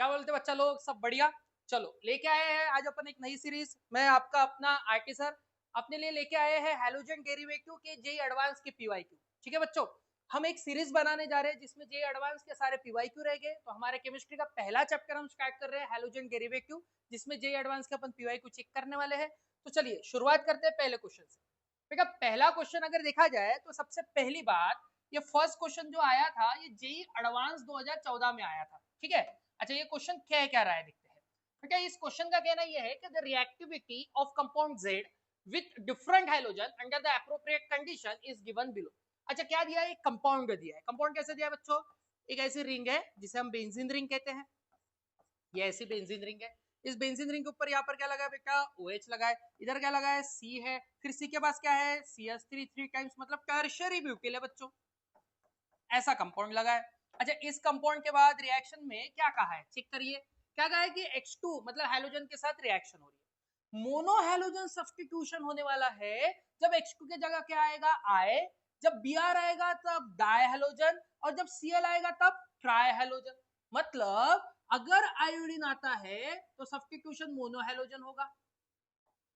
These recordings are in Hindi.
क्या बोलते बच्चा लोग, सब बढ़िया? चलो लेके आए हैं आज अपन एक नई सीरीज। मैं आपका अपना आरटी सर अपने लिए लेके आए हैं हैलोजन डेरिवेटिव के जेई एडवांस के पीवाईक्यू। ठीक है बच्चों, हम एक सीरीज बनाने जा रहे हैं जिसमें जेई एडवांस के सारे पीवाईक्यू रह गए। तो हमारे केमिस्ट्री का पहला चैप्टर हम स्टार्ट कर रहे हैं हैलोजन डेरिवेटिव, जिसमें जेई एडवांस के अपन पीवाईक्यू चेक करने वाले हैं। तो चलिए शुरुआत करते हैं पहले क्वेश्चन से। बेटा पहला क्वेश्चन अगर देखा जाए तो सबसे पहली बात, ये फर्स्ट क्वेश्चन जो आया था ये जेई एडवांस 2014 में आया था। ठीक है, अच्छा ये क्वेश्चन क्या रहा है देखते हैं। बेटा इस क्वेश्चन का कहना यह है कि the reactivity of compound Z with different hydrogen under the appropriate condition is given below. अच्छा क्या दिया है, एक कंपाउंड दिया है। कंपाउंड कैसे दिया है बच्चों, एक ऐसी रिंग है जिसे हम बेंजीन रिंग कहते हैं। ये ऐसी बेंजीन रिंग है। इस बेंजीन रिंग के ऊपर यहाँ पर क्या लगा है बेटा, OH लगा है। इधर क्या लगा है, C है। फिर C के पास क्या है, CH3 3 टाइम्स, मतलब टर्शियरी ब्यूटिल है बच्चों। ऐसा कंपाउंड लगा है। अच्छा इस कंपाउंड के बाद रिएक्शन में क्या कहा है, चेक करिए। क्या कहा है कि H2 मतलब हैलोजन के साथ रिएक्शन हो रही है। मोनो हैलोजन सब्स्टिट्यूशन होने वाला है। जब H2 के जगह क्या आएगा, I। जब Br आएगा तब डाई हैलोजन, और जब Cl आएगा तब ट्राई हैलोजन। मतलब अगर आयोडीन आता है तो सब्स्टिट्यूशन मोनो हैलोजन होगा,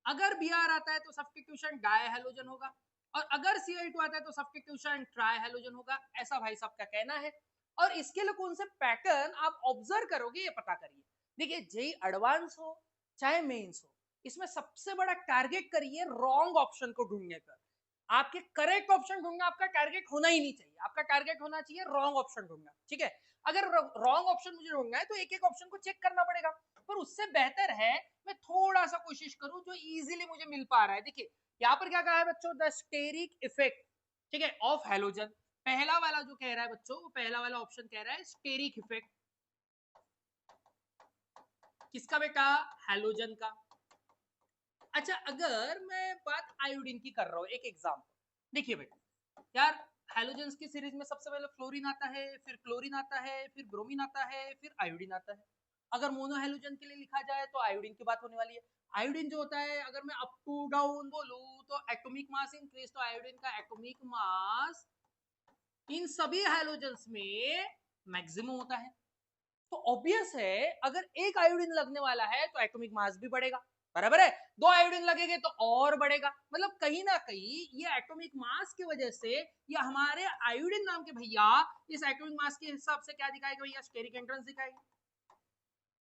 अगर Br आता है तो सब्स्टिट्यूशन डाई हैलोजन होगा, और अगर Cl2 आता है तो सब्स्टिट्यूशन ट्राई हैलोजन होगा। ऐसा भाई साहब का कहना है। और इसके लिए कौन से पैटर्न आप ऑब्जर्व करोगे ये पता करिए। देखिए जेई एडवांस हो चाहे मेंस हो, इसमें सबसे बड़ा टारगेट करिए रॉन्ग ऑप्शन को ढूंढने पर। आपके करेक्ट ऑप्शन ढूंढना आपका टारगेट होना ही नहीं चाहिए, आपका टारगेट होना चाहिए रॉन्ग ऑप्शन ढूंढना। ठीक है, अगर रॉन्ग ऑप्शन मुझे ढूंढना है तो एक एक ऑप्शन को चेक करना पड़ेगा, पर उससे बेहतर है मैं थोड़ा सा कोशिश करूं जो इजीली मुझे मिल पा रहा है। देखिए यहाँ पर क्या कहा है बच्चों, द स्टेरिक इफेक्ट, ठीक है, ऑफ हैलोजन। पहला वाला जो कह रहा है बच्चों, वो पहला वाला ऑप्शन कह रहा है स्टेरिक इफेक्ट। किसका बेटा, हैलोजन का। अच्छा अगर मैं बात आयोडीन की कर रहा हूँ, एक एग्जाम्पल देखिए बेटा, यार हैलोजेंस की सीरीज में सबसे पहले फ्लोरीन आता है, फिर क्लोरीन आता है, फिर ब्रोमीन आता है, फिर आयोडीन आता है। अगर मोनो हैलोजन के लिए लिखा जाए तो आयोडीन की बात होने वाली है। आयोडीन जो होता है, अगर मैं अप टू डाउन बोलूं तो एटॉमिक मास इंक्रीज, तो आयोडीन का एटॉमिक मास इन सभी हैलोजेंस में मैक्सिमम होता है। तो ऑब्वियस है अगर एक आयोडीन लगने वाला है तो एटॉमिक मास भी बढ़ेगा, बराबर है। दो आयोडीन लगेंगे तो और बढ़ेगा। मतलब कहीं ना कहीं ये एटॉमिक मास की वजह से, या हमारे आयोडीन नाम के भैया इस एटॉमिक मास के हिसाब से क्या दिखाएगा भैया, स्टेरिक एंट्रेंस दिखाएगा।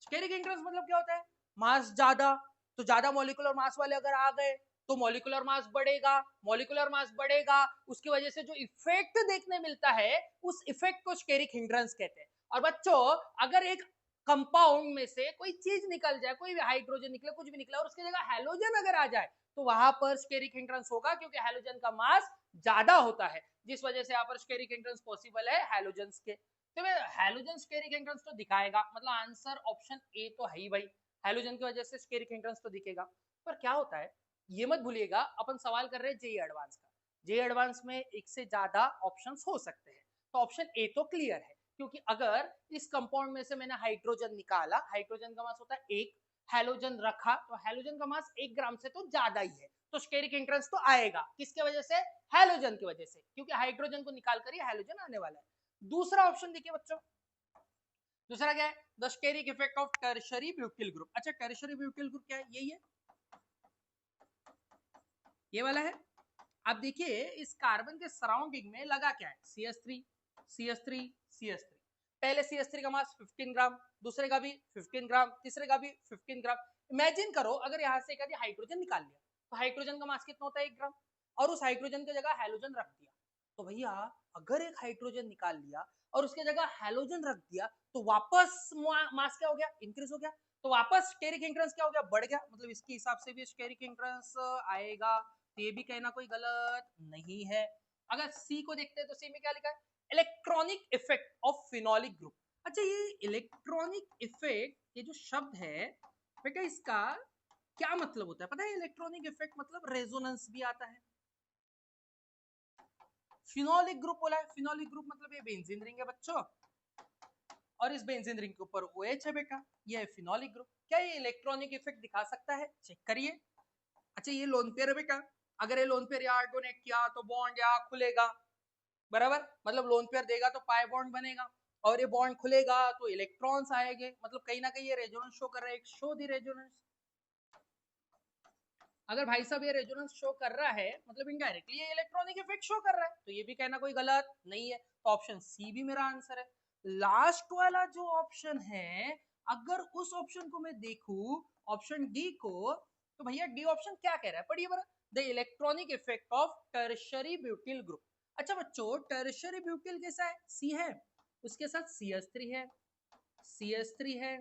स्टेरिक एंट्रेंस मतलब क्या होता है, मास ज्यादा, तो ज्यादा मॉलिक्यूलर मास वाले अगर आ गए तो मॉलिक्यूलर मास बढ़ेगा। मॉलिक्यूलर मास बढ़ेगा, उसकी वजह से जो इफेक्ट देखने मिलता है उस इफेक्ट को स्टेरिक हिंड्रेंस कहते हैं। और बच्चों अगर एक कंपाउंड में से कोई चीज निकल जाए, कोई भी हाइड्रोजन निकले, कुछ भी निकला, और उसकी जगह हैलोजन अगर आ जाए तो वहां पर स्टेरिक हिंड्रेंस होगा, क्योंकि हैलोजन का मास ज्यादा होता है, जिस वजह से यहाँ पर स्टेरिक हिंड्रेंस पॉसिबल है हैलोजन के। तो हैलोजन स्टेरिक हिंड्रेंस तो दिखाएगा, मतलब आंसर ऑप्शन ए तो है ही भाई, हैलोजन की वजह से स्टेरिक हिंड्रेंस तो दिखेगा। पर क्या होता है ये मत भूलिएगा, अपन सवाल कर रहे हैं जेई एडवांस का। जेई एडवांस में एक से ज्यादा ऑप्शंस हो सकते हैं, तो ऑप्शन ए तो क्लियर है, क्योंकि अगर इस कंपाउंड में से मैंने हाइड्रोजन निकाला, हाइड्रोजन का मास होता है 1, हैलोजन रखा तो हैलोजन का मास 1 ग्राम से तो ज्यादा ही है, तो स्टेरिक हिंड्रेंस तो आएगा। किसके वजह से, हैलोजन की वजह से, क्योंकि हाइड्रोजन को निकाल कर ही हैलोजन आने वाला है। दूसरा ऑप्शन देखिए बच्चों, दूसरा क्या है, the steric effect of tertiary butyl group. अच्छा टर्शियरी ब्यूटिल ग्रुप क्या है, यही है, ये वाला है। अब देखिए इस कार्बन के सराउंडिंग में लगा क्या है, CH3 CH3 CH3। पहले CH3 का मास 15 ग्राम, दूसरे का भी 15 ग्राम, तीसरे का भी 15 ग्राम। इमेजिन करो अगर यहाँ से कभी हाइड्रोजन निकाल लिया तो हाइड्रोजन का मास कितना होता है, 1 ग्राम, और उस हाइड्रोजन की जगह हैलोजन रख दिया। तो भैया अगर एक हाइड्रोजन निकाल लिया और उसके जगह हैलोजन रख दिया तो वापस मास क्या हो गया, इंक्रीज हो गया। तो वापस स्टेरिक इंट्रेंस क्या हो गया, बढ़ गया। मतलब इसके हिसाब से भी स्टेरिक इंट्रेंस आएगा, तो ये भी कहना कोई गलत नहीं है। अगर सी को देखते हैं तो सी में क्या लिखा है, electronic effect of phenolic group. अच्छा ये इलेक्ट्रॉनिक इफेक्ट, ये जो शब्द है बेटा इसका क्या मतलब होता है पता है, इलेक्ट्रॉनिक इफेक्ट मतलब रेजोनेंस भी आता है। फिनोलिक ग्रुप बोला है, फिनोलिक ग्रुप मतलब ये बेंजीन रिंग है बच्चों, और इस बेंजीन रिंग के ऊपर OH है बेटा, ये है फिनोलिक ग्रुप। क्या ये इलेक्ट्रॉनिक इफेक्ट दिखा सकता है, चेक करिए। अच्छा ये लोन पेयर है बेटा, अगर ये लोन पेयर यहाँ डोनेट किया तो बॉन्ड यहाँ खुलेगा, बराबर, मतलब लोन पेयर देगा तो पाई बॉन्ड बनेगा, और ये बॉन्ड खुलेगा तो इलेक्ट्रॉन्स आएंगे, मतलब कहीं ना कहीं ये रेजोनेंस शो कर रहा है, शो दी रेजोनेंस। अगर भाई साहब ये रेजोनेंस शो कर रहा है मतलब इनडायरेक्टली ये इलेक्ट्रॉनिक इफेक्ट शो कर रहा है, तो ये भी कहना कोई गलत नहीं है, तो ऑप्शन सी भी मेरा आंसर है। लास्ट वाला जो ऑप्शन है, अगर उस ऑप्शन को मैं देखूं, ऑप्शन डी को, तो भैया डी ऑप्शन क्या कह रहा है, पढ़िए बरा। The electronic effect of tertiary butyl group. अच्छा बच्चों, टर्शरी ब्यूटिल कैसा है, सी है, उसके साथ CH3 है, CH3 है,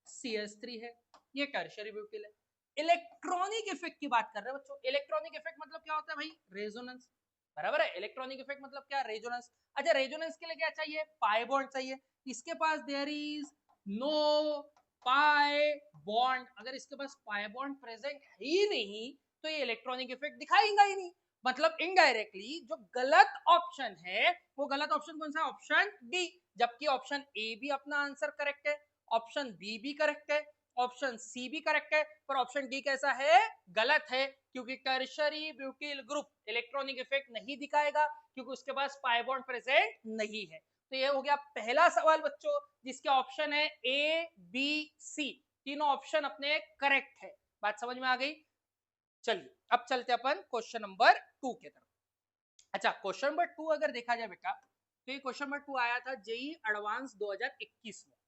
CH3 है, ये टर्शरी ब्यूटिल है। इलेक्ट्रॉनिक इफेक्ट की बात कर रहे हैं बच्चों। इलेक्ट्रॉनिक इफेक्ट मतलब क्या होता है भाई, रेजोनेंस, बराबर है। इलेक्ट्रॉनिक इफेक्ट मतलब क्या, रेजोनेंस। अच्छा रेजोनेंस के लिए क्या चाहिए, पाई बॉन्ड चाहिए, इसके पास there is no pi bond. अगर इसके पास पाई बॉन्ड प्रेजेंट है ही नहीं तो ये इलेक्ट्रॉनिक इफेक्ट दिखाएगा ही नहीं, मतलब इनडायरेक्टली जो गलत ऑप्शन है वो गलत ऑप्शन कौन सा, ऑप्शन डी। जबकि ऑप्शन ए भी अपना आंसर करेक्ट है, ऑप्शन बी भी करेक्ट है, ऑप्शन सी भी करेक्ट है, पर ऑप्शन डी कैसा है, गलत है, क्योंकि tertiary butyl group electronic effect नहीं दिखाएगा क्योंकि उसके पास पाई बॉन्ड प्रेजेंट नहीं है। तो ये हो गया पहला सवाल बच्चों, जिसके ऑप्शन है ए बी सी, तीनों ऑप्शन अपने करेक्ट है। बात समझ में आ गई। चलिए अब चलते अपन क्वेश्चन नंबर 2 के तरफ। अच्छा क्वेश्चन नंबर 2 अगर देखा जाए बेटा, तो ये क्वेश्चन नंबर 2 आया था जेई एडवांस 2021 में,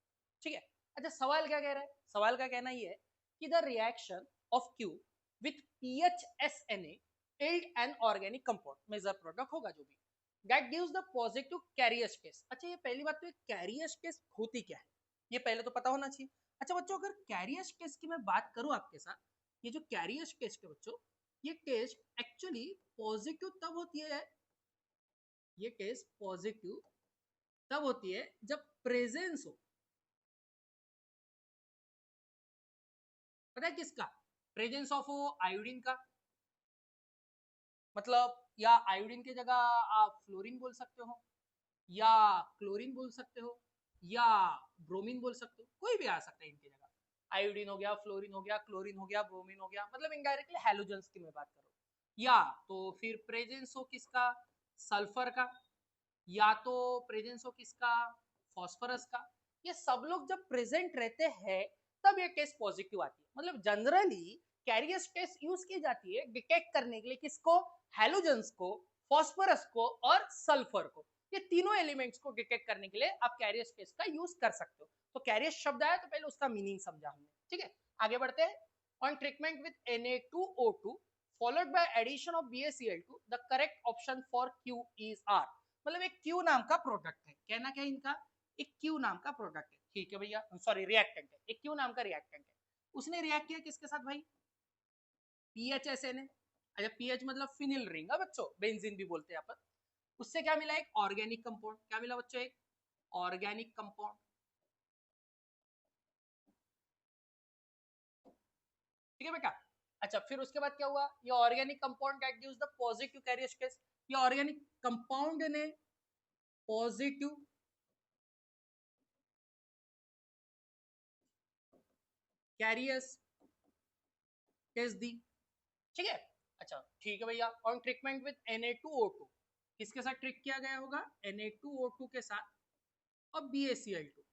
ठीक है। अच्छा सवाल क्या कह रहा है, सवाल का कहना ये है कि the reaction of Q with PHSNA yield an organic compound, major product होगा जो भी, that gives the positive carrier case। अच्छा ये पहली बात, तो ये कैरियर केस होती क्या है ये पहले तो पता होना चाहिए। अच्छा बच्चों, अगर कैरियर केस की मैं बात करूं आपके साथ, ये जो कैरियर केस के बच्चों, ये केस एक्चुअली पॉजिटिव तब होती है, ये केस पॉजिटिव तब होती है जब प्रेजेंस हो, पता है किसका, प्रेजेंस ऑफ आयोडीन का, मतलब या आयोडीन की जगह आप फ्लोरीन बोल सकते हो, या क्लोरीन बोल सकते हो, या ब्रोमीन बोल सकते हो, कोई भी आ सकता है इनकी जगह। आयोडीन हो गया, फ्लोरीन हो गया, क्लोरीन हो गया, ब्रोमीन हो गया, मतलब इनडायरेक्टली हैलोजेंस की मैं बात करूँ। या तो फिर प्रेजेंस हो किसका, सल्फर का, या तो प्रेजेंस हो किसका, फॉस्फोरस का। ये सब लोग जब प्रेजेंट रहते हैं तब ये केस पॉजिटिव आती है। मतलब जनरली कैरियर्स टेस्ट यूज की जाती है डिटेक्ट करने के लिए, किसको, हैलोजेंस को, फॉस्फोरस को और सल्फर को। ये तीनों एलिमेंट्स को डिटेक्ट करने के लिए आप कैरियर्स टेस्ट का यूज कर सकते हो। तो कैरियर शब्द आया तो पहले उसका मीनिंग समझा हमने, ठीक है। आगे बढ़ते हैं। On treatment with Na2O2 followed by addition of BaCl2, the correct option for Q is R। मतलब एक क्यू नाम का प्रोडक्ट है, कहना क्या इनका, एक क्यू नाम का प्रोडक्ट है, ठीक है भैया, सॉरी रिएक्टेंट है, एक क्यू नाम का रिएक्टेंट है। उसने रिएक्ट किया किसके साथ भाई, PHSNA। अच्छा पीएच मतलब फिनिल रिंग है बच्चों, बेंजीन भी बोलते हैं अपन। उससे क्या मिला, एक ऑर्गेनिक कंपाउंड, क्या मिला बच्चों, एक ऑर्गेनिक कंपाउंड, ठीक है बेटा। अच्छा फिर उसके बाद क्या हुआ, ये organic compound that gives the positive carrier case, ये ऑर्गेनिक कंपाउंड ने पॉजिटिव कैरियर्स केस दी, ठीक है। अच्छा ठीक है भैया। ऑन ट्रीटमेंट विद Na2O2, किसके साथ ट्रीट किया गया होगा, Na2O2 के साथ और BaCl2,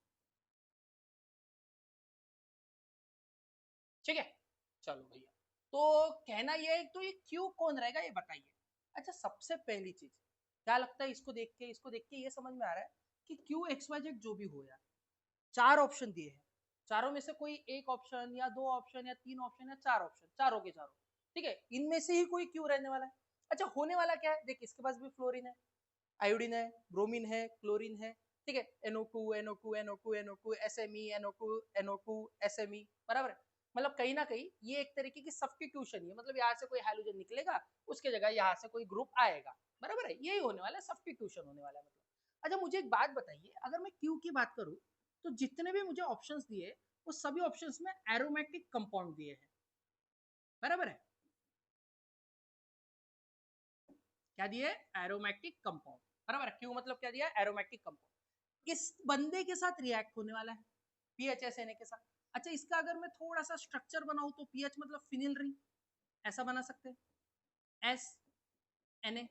ठीक है। चलो भैया, तो कहना ये है, तो ये क्यू कौन रहेगा ये बताइए। अच्छा सबसे पहली चीज क्या लगता है, इसको देख के ये समझ में आ रहा है कि क्यू XYZ जो भी हो यार, चार ऑप्शन दिए हैं, चारों में से कोई एक ऑप्शन या दो ऑप्शन या तीन ऑप्शन या चार ऑप्शन, चारों के चारों, ठीक है, इनमें से ही कोई क्यू रहने वाला है। अच्छा होने वाला क्या है, देख इसके पास भी फ्लोरीन है, आयोडीन है, ब्रोमीन है, क्लोरीन है, ठीक है, NO2 NO2 NO2 NO2 SME NO2 NO2 SME, बराबर है। मतलब कहीं ना कहीं ये एक तरीके की सब्स्टिट्यूशन ही है, मतलब यहाँ से कोई हाइड्रोजन निकलेगा, उसके जगह यहाँ से कोई ग्रुप आएगा, बराबर है, यही होने वाला है, सब्स्टिट्यूशन होने वाला है मतलब। अच्छा मुझे एक बात बताइए, अगर मैं क्यू की बात करूँ तो जितने भी मुझे ऑप्शंस दिए वो सभी ऑप्शंस में एरोमेटिक कंपाउंड दिए हैं, बराबर है, क्या दिए, एरोमेटिक कंपाउंड, बराबर है। क्यू मतलब क्या दिया, एरोमेटिक कंपाउंड, इस बंदे के साथ रिएक्ट होने वाला है, PHSNA के साथ। अच्छा इसका अगर मैं थोड़ा सा स्ट्रक्चर बनाऊं तो पीएच मतलब फिनिल रिंग, ऐसा बना सकते हैं, SNA,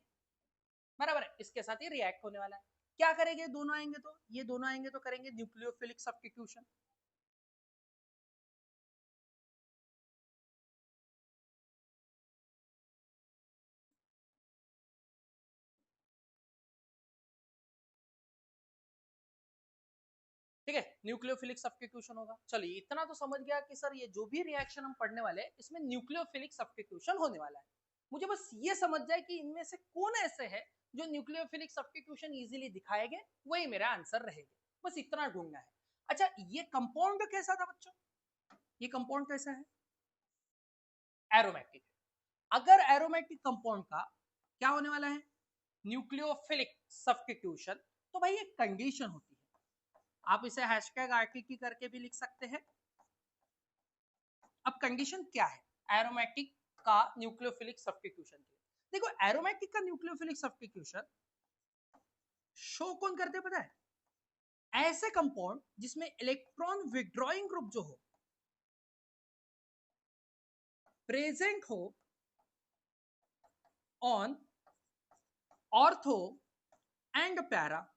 बराबर है, इसके साथ ही रिएक्ट होने वाला है। क्या करेंगे, दोनों आएंगे तो ये दोनों आएंगे तो करेंगे न्यूक्लियोफिलिक सब्स्टिट्यूशन। ठीक है, न्यूक्लियोफिलिक सब्स्टिट्यूशन होगा। चलिए इतना तो समझ गया कि सर ये जो भी रिएक्शन हम पढ़ने वाले हैं इसमें न्यूक्लियोफिलिक सब्स्टिट्यूशन होने वाला है। मुझे बस ये समझ जाए कि इनमें से कौन ऐसे है जो न्यूक्लियोफिलिक सब्स्टिट्यूशन इजीली दिखाएंगे, वही मेरा आंसर रहेगा। बस इतना ढूंढना है। अच्छा, ये कंपाउंड कैसा था बच्चों, ये कंपाउंड कैसा है, एरोमेटिक। अगर एरोमेटिक कंपाउंड का क्या होने वाला है, न्यूक्लियोफिलिक सब्स्टिट्यूशन, तो भाई एक कंडीशन होती है, आप इसे हैशटैग आरटीटी करके भी लिख सकते हैं। अब कंडीशन क्या है एरोमेटिक का न्यूक्लियोफिलिक सब्स्टिट्यूशन की, देखो एरोमेटिक का न्यूक्लियोफिलिक सब्स्टिट्यूशन शो कौन करते हैं पता है, ऐसे कंपाउंड जिसमें इलेक्ट्रॉन विड्रॉइंग ग्रुप जो हो प्रेजेंट हो ऑन ऑर्थो एंड पैरा,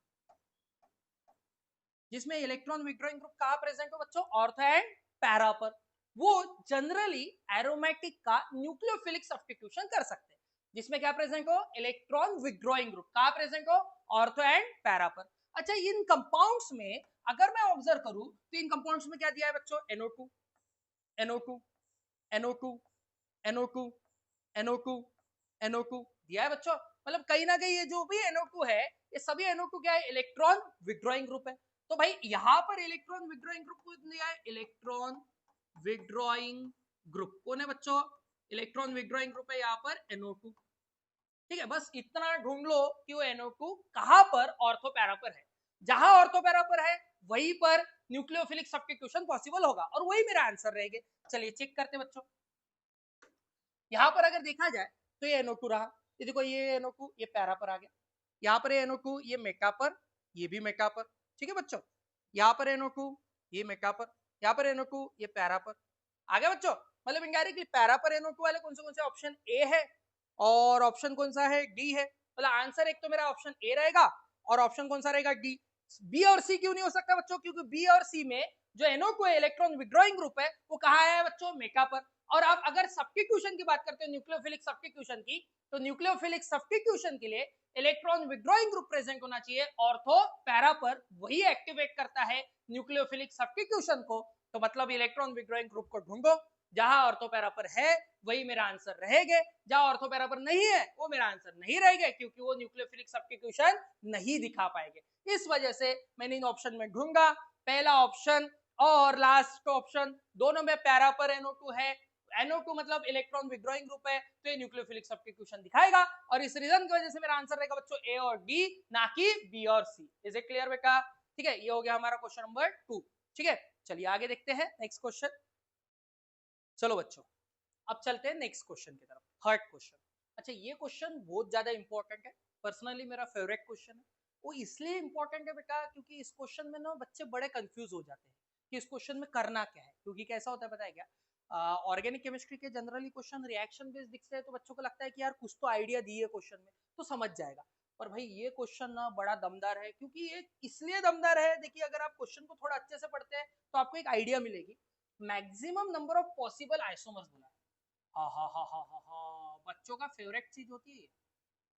जिसमें इलेक्ट्रॉन विड्रॉइंग ग्रुप कहां प्रेजेंट हो बच्चों, ऑर्थो एंड पैरा पर, वो जनरली एरोमेटिक का न्यूक्लियोफिलिक सब्स्टिट्यूशन कर सकते हैं, जिसमें क्या प्रेजेंट हो, इलेक्ट्रॉन विड्रॉइंग ग्रुप कहां प्रेजेंट हो, ऑर्थो एंड पैरा पर। अच्छा, इन कंपाउंड्स में अगर मैं ऑब्जर्व करूं तो इन कंपाउंड्स में क्या दिया है बच्चों, NO2 NO2 NO2 NO2 NO2 NO2 दिया है बच्चों। मतलब कहीं ना कहीं ये जो भी NO2 है, ये सभी NO2 क्या है, इलेक्ट्रॉन विड्रॉइंग ग्रुप है। तो भाई यहां पर इलेक्ट्रॉन विड्रॉइंग ग्रुप को दिया है, इलेक्ट्रॉन विड्रॉइंग ग्रुप कौन है बच्चों, इलेक्ट्रॉन विड्रॉइंग ग्रुप है यहाँ पर NO2। ठीक है, बस इतना ढूंढ लो कि वो NO2 कहां पर ऑर्थो पैरा पर है, जहां ऑर्थो पैरा पर है वहीं पर न्यूक्लियोफिलिक सब्स्टिट्यूशन पॉसिबल होगा और वही मेरा आंसर रहेगा। चलिए चेक करते बच्चों, यहाँ पर अगर देखा जाए तो ये NO2 रहा, ये देखो ये NO2 ये पैरा पर आ गया, यहाँ पर NO2 ये मेका पर, ये भी मेका पर। ठीक है बच्चों, यहाँ पर NO2 ये मेका पर, यहाँ पर NO2 ये पैरा पर आ गया बच्चों। मतलब इनडायरेक्टली पैरा पर NO2 वाले कौन से ऑप्शन ए है और ऑप्शन कौन सा है, डी है। मतलब आंसर एक तो मेरा ऑप्शन ए रहेगा और ऑप्शन कौन सा रहेगा, डी। बी और सी क्यों नहीं हो सकता बच्चों, क्योंकि बी और सी में जो NO2 इलेक्ट्रॉन विड्रॉइंग ग्रुप है वो कहाँ है बच्चों, मेका पर। और आप अगर सब्स्टिट्यूशन की बात करते हो न्यूक्लियोफिलिक सब्स्टिट्यूशन की, तो न्यूक्लियोफिलिक सब्स्टिट्यूशन के लिए इलेक्ट्रॉन विड्रॉइंग ग्रुप प्रेजेंट होना चाहिए ऑर्थो पैरा पर, वही एक्टिवेट करता है न्यूक्लियोफिलिक सब्स्टिट्यूशन को। तो मतलब इलेक्ट्रॉन विड्रॉइंग ग्रुप को ढूंढो, जहां ऑर्थो पैरा पर है वही मेरा आंसर रहेगा, जहां ऑर्थो पैरा पर नहीं है वो मेरा आंसर नहीं रहेगा, क्योंकि वो न्यूक्लियोफिलिक सब्स्टिट्यूशन नहीं दिखा पाएंगे। इस वजह से मैंने इन ऑप्शन में ढूंढा, पहला ऑप्शन और लास्ट ऑप्शन दोनों में पैरा पर NO2 है, NO2 मतलब इलेक्ट्रॉन विड्रॉइंग ग्रुप है, तो ये न्यूक्लियोफिलिक सब्स्टिट्यूशन दिखाएगा। और इस रीजन की वजह से मेरा आंसर रहेगा बच्चों ए और डी, ना कि बी और सी। इज इट क्लियर बेटा? ठीक है, ये हो गया हमारा क्वेश्चन नंबर 2। ठीक है, चलिए आगे देखते हैं नेक्स्ट क्वेश्चन। चलो बच्चों, अब चलते हैं नेक्स्ट क्वेश्चन की तरफ, थर्ड क्वेश्चन। अच्छा, ये क्वेश्चन बहुत ज्यादा इंपॉर्टेंट है, पर्सनली मेरा फेवरेट क्वेश्चन है। वो इसलिए इंपॉर्टेंट है बेटा क्योंकि इस क्वेश्चन में ना बच्चे बड़े कंफ्यूज हो जाते हैं कि इस क्वेश्चन में करना क्या है। क्योंकि कैसा होता है पता है क्या, ऑर्गेनिक केमिस्ट्री के जनरली क्वेश्चन रिएक्शन बेस्ड दिखते हैं, तो बच्चों को लगता है कि यार कुछ तो आइडिया दी है क्वेश्चन में तो समझ जाएगा। पर भाई ये क्वेश्चन ना बड़ा दमदार है, क्योंकि ये इसलिए दमदार है, देखिए अगर आप क्वेश्चन को थोड़ा अच्छे से पढ़ते हैं तो आपको एक आइडिया मिलेगी। Maximum number of possible isomers बोला, हाँ हाँ हाँ हाँ हाँ हाँ, बच्चों का फेवरेट चीज होती है।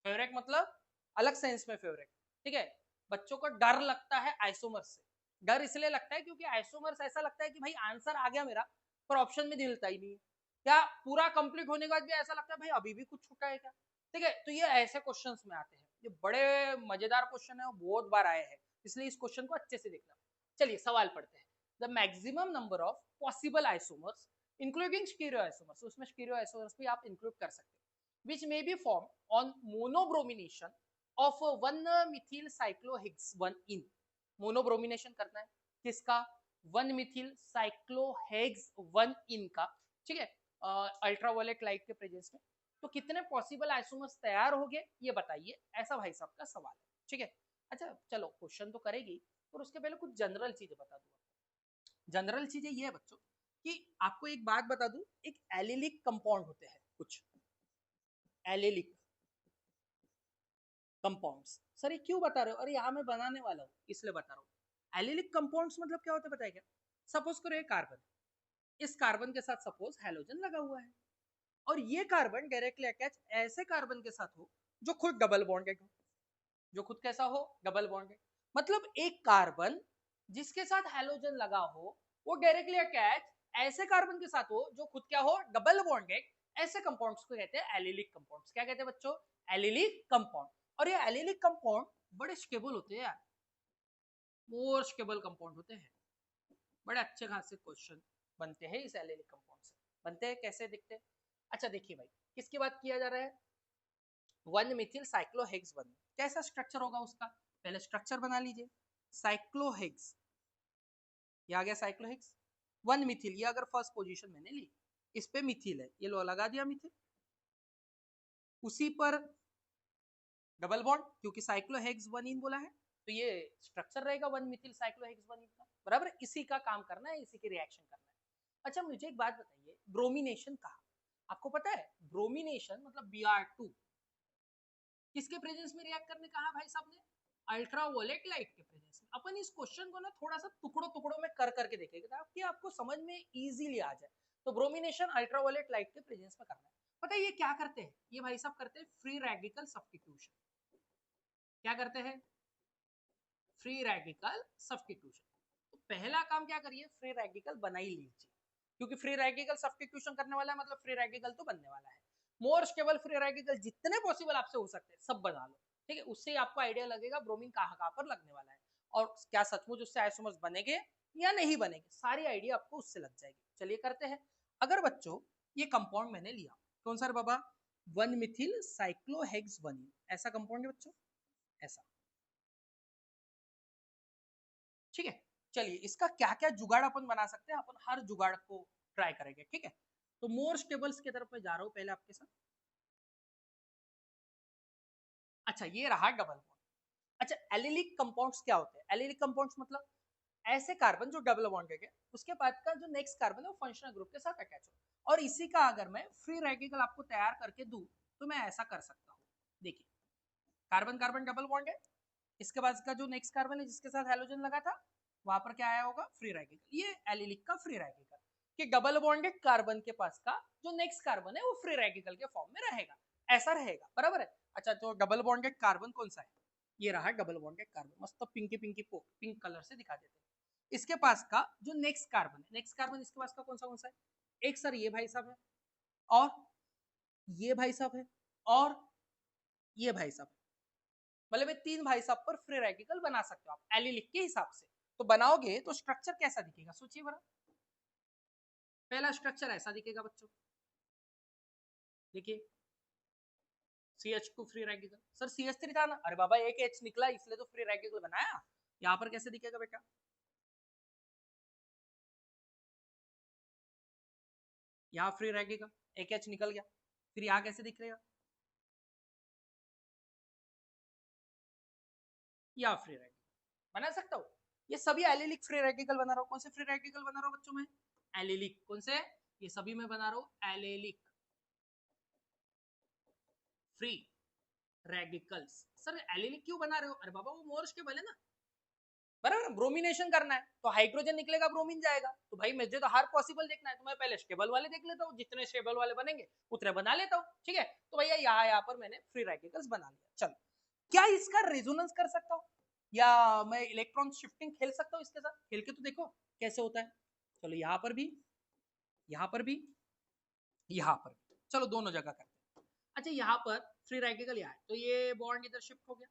फेवरेट मतलब अलग सेंस में फेवरेट। ठीक है, बच्चों को डर लगता है आइसोमर्स से। डर इसलिए लगता है क्योंकि आइसोमर्स ऐसा लगता है कि भाई आंसर आ गया मेरा, पर ऑप्शन में मिलता ही नहीं है, या पूरा कंप्लीट होने के बाद भी ऐसा लगता है भाई अभी भी कुछ छूटा है क्या। ठीक है, तो ये ऐसे क्वेश्चंस में आते हैं, ये बड़े मजेदार क्वेश्चन है और बहुत बार आए हैं, इसलिए इस क्वेश्चन को अच्छे से देखना। चलिए सवाल पढ़ते हैं। The maximum number of possible isomers including stereo isomers, उसमें स्टीरियो आइसोमर्स भी आप इंक्लूड कर सकते हैं, which may be formed on monobromination of 1-methyl cyclohexane। Monobromination करना है किसका, 1-methyl cyclohexane का। ठीक है, अल्ट्रावायलेट लाइट के प्रेजेंस में। तो कितने पॉसिबल आइसोमर्स तैयार हो गए ये बताइए, ऐसा भाई साहब का सवाल है। ठीक है, अच्छा चलो क्वेश्चन तो करेगी, और उसके पहले कुछ जनरल चीजें बता दूं। जनरल चीजें ये है बच्चों कि आपको एक बात बता दूं, एक एलिलिक कंपाउंड होते हैं कुछ, एलिलिक कंपाउंड्स। सर ये क्यों बता रहे हो? अरे यहाँ मैं बनाने वाला हूँ इसलिए बता रहा हूँ। एलिलिक कंपाउंड्स मतलब क्या होता है बताया क्या? सपोज करो ये कार्बन, इस कार्बन के साथ सपोज हेलोजन लगा हुआ है और ये कार्बन डायरेक्टली अटैच ऐसे कार्बन के साथ हो जो खुद डबल बॉन्डेड हो, जो खुद कैसा हो, डबल बॉन्डेड। मतलब एक कार्बन जिसके साथ हेलोजन लगा हो वो डायरेक्टली अटैच ऐसे कार्बन के साथ हो जो खुद क्या हो, डबल बॉन्डेड। ऐसे कंपाउंड्स को कहते हैं एलिलिक कंपाउंड्स। क्या कहते हैं बच्चों? Allylic compound. और ये एलिलिक कंपाउंड बड़े स्टेबल होते हैं यार, मोर स्टेबल कंपाउंड होते हैं। बड़े अच्छे खासे क्वेश्चन बनते हैं इस एलिलिक कंपाउंड से। बनते हैं कैसे दिखते हैं? अच्छा देखिए भाई, किसकी बात किया जा रहा है? 1 मिथिल साइक्लोहेक्स बन। कैसा स्ट्रक्चर होगा उसका? पहले स्ट्रक्चर बना लीजिए। साइक्लोहेक्स, ये आ गया साइक्लोहेक्स। 1 मिथिल, ये अगर फर्स्ट पोजीशन मैंने ली, इस पे मिथिल है, ये लो लगा दिया मिथिल, उसी पर डबल बॉन्ड, क्योंकि साइक्लोहेक्स 1 इन बोला है तो ये स्ट्रक्चर रहेगा 1 मिथिल साइक्लोहेक्स 1 इन का, बराबर। इसी का काम करना है, इसी की रिएक्शन करना है। अच्छा मुझे एक बात बताइए, ब्रोमिनेशन कहा, आपको पता है ब्रोमिनेशन मतलब Br2 किसके प्रेजेंस में रिएक्ट करने कहा भाई साहब ने? अल्ट्रावायलेट लाइट के प्रेजेंस में। अपन इस क्वेश्चन को ना थोड़ा सा टुकड़ों टुकड़ों में कर करके देखेंगे ताकि आपको समझ में इजीली आ जाए। तो ब्रोमिनेशन अल्ट्रावायलेट लाइट के प्रेजेंस में करना है। पता है ये क्या करते हैं? ये भाई साहब करते हैं फ्री रेडिकल सब्स्टिट्यूशन। क्या करते हैं? Free radical substitution. तो पहला काम क्या करिए, फ्री रेडिकल बना ही लीजिए, क्योंकि फ्री रेडिकल सब्स्टिट्यूशन करने वाला है मतलब फ्री रेडिकल तो बनने वाला है। मोर स्टेबल फ्री रेडिकल जितने पॉसिबल आपसे हो सकते हैं सब बना लो, ठीक है। उससे आपको आइडिया लगेगा ब्रोमीन कहाँ कहाँ पर लगने वाला है और क्या सचमुच उससे आइसोमर्स बनेंगे या नहीं बनेंगे, सारी आइडिया आपको उससे लग जाएगी। चलिए करते हैं। अगर बच्चों ये कंपाउंड मैंने लिया, कौन सा बाबा? 1 मिथिल साइक्लोहेक्स 1, ऐसा कंपाउंड है बच्चों, ऐसा, ठीक है। चलिए इसका क्या क्या जुगाड़ अपन बना सकते हैं, अपन हर जुगाड़ को ट्राई करेंगे, ठीक है। तो मोर स्टेबल्स की तरफ मैं जा रहा हूं पहले आपके साथ। अच्छा ये रहा डबल बॉन्ड। अच्छा एलिलिक कंपाउंड्स क्या होते हैं? एलिलिक कंपाउंड्स मतलब ऐसे कार्बन जो डबल बॉन्डेड है, उसके बाद का जो नेक्स्ट कार्बन है वो फंक्शनल ग्रुप के साथ अटैच हो। और इसी का अगर मैं फ्री रेडिकल आपको तैयार करके दूं तो मैं ऐसा कर सकता हूँ। देखिए कार्बन कार्बन डबल बॉन्ड है, इसके बाद का जो नेक्स्ट कार्बन है जिसके साथ हेलोजन लगा था वहां पर क्या आया होगा? Free radical. ये एलिलिक का फ्री रेडिकल कि डबल बॉन्डेड कार्बन के पास का जो नेक्स्ट कार्बन है वो फ्री रेडिकल के फॉर्म में रहेगा, ऐसा रहेगा, बराबर है। अच्छा तो डबल बॉन्डेड कार्बन कौन सा है? ये रहा डबल बॉन्डेड कार्बन, मस्त पिंकी पिंकी पिंक कलर से दिखा देते हैं। इसके पास का जो नेक्स्ट कार्बन है, नेक्स्ट कार्बन इसके पास का कौन सा है? एक सर ये भाई साहब है, और ये भाई साहब है, और ये भाई साहब है। मतलब ये 3 भाई साहब पर फ्री रेडिकल बना सकते हो आप एलिलिक के हिसाब से। तो बनाओगे तो स्ट्रक्चर कैसा दिखेगा सोचिए बड़ा। पहला स्ट्रक्चर ऐसा दिखेगा बच्चों, देखिए CH2 free radical. Sir CH3 था ना? अरे बाबा एक H निकला इसलिए तो फ्री रेडिकल बनाया। यहाँ पर कैसे दिखेगा बेटा? यहाँ फ्री रेडिकल, एक H निकल गया, फिर यहाँ कैसे दिख रहा? यहाँ फ्री रेडिकल बना सकता हूँ। ये सभी एलिलिक फ्री रेडिकल बना रहा हूँ। कौन से फ्री रेडिकल बना रहा हूँ बच्चों में? एलिलिक। कौन से? ये सभी में बना रहा हूँ allylic free radicals. Sir allylic क्यों बना रहे हो? अरे बाबा वो मोर स्टेबल है ना, बराबर। ब्रोमिनेशन करना है तो हाइड्रोजन निकलेगा ब्रोमीन जाएगा, तो भाई मुझे तो हर पॉसिबल देखना है, तो मैं पहले स्टेबल वाले देख लेता हूँ, जितने स्टेबल वाले बनेंगे उतने बना लेता हूँ, ठीक है। तो भैया यहाँ पर मैंने फ्री रेडिकल्स बना लिया। चलो क्या इसका रेजोनेंस कर सकता हूँ या मैं इलेक्ट्रॉन शिफ्टिंग खेल सकता हूँ इसके साथ? खेल के तो देखो कैसे होता है। चलो यहाँ पर भी, यहाँ पर भी, यहाँ पर भी, चलो दोनों जगह करते हैं। अच्छा यहाँ पर फ्री रेडिकल यहाँ है तो ये बॉन्ड इधर शिफ्ट हो गया,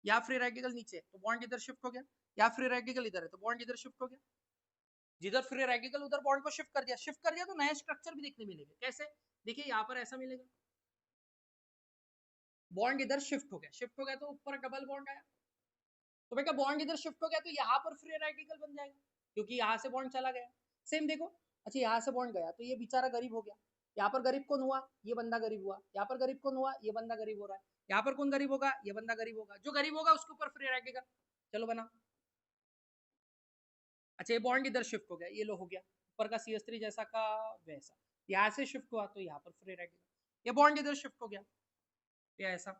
या फ्री रेडिकल नीचे तो बॉन्ड इधर शिफ्ट हो गया, या फ्री रेडिकल इधर है तो बॉन्ड इधर शिफ्ट हो गया। जिधर फ्री रेडिकल उधर बॉन्ड को शिफ्ट कर दिया, शिफ्ट कर दिया तो नया स्ट्रक्चर भी देखने मिलेगा। कैसे? देखिए यहाँ पर ऐसा मिलेगा, बॉन्ड इधर शिफ्ट हो गया, शिफ्ट हो गया तो ऊपर डबल बॉन्ड आया, तो बेटा बॉन्ड इधर शिफ्ट हो गया तो यहाँ पर फ्री रेडिकल बन जाएगा क्योंकि यहाँ से बॉन्ड चला गया। सेम देखो, अच्छा यहाँ से बॉन्ड गया तो ये बेचारा गरीब हो गया। यहाँ पर गरीब कौन हुआ? ये बंदा गरीब हुआ। यहाँ पर गरीब कौन हुआ? ये बंदा गरीब हो रहा है। यहाँ पर कौन गरीब होगा? ये बंदा गरीब होगा। जो गरीब होगा उसके ऊपर फ्री रेडिकल। चलो बना। अच्छा ये बॉन्ड इधर शिफ्ट हो गया, ये लो हो गया ऊपर का CH3 जैसा का वैसा। यहाँ से शिफ्ट हुआ तो यहाँ पर फ्री रेडिकल। ये बॉन्ड इधर शिफ्ट हो गया, ये ऐसा,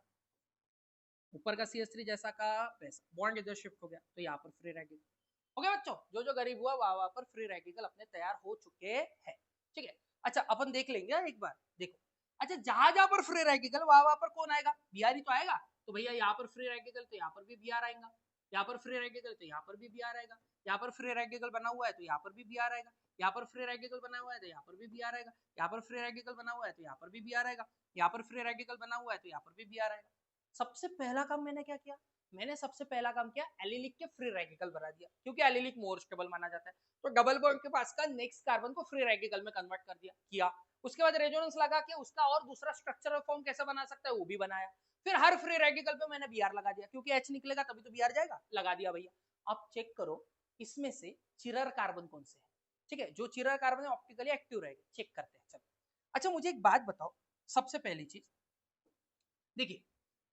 ऊपर का CH3 जैसा का वैसा, बॉन्ड इधर शिफ्ट हो गया तो यहाँ पर फ्री रेडिकल। ओके बच्चों, जो जो गरीब हुआ वहां पर फ्री रेडिकल अपने तैयार हो चुके हैं। ठीक है, अच्छा अपन देख लेंगे एक बार, देखो। अच्छा, जहां जहां पर फ्री रेडिकल वहां पर कौन आएगा? Br ही तो आएगा। तो भैया यहाँ पर फ्री रेडिकल तो यहाँ पर भी Br आएगा, यहाँ पर फ्री रेडिकल तो यहाँ पर भी Br आएगा, यहाँ पर फ्री रेडिकल बना हुआ है तो यहाँ पर भी Br आएगा, यहाँ पर फ्री रेडिकल बना हुआ है तो यहाँ पर भी Br आएगा, यहाँ पर फ्री रेडिकल बना हुआ है तो यहाँ पर भी Br आएगा, यहाँ पर फ्री रेडिकल बना हुआ है तो यहाँ पर भी Br आएगा। सबसे पहला काम मैंने क्या किया? मैंने सबसे पहला काम किया, एलिलिक के फ्री रेडिकल बना दिया, क्योंकि एलिलिक मोर स्टेबल माना जाता है। तो डबल बॉन्ड के पास का नेक्स्ट कार्बन को फ्री रेडिकल में कन्वर्ट कर दिया किया। उसके बाद रेजोनेंस लगा के उसका और दूसरा स्ट्रक्चरल फॉर्म कैसे बना सकता है वो भी बनाया। फिर हर फ्री रेडिकल पे मैंने Br लगा दिया, क्योंकि H निकलेगा तभी तो Br जाएगा, लगा दिया भैया। अब चेक करो इसमें से चिरर कार्बन कौन से है। ठीक है, जो चिरर कार्बन है ऑप्टिकली एक्टिव रहेगा, चेक करते हैं। चलो, अच्छा मुझे एक बात बताओ, सबसे पहली चीज देखिए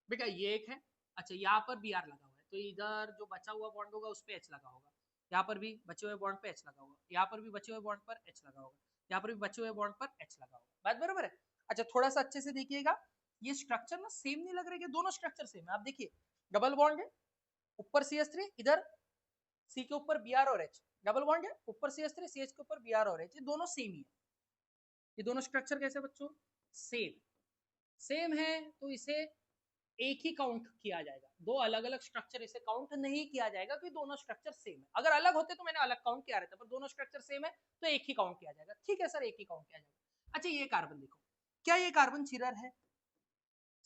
बेटा, ये एक है। अच्छा, यहाँ पर Br लगा हुआ है तो इधर जो बचा हुआ बॉन्ड होगा उस पर H लगा होगा, यहाँ पर भी बचे हुए बॉन्ड पे H लगा होगा, यहाँ पर भी बचे हुए बॉन्ड पर H लगा होगा, यहाँ पर भी बचे हुए बॉन्ड पर H लगा होगा। बात बराबर है? अच्छा, थोड़ा सा अच्छे से देखिएगा, ये स्ट्रक्चर ना सेम नहीं लग रहा है, दोनों स्ट्रक्चर सेम है। आप देखिए, डबल बॉन्ड है, ऊपर CH3, इधर C के ऊपर Br और H, डबल बॉन्ड है, ऊपर CH3, CH के ऊपर Br और H, ये दोनों सेम ही है। ये दोनों स्ट्रक्चर कैसे बच्चों? सेम। सेम है तो इसे एक ही काउंट किया जाएगा, दो अलग अलग स्ट्रक्चर इसे काउंट नहीं किया जाएगा, क्योंकि दोनों स्ट्रक्चर सेम है। अगर अलग होते तो मैंने अलग काउंट किया रहता, पर दोनों स्ट्रक्चर सेम है तो एक ही काउंट किया जाएगा। ठीक है सर, एक ही काउंट किया जाएगा। अच्छा, ये कार्बन देखो, क्या ये कार्बन चिरर है?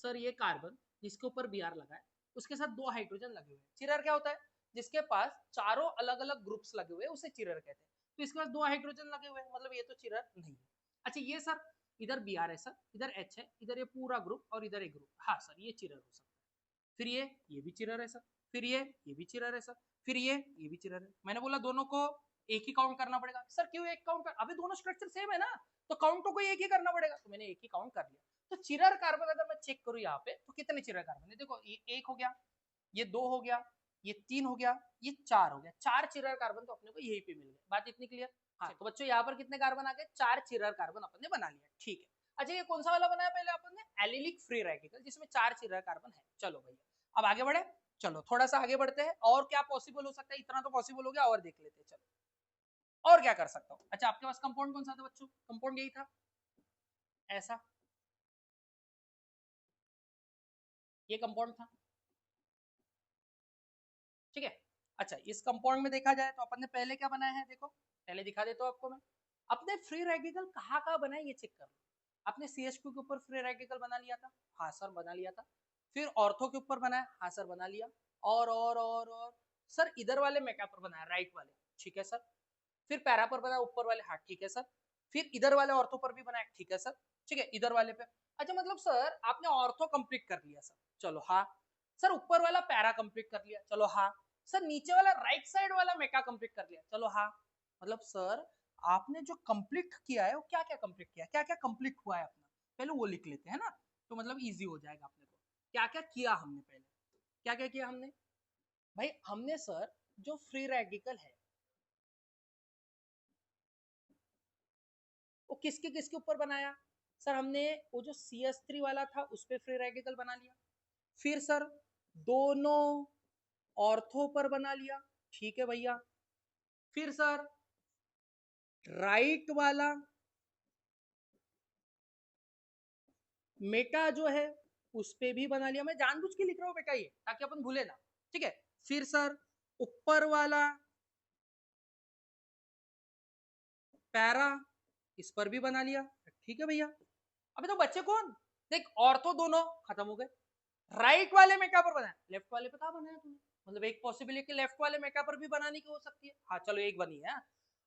सर ये कार्बन जिसके ऊपर Br लगा है उसके साथ दो हाइड्रोजन लगे हुए हैं। चिरर क्या होता है? जिसके पास चारों अलग अलग ग्रुप्स लगे हुए हैं उसे चिरर कहते हैं। तो इसके पास दो हाइड्रोजन लगे हुए हैं, मतलब ये तो चिरर नहीं है। अच्छा, ये सर इधर Br है, सर इधर H है, इधर ये पूरा ग्रुप और इधर एक ग्रुप, हाँ सर ये चिरर हो सकता है। फिर ये भी चिरर है सर, फिर ये भी चिरर है सर, फिर ये भी चिरर है। मैंने बोला दोनों को एक ही काउंट करना पड़ेगा। सर क्यों एक काउंट कर? अबे दोनों स्ट्रक्चर सेम है ना, तो काउंट तो कोई एक ही करना पड़ेगा, तो मैंने एक ही काउंट कर लिया। तो चिरर कार्बन अगर मैं चेक करूं यहाँ पे तो कितने चिरर कार्बन है? देखो, ये एक हो गया, ये दो हो गया, ये तीन हो गया, ये चार हो गया। चार चिरर कार्बन तो अपने को यही पे मिल गए। बात इतनी क्लियर? हाँ, तो बच्चों यहाँ पर कितने कार्बन आ गए? चार चिरर कार्बन अपन ने बना लिया। ठीक है, अच्छा ये कौन सा वाला बनाया पहले अपन ने? एलिलिक फ्री रेडिकल, जिसमें चार चिरर कार्बन है। चलो भैया, अब आगे बढ़े। चलो थोड़ा सा आगे बढ़ते हैं, और क्या पॉसिबल हो सकता है? इतना तो पॉसिबल हो गया, और देख लेते हैं। चलो और क्या कर सकता हूँ। अच्छा, आपके पास कंपाउंड कौन सा था बच्चों? कंपाउंड यही था, ऐसा ये कंपाउंड था। ठीक है, अच्छा इस कंपाउंड में देखा जाए तो अपन ने पहले क्या बनाया है, देखो पहले दिखा देता हूँ आपको मैं। अपने फ्री रेडिकल कहाँ कहाँ बनाए ये चेक कर लो। आपने CH2 के ऊपर फ्री रेडिकल बना लिया था, हाँ सर बना लिया था। फिर ऑर्थो के ऊपर बनाया, हाँ सर बना लिया। और सर इधर वाले मेका पर बनाया, राइट वाले, ठीक है सर। फिर पैरा पर बनाया, ऊपर वाले, हाँ ठीक है सर। फिर इधर वाले ऑर्थो पर भी बनाया, ठीक है सर। ठीक है, इधर वाले पे। अच्छा मतलब सर आपने ऑर्थो कंप्लीट कर लिया सर, चलो हाँ। सर ऊपर वाला पैरा कंप्लीट कर लिया, चलो हाँ। सर नीचे वाला राइट साइड वाला मेका कंप्लीट कर लिया, चलो हाँ। मतलब सर आपने जो कंप्लीट किया है वो क्या क्या कंप्लीट किया, क्या क्या कंप्लीट हुआ है अपना, पहले वो लिख लेते हैं ना, तो मतलब इजी हो जाएगा अपने को। क्या क्या किया हमने पहले, क्या क्या किया हमने? भाई हमने सर जो फ्री रेडिकल है वो किसके किसके ऊपर बनाया? सर हमने वो जो CH3 वाला था उस पर फ्री रेडिकल बना लिया। फिर सर दोनों ऑर्थो पर बना लिया, ठीक है भैया। फिर सर राइट वाला मेटा जो है उस पे भी बना लिया। मैं जानबूझ के लिख रहा हूँ बेटा ये, ताकि अपन भूले ना। ठीक है, फिर सर ऊपर वाला पैरा इस पर भी बना लिया, ठीक है भैया। अबे तो बच्चे कौन? देख ऑर्थो दोनों खत्म हो गए, राइट वाले में क्या पर बनाया, लेफ्ट वाले पे कहा बनाया तूने? मतलब एक पॉसिबिलिटी लेफ्ट वाले मेका पर भी बनाने की हो सकती है, हाँ चलो एक बनी है।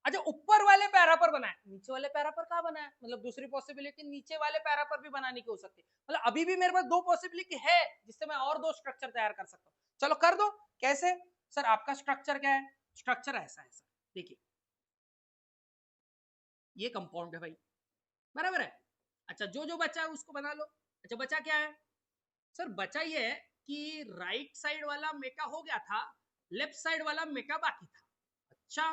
अच्छा ऊपर वाले पैरा पर बनाया, नीचे वाले पैरा पर कहा बनाया? मतलब दूसरी पॉसिबिलिटी नीचे वाले पैरा पर भी बनाने की हो सकती है। मतलब अभी भी मेरे पास दो पॉसिबिलिटी है जिससे मैं और दो स्ट्रक्चर तैयार कर सकता हूँ। चलो कर दो। कैसे? सर आपका स्ट्रक्चर क्या है? स्ट्रक्चर ऐसा है सर, देखिए ये कंपाउंड है भाई, बराबर है। अच्छा जो जो बचा है उसको बना लो। अच्छा बचा क्या है? सर बचा ये है कि राइट साइड वाला मेका हो गया था, लेफ्ट साइड वाला मेका बाकी था। अच्छा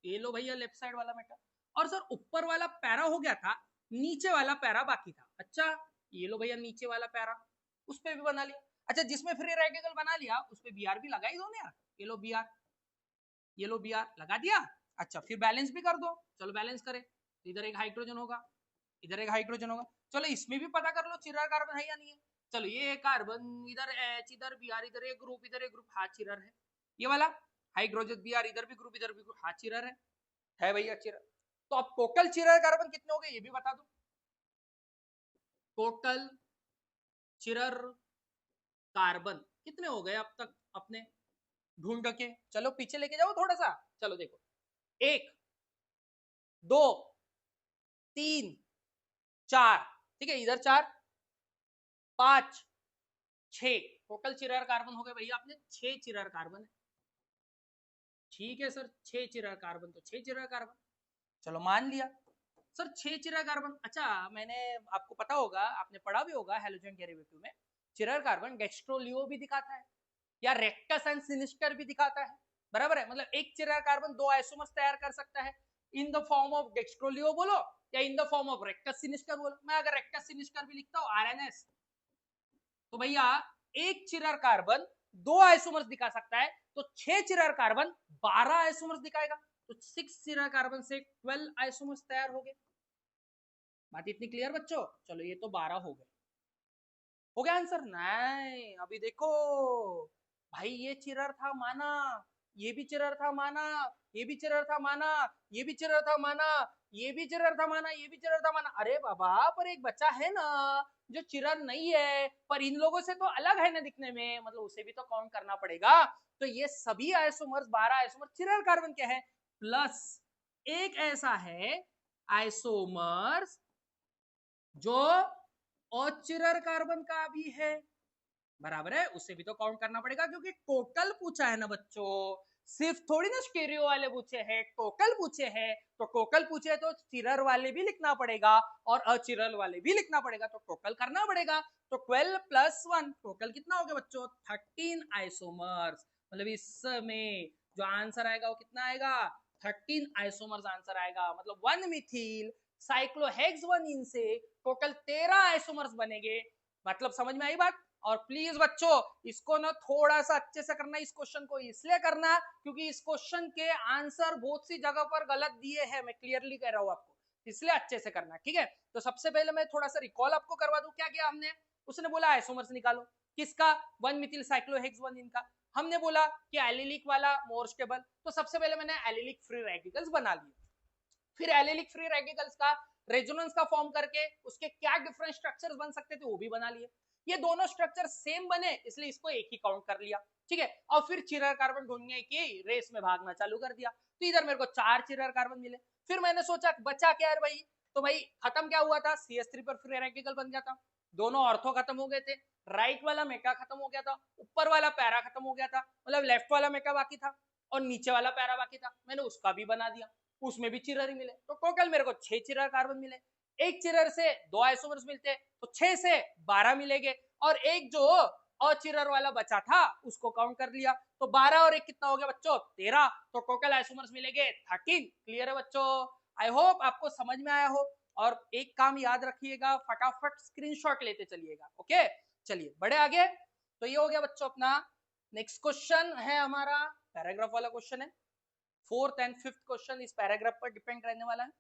ये लो भैया लेफ्ट साइड वाला मेका। और सर ऊपर वाला पैरा हो गया था, नीचे वाला पैरा बाकी था। अच्छा ये लो भैया नीचे वाला पैरा, उस पर भी बना लिया। अच्छा जिसमें फ्री रेडिकल बना लिया उस पे Br भी लगा ही दो ना यार, ये लो Br, ये लो Br लगा दिया। अच्छा फिर बैलेंस भी कर दो, चलो बैलेंस करें, इधर एक हाइड्रोजन होगा, इधर एक हाइड्रोजन होगा। चलो इसमें भी पता कर लो चिरर कार्बन है या नहीं है। चलो ये कार्बन, इधर H, इधर Br, इधर एक ग्रुप, इधर एक ग्रुप, हाँ चिरर है। ये वाला हाइड्रोजन Br, इधर भी ग्रुप, इधर भी ग्रुप, हाँ चिरर है भैया चिरर। तो अब टोटल चिरर कार्बन कितने हो गए ये भी बता दो, टोटल चिरर कार्बन कितने हो गए अब तक अपने ढूंढ के। चलो पीछे लेके जाओ थोड़ा सा, चलो देखो, 1 2 3 4, ठीक है इधर 4 5 6, टोटल चिरर कार्बन हो गए भैया अपने 6 चिरर कार्बन है। ठीक है सर 6 चिरर कार्बन, तो 6 चिरर कार्बन, चलो मान लिया सर 6 चिरर कार्बन। अच्छा मैंने, आपको पता होगा, आपने पढ़ा भी होगा हैलोजन डेरिवेटिव में, चिरर कार्बन डेक्स्ट्रोलियो भी दिखाता है या रेक्टस एंड सिनिस्टर भी दिखाता है, बराबर है। मतलब एक चिरर कार्बन 2 आइसोमर्स तैयार कर सकता है इन द फॉर्म ऑफ डेक्स्ट्रोलियो बोलो या in the form of rectus sinister बोलो। मैं अगर रेक्टस सिनिस्टर भी लिखता हूँ आरएनएस, तो भैया एक चिरर कार्बन 2 आइसोमर्स दिखा सकता है, तो 6 चिरर कार्बन 12 आइसोमर्स दिखाएगा, तो 6 चिरर कार्बन से 12 आइसोमर्स तैयार हो गए। बात इतनी क्लियर बच्चों? चलो ये तो 12 हो गए, हो गया आंसर? नहीं अभी देखो भाई, ये चिरर था माना, ये भी चिरर था माना, ये भी चिरर था माना, ये भी चिरर था माना, ये भी चिरर था माना, ये भी चिरर था माना। अरे बाबा पर एक बच्चा है ना जो चिरर नहीं है पर इन लोगों से तो अलग है ना दिखने में, मतलब उसे भी तो काउंट करना पड़ेगा। तो ये सभी आइसोमर्स 12 आइसोमर्स चिरर कार्बन के हैं, प्लस एक ऐसा है आइसोमर्स जो अचिरर कार्बन का भी है, बराबर है, उसे भी तो काउंट करना पड़ेगा क्योंकि टोटल पूछा है ना बच्चों, सिर्फ थोड़ी ना स्टेरियो वाले पूछे हैं, टोटल पूछे हैं। तो टोटल पूछे तो चिरर वाले भी लिखना पड़ेगा और अचिरर वाले भी लिखना पड़ेगा, तो टोटल करना पड़ेगा। तो 12 + 1 टोटल कितना हो गया बच्चों? 13 आइसोमर्स। मतलब इसमें जो आंसर आएगा वो कितना आएगा? 13 आइसोमर्स आंसर आएगा। मतलब 1 मिथिल साइक्लोहेक्स से टोटल 13 आइसोमर्स बनेंगे। मतलब समझ में आई बात? और प्लीज बच्चों इसको ना थोड़ा सा अच्छे से करना, इस क्वेश्चन को इसलिए करना क्योंकि इस क्वेश्चन के आंसर बहुत सी जगह पर गलत दिए हैं, मैं क्लियरली कह रहा हूं आपको, इसलिए अच्छे से करना, ठीक है। तो सबसे पहले मैं थोड़ा सा रिकॉल आपको करवा दूं, क्या किया हमने, उसने बोला आइसोमर्स निकालो, किसका? 1 मिथिल साइक्लोहेक्स 1 इनका। हमने बोला कि एलिलिक वाला मोर स्टेबल, तो सबसे पहले मैंने एलिलिक फ्री रेडिकल्स बना लिए, फिर एलिलिक फ्री रेडिकल्स का रेजोनेंस का फॉर्म करके उसके क्या डिफरेंट स्ट्रक्चर्स बन सकते थे वो भी बना लिए। ये दोनों स्ट्रक्चर सेम बने इसलिए इसको एक ही काउंट कर लिया, ठीक है। और फिर चिरर कार्बन ढूंढने की रेस में भागना चालू कर दिया, तो इधर मेरे को 4 चिरर कार्बन मिले। फिर मैंने सोचा बचा क्या है भाई, तो भाई खत्म क्या हुआ था, CH3 पर फ्री रेडिकल बन गया था, दोनों ऑर्थो खत्म हो गए थे, राइट वाला मेका खत्म हो गया था, ऊपर वाला पैरा खत्म हो गया था, मतलब लेफ्ट वाला मेका बाकी था और नीचे वाला पैरा बाकी था, मैंने उसका भी बना दिया, उसमें भी चिरर ही मिले, तो टोटल मेरे को 6 चिरर कार्बन मिले। एक चिरर से 2 आइसोमर्स मिलते तो 6 से 12 मिलेंगे, और एक जो अचिरर वाला बचा था उसको काउंट कर लिया, तो 12 और 1 कितना हो गया बच्चों? 13, तो टोटल आइसोमर्स मिलेंगे 13। क्लियर है बच्चों? आई होप आपको समझ में आया हो। और एक काम याद रखिएगा, फटाफट स्क्रीनशॉट लेते चलिएगा, ओके। चलिए बढ़े आगे। तो ये हो गया बच्चों अपना। नेक्स्ट क्वेश्चन है हमारा पैराग्राफ वाला क्वेश्चन है, 4th एंड 5th क्वेश्चन इस पैराग्राफ पर डिपेंड रहने वाला है।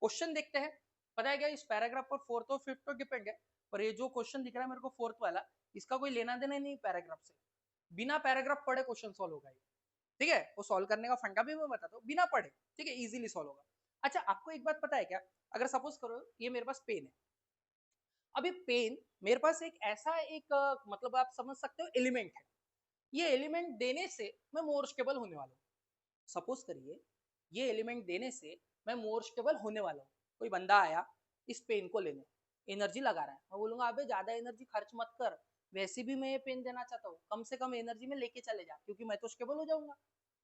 क्वेश्चन देखते हैं, पता है क्या इस पैराग्राफ पर 4th और 5th तो डिपेंड है, पर ये जो क्वेश्चन दिख रहा है मेरे को 4th वाला, इसका कोई लेना देना नहीं पैराग्राफ से, बिना पैराग्राफ पढ़े क्वेश्चन सॉल्व होगा, ठीक है। वो सॉल्व करने का फंडा भी मैं बताता हूँ, बिना पढ़े, ठीक है, इजीली सॉल्व होगा। अच्छा आपको एक बात पता है क्या, अगर सपोज करो ये मेरे पास पेन है, अभी पेन मेरे पास एक ऐसा एक मतलब आप समझ सकते हो एलिमेंट है, ये एलिमेंट देने से मैं मोर स्टेबल होने वाला हूँ। सपोज करिए ये एलिमेंट देने से मैं मोर स्टेबल होने वाला हूँ। कोई बंदा आया इस पेन को लेने, एनर्जी लगा रहा है, मैं बोलूंगा अबे ज्यादा एनर्जी खर्च मत कर, वैसे भी मैं ये पेन देना चाहता हूँ, कम से कम एनर्जी में लेके चले जा क्योंकि मैं तो स्टेबल हो जाऊंगा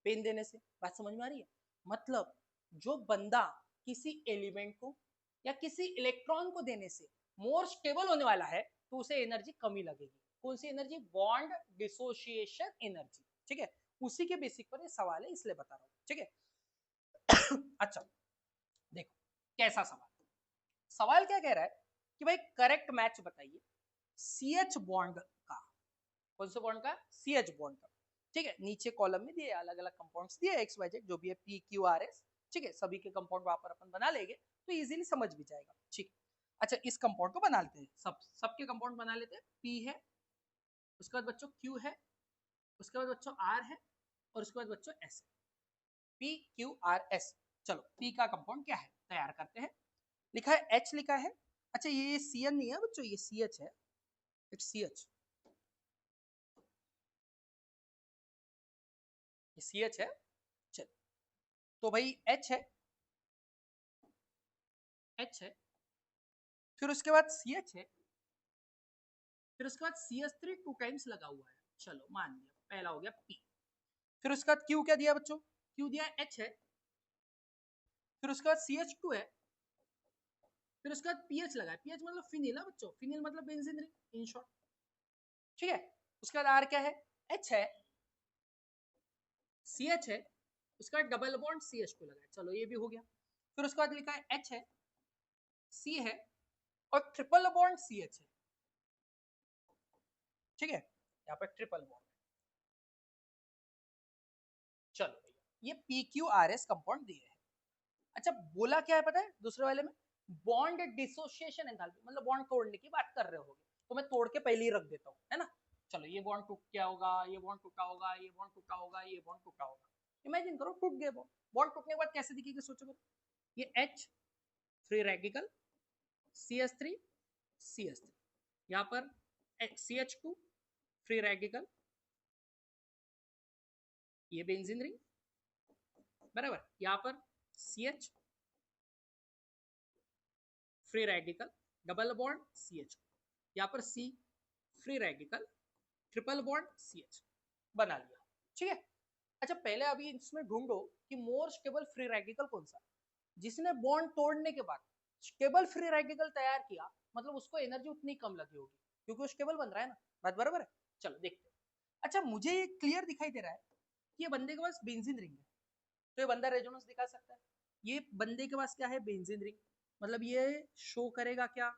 पेन देने से। बात समझ में आ रही है? मतलब जो बंदा किसी एलिमेंट को या किसी इलेक्ट्रॉन को देने से मोर स्टेबल होने वाला है तो उसे एनर्जी कमी लगेगी। कौन सी एनर्जी? बॉन्ड डिसोसिएशन एनर्जी, ठीक है। उसी के बेसिक पर ये सवाल है इसलिए बता रहा हूँ, ठीक है। अच्छा देखो कैसा सवाल, सवाल क्या कह रहा है कि भाई करेक्ट मैच बताइए CH बॉन्ड का कौन से बॉन्ड का? CH बॉन्ड का। ठीक है, नीचे कॉलम में दिए अलग अलग कंपाउंड्स दिए XYZ जो भी है PQRS। ठीक है, सभी के कंपाउंड वहां पर अपन बना लेंगे तो इजीली समझ भी जाएगा। ठीक, अच्छा इस कंपाउंड को बना लेते हैं, सबके कंपाउंड बना लेते हैं। P है, उसके बाद बच्चों Q है, उसके बाद बच्चों R है, और उसके बाद बच्चों S है। PQRS। चलो P का कंपाउंड क्या है तैयार करते हैं। लिखा है H लिखा है। अच्छा ये CN नहीं है बच्चों, ये CH है, इट्स CH, ये CH है। चल तो भाई H है, H है, फिर उसके बाद CH है, फिर उसके बाद CH3 टू टाइम्स लगा हुआ है। चलो मान लिया, पहला हो गया P। फिर उसके बाद Q क्या दिया बच्चों? Q दिया H है, फिर उसके बाद CH2 है, फिर उसके बाद PH लगा है। PH मतलब फिनिल है बच्चों, फिनिल मतलब बेंजीन रिंग इन शॉर्ट। ठीक है, उसके बाद R क्या है? H है, CH है, उसका डबल बॉन्ड CH2 लगा है। चलो ये भी हो गया। फिर उसके बाद लिखा है H है, C है, और ट्रिपल बॉन्ड CH है। ठीक है, यहाँ पर ट्रिपल बॉन्ड। चलो भैया, ये PQRS कंपाउंड दिए है। अच्छा बोला क्या है पता है दूसरे वाले में? बॉन्ड डिसोसिएशन एंथैल्पी, मतलब बॉन्ड तोड़ने की बात कर रहे होगे, तो मैं तोड़ के पहले ही रख देता हूँ, है ना। चलो ये बॉन्ड टूट गया होगा, ये बॉन्ड टूटा होगा, ये बॉन्ड टूटा होगा, ये बॉन्ड टूटा होगा। इमेजिन करो टूट गए बॉन्ड। बॉन्ड टूटने के बाद कैसे दिखेगा सोचो करो। ये H free radical, CH3 CH3, यहाँ पर CH2 फ्री रेडिकल, ये बेंजीन रिंग बराबर, यहाँ पर CH free radical, double bond CH, यहाँ पर C free radical, triple bond CH बना लिया। ठीक है, अच्छा पहले अभी इसमें ढूंढो कि मोर स्टेबल फ्री रेडिकल कौन सा, जिसने बॉन्ड तोड़ने के बाद स्टेबल फ्री रेडिकल तैयार किया, मतलब उसको एनर्जी उतनी कम लगी होगी क्योंकि वो स्टेबल बन रहा है ना। बात बराबर है। चलो देखते हैं। अच्छा मुझे ये क्लियर दिखाई दे रहा है कि ये बंदे के पास बेंजीन रिंग है, तो ये बंदा रेजोनेंस दिखा सकता है। ये बंदे के पास क्या है? बेंजीन रिंग, मतलब ये शो करेगा क्या?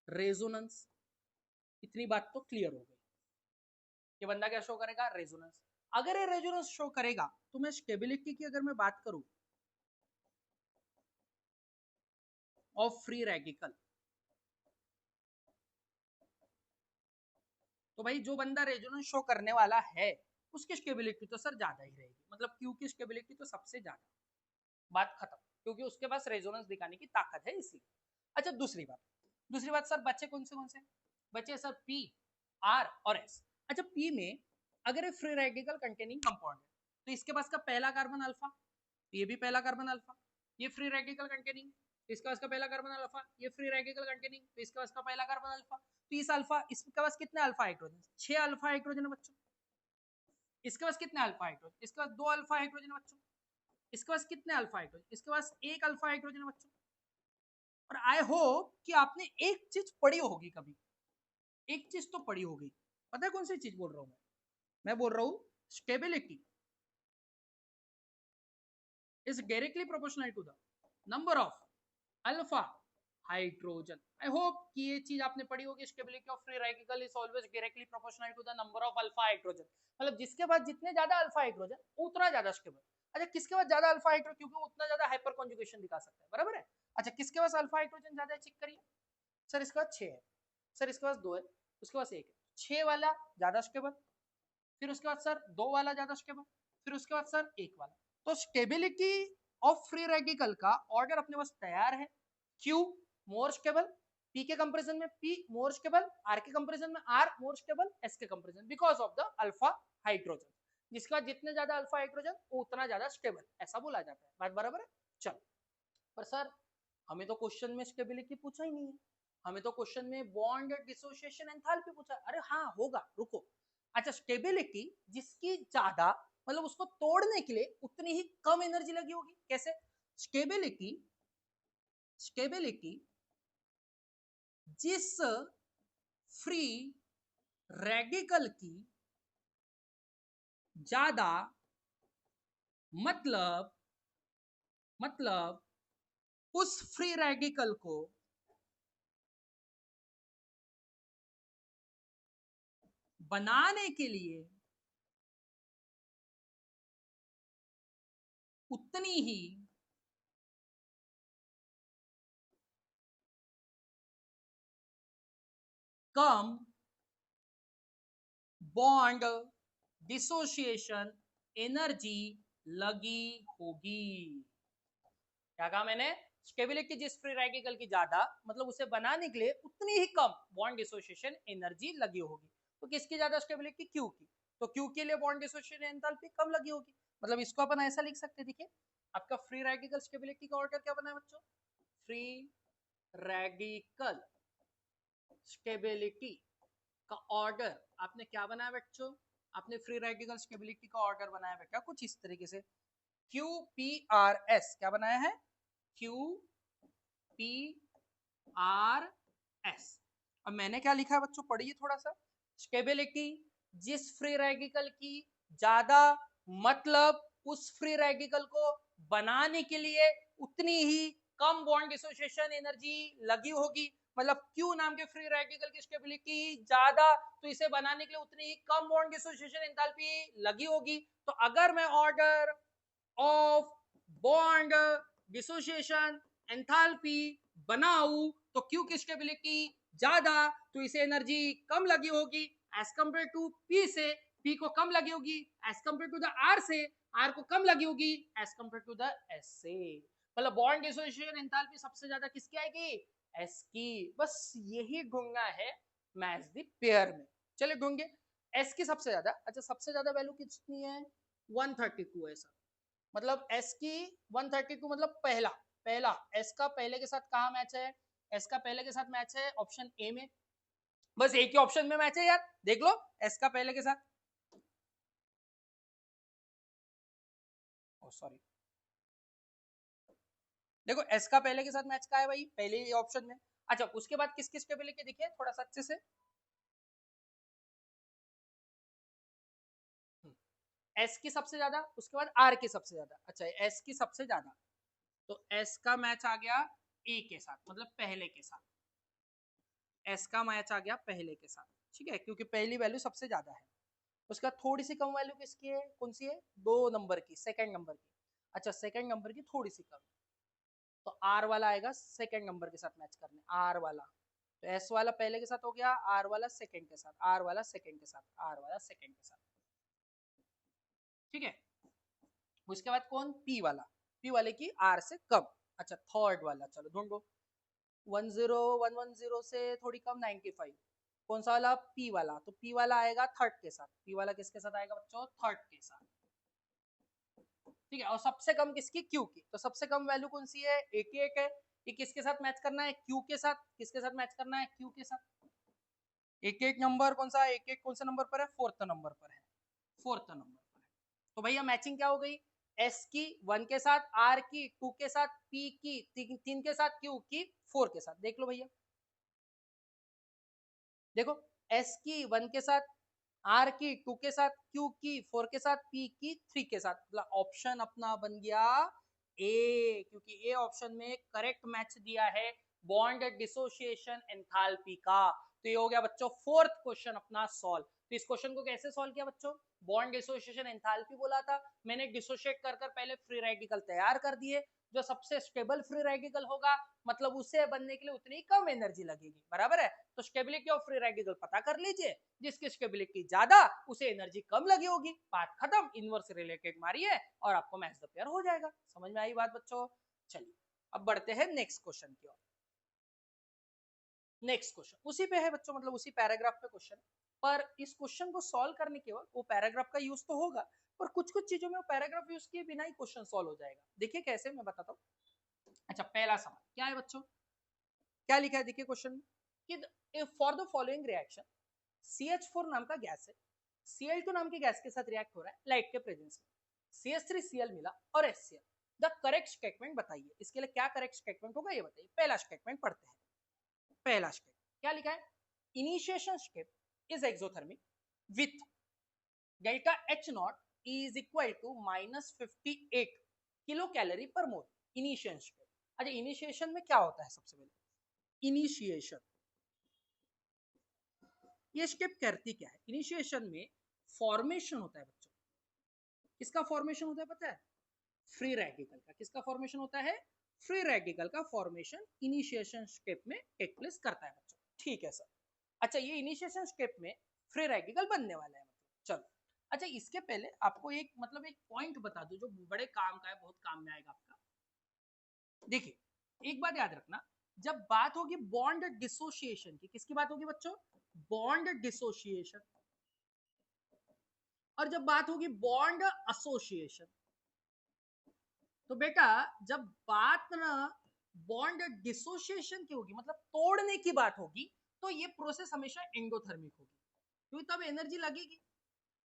रेजोनेंस। इतनी बात तो क्लियर हो गई। ये बंदा क्या शो करेगा? रेजोनेंस। अगर ये रेजोनेंस शो करेगा तो मैं स्टेबिलिटी की अगर मैं बात करूं ऑफ फ्री रेडिकल, तो भाई जो बंदा रेजोनेंस शो करने वाला है उसकी स्टेबिलिटी तो सर ज्यादा ही रहेगी, मतलब क्यू की स्टेबिलिटी तो सबसे ज्यादा। बात खत्म, क्योंकि उसके पास रेजोनेंस दिखाने की ताकत है इसलिए। अच्छा दूसरी बात सर बच्चे कौन से बच्चे? सर पी, आर और एस। अच्छा पी में अगर ये फ्री रेडिकल कंटेनिंग कंपाउंड है तो इसके पास का पहला कार्बन अल्फा, ये भी पहला कार्बन अल्फा, ये फ्री रेडिकल कंटेनिंग, इसके पास का पहला कार्बन अल्फा, ये फ्री रेडिकल कंटेनिंग, तो इसके पास का पहला कार्बन अल्फा। तो इस अल्फा, इसके पास कितने अल्फा हाइड्रोजन? 6 अल्फा हाइड्रोजन है बच्चों। इसके पास कितने अल्फा हाइड्रोजन? इसके पास 2 अल्फा हाइड्रोजन है बच्चों। इसके पास कितने अल्फा हाइड्रोजन? इसके पास 1 अल्फा हाइड्रोजन है बच्चों। और आई होप कि आपने एक चीज पढ़ी होगी कभी, एक चीज तो पढ़ी होगी। पता है कौन सी चीज बोल रहा हूं मैं बोल रहा हूं stability is directly proportional to the number of alpha hydrogen. I hope कि ये चीज आपने पढ़ी होगी, stability of free radical is always directly proportional to the number of alpha hydrogen, मतलब जिसके पास जितने ज्यादा अल्फा हाइड्रोजन उतना ज्यादा स्टेबल। अच्छा किसके पास ज्यादा अल्फा हाइड्रोजन? क्योंकि उतना ज्यादा हाइपर कॉन्जुगेशन दिखा सकता है, बराबर है। अच्छा किसके पास अल्फा हाइड्रोजन ज्यादा है? चेक करिए। सर इसके पास 6 है, सर इसके पास 2 है, उसके पास 1 है। 6 वाला ज्यादा स्टेबल, फिर उसके बाद सर 2 वाला ज्यादा स्टेबल, फिर उसके बाद सर 1 वाला। तो स्टेबिलिटी ऑफ फ्री रेडिकल का ऑर्डर अपने पास तैयार है। क्यू मोर स्टेबल, पी के कंपैरिजन में पी मोर स्टेबल, आर के कंपैरिजन में आर मोर स्टेबल, एस के comparison because of the alpha hydrogen, जिसके बाद जितने ज्यादा अल्फा हाइड्रोजन उतना ज्यादा स्टेबल, ऐसा बोला जाता है। बात बराबर है। चलो पर सर हमें तो क्वेश्चन में स्टेबिलिटी पूछा ही नहीं है, हमें तो क्वेश्चन में बॉन्ड डिसोसिएशन एंथैल्पी पूछा। अरे हाँ होगा, रुको। अच्छा स्टेबिलिटी जिसकी ज्यादा, मतलब उसको तोड़ने के लिए उतनी ही कम एनर्जी लगी होगी। कैसे? स्टेबिलिटी स्टेबिलिटी जिस फ्री रेडिकल की ज्यादा, मतलब उस फ्री रेडिकल को बनाने के लिए उतनी ही कम बॉन्ड डिसोसिएशन एनर्जी लगी होगी। क्या कहा मैंने? स्टेबिलिटी जिस फ्री रेडिकल की ज्यादा, मतलब उसे बनाने के लिए उतनी ही कम बॉन्ड डिसोसिएशन एनर्जी लगी होगी। तो किसकी ज्यादा स्टेबिलिटी? क्यू की। तो क्यू के लिए बॉन्ड डिसोसिएशन एंथैल्पी कम लगी होगी। मतलब इसको अपन ऐसा लिख सकते हैं, देखिए आपका फ्री रेडिकल स्टेबिलिटी का ऑर्डर क्या बना है बच्चों? फ्री रेडिकल स्टेबिलिटी का ऑर्डर आपने क्या बनाया बच्चों? आपने फ्री रेडिकल स्टेबिलिटी का ऑर्डर बनाया बेटा कुछ इस तरीके से, क्यू पी आर एस। क्या बनाया है? Q P R S. अब मैंने क्या लिखा है बच्चों, पढ़िए थोड़ा सा। स्टेबिलिटी जिस फ्री रेडिकल की ज्यादा, मतलब उस फ्री रेडिकल को बनाने के लिए उतनी ही कम बॉन्ड डिसोसिएशन एनर्जी लगी होगी। मतलब क्यू नाम के फ्री रेडिकल की स्टेबिलिटी ज्यादा, तो इसे बनाने के लिए उतनी ही कम बॉन्ड डिसोसिएशन एंथैल्पी लगी होगी। तो अगर मैं order of bond dissociation enthalpy बनाऊं तो क्यू की स्टेबिलिटी ज्यादा, तो इसे एनर्जी कम लगी होगी एज कंपेयर टू पी से। पी को कम लगी होगी as compare to the R से, आर को कम लगी होगी as compare to the S से। मतलब बॉन्ड डिसोसिएशन एंथैल्पी सबसे ज्यादा किसकी आएगी? एस की। बस यही ढूंढना है मैच द पेयर में। चलिए ढूंढिए एस की सबसे ज्यादा। अच्छा सबसे ज्यादा वैल्यू कितनी है? 132 है सर। मतलब एस की 132, मतलब पहला पहला एस का पहले के साथ कहा मैच है? एस का पहले के साथ मैच है ऑप्शन ए में। बस एक ही ऑप्शन में मैच है यार, देख लो एस का पहले के साथ। सॉरी, देखो एस का पहले के साथ मैच का है भाई, पहले ही ऑप्शन में। अच्छा उसके बाद किस किस के पहले के देखिए थोड़ा सा अच्छे से। एस की सबसे ज्यादा, उसके बाद आर की सबसे ज्यादा। अच्छा एस की सबसे ज्यादा, तो एस का मैच आ गया ए के साथ, मतलब पहले के साथ। एस का मैच आ गया पहले के साथ, ठीक है, क्योंकि पहली वैल्यू सबसे ज्यादा है। उसका थोड़ी सी कम वैल्यू किसकी है? कौन सी है? 2 नंबर की, सेकंड नंबर की। अच्छा सेकंड नंबर की थोड़ी सी कम, तो आर वाला आएगा सेकंड नंबर के साथ मैच करने, आर वाला। तो एस वाला पहले के साथ हो गया, आर वाला सेकंड के साथ, आर वाला सेकंड के साथ, आर वाला सेकंड के साथ, ठीक है। उसके बाद कौन? पी वाला, पी वाले की आर से कम। अच्छा थर्ड वाला चलो ढूंढो। 10110 से थोड़ी कम, 95। कौन सा वाला? पी वाला। तो पी वाला आएगा थर्ड के साथ। पी वाला किसके साथ आएगा बच्चों? थर्ड के साथ, ठीक है। और सबसे कम किसकी? क्यू की। तो सबसे कम वैल्यू कौन सी है? 88 है। ये किसके साथ मैच करना है? क्यू के साथ। किसके साथ मैच करना है? क्यू के साथ। 88 नंबर कौन सा है? 88 कौन सा नंबर पर है? फोर्थ नंबर पर है, फोर्थ नंबर पर है। तो भैया मैचिंग क्या हो गई? एस की 1 के साथ, आर की 2 के साथ, पी की 3 के साथ, क्यू की 4 के साथ। देख लो भैया, देखो एस की 1 के साथ, आर की 2 के साथ, क्यू की 4 के साथ, पी की 3 के साथ। मतलब ऑप्शन अपना बन गया ए, क्योंकि ए ऑप्शन में करेक्ट मैच दिया है बॉन्ड डिसोसिएशन एंथैल्पी का। तो ये हो गया बच्चों फोर्थ क्वेश्चन अपना सॉल्व। तो इस क्वेश्चन को कैसे सॉल्व किया बच्चों? बॉन्ड डिसोसिएशन एंथैल्पी बोला था, मैंने डिसोशिएट कर कर पहले फ्री रेडिकल तैयार कर दिए। जो सबसे स्टेबल फ्री रेडिकल होगा, मतलब उसे बनने के लिए उतनी कम एनर्जी लगेगी, बराबर है। तो स्टेबिलिटी ऑफ फ्री रेडिकल पता कर लीजिए, जिसकी स्टेबिलिटी ज्यादा उसे एनर्जी कम लगी होगी। बात खत्म, इनवर्स रिलेटेड मारिए और आपको मैच द पेयर हो जाएगा। समझ में आई बात बच्चों? चलिए अब बढ़ते हैं नेक्स्ट क्वेश्चन की ओर। नेक्स्ट क्वेश्चन उसी पे है बच्चों, मतलब उसी पैराग्राफ पे क्वेश्चन। पर इस क्वेश्चन को सॉल्व करने के बाद वो पैराग्राफ का यूज तो होगा, पर कुछ कुछ चीजों में वो पैराग्राफ यूज किए बिना ही क्वेश्चन सॉल्व हो जाएगा। देखिए कैसे, मैं बताता हूँ। अच्छा पहला सवाल क्या है बच्चों? क्या लिखा है देखिए क्वेश्चन में कि for the following reaction CH4 नाम का गैस है Cl2 नाम के गैस के साथ रिएक्ट हो रहा है लाइट के प्रेजेंस में, CH3Cl मिला और HCl। द करेक्ट स्टेटमेंट बताइए। इसके लिए क्या करेक्ट स्टेटमेंट होगा ये बताइए। पहला स्टेटमेंट पढ़ते हैं। पहला स्टेप क्या लिखा है? Initiation step is exothermic with delta H naught is equal to -58 kilo calorie per mole. Initiation step. अच्छा इनिशिएशन में क्या होता है? सबसे पहले इनिशिएशन, ये स्टेप करती क्या है? इनिशिएशन में फॉर्मेशन होता है बच्चों। किसका फॉर्मेशन होता है पता है? फ्री रेडिकल का। किसका फॉर्मेशन होता है? फ्री रेडिकल का फॉर्मेशन इनिशिएशन स्टेप में टेक प्लेस करता है बच्चों। ठीक है सर। अच्छा, ये इनिशिएशन स्टेप में फ्री रेडिकल बनने वाला है मतलब। चलो, अच्छा इसके पहले आपको एक मतलब एक पॉइंट बता दो जो बड़े काम का है, बहुत काम में आएगा आपका। देखिए एक बात याद रखना, जब बात होगी बॉन्ड डिसोसिएशन की, किसकी बात होगी बच्चों? Bond dissociation. और जब बात होगी बॉन्ड एसोसिएशन, तो बेटा जब बात ना बॉन्ड डिसोसिएशन की होगी, मतलब तोड़ने की बात होगी, तो ये प्रोसेस हमेशा एंडोथर्मिक होगी, क्योंकि तब एनर्जी लगेगी।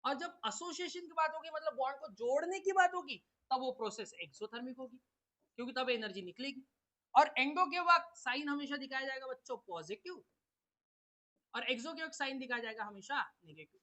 और जब एसोसिएशन की बात होगी, मतलब बॉन्ड को जोड़ने की बात होगी, तब वो प्रोसेस एक्सोथर्मिक होगी, क्योंकि तब एनर्जी निकलेगी। और एंडो के वक्त साइन हमेशा दिखाया जाएगा बच्चों पॉजिटिव, और एक्सो के वक्त साइन दिखाया जाएगा हमेशा नेगेटिव।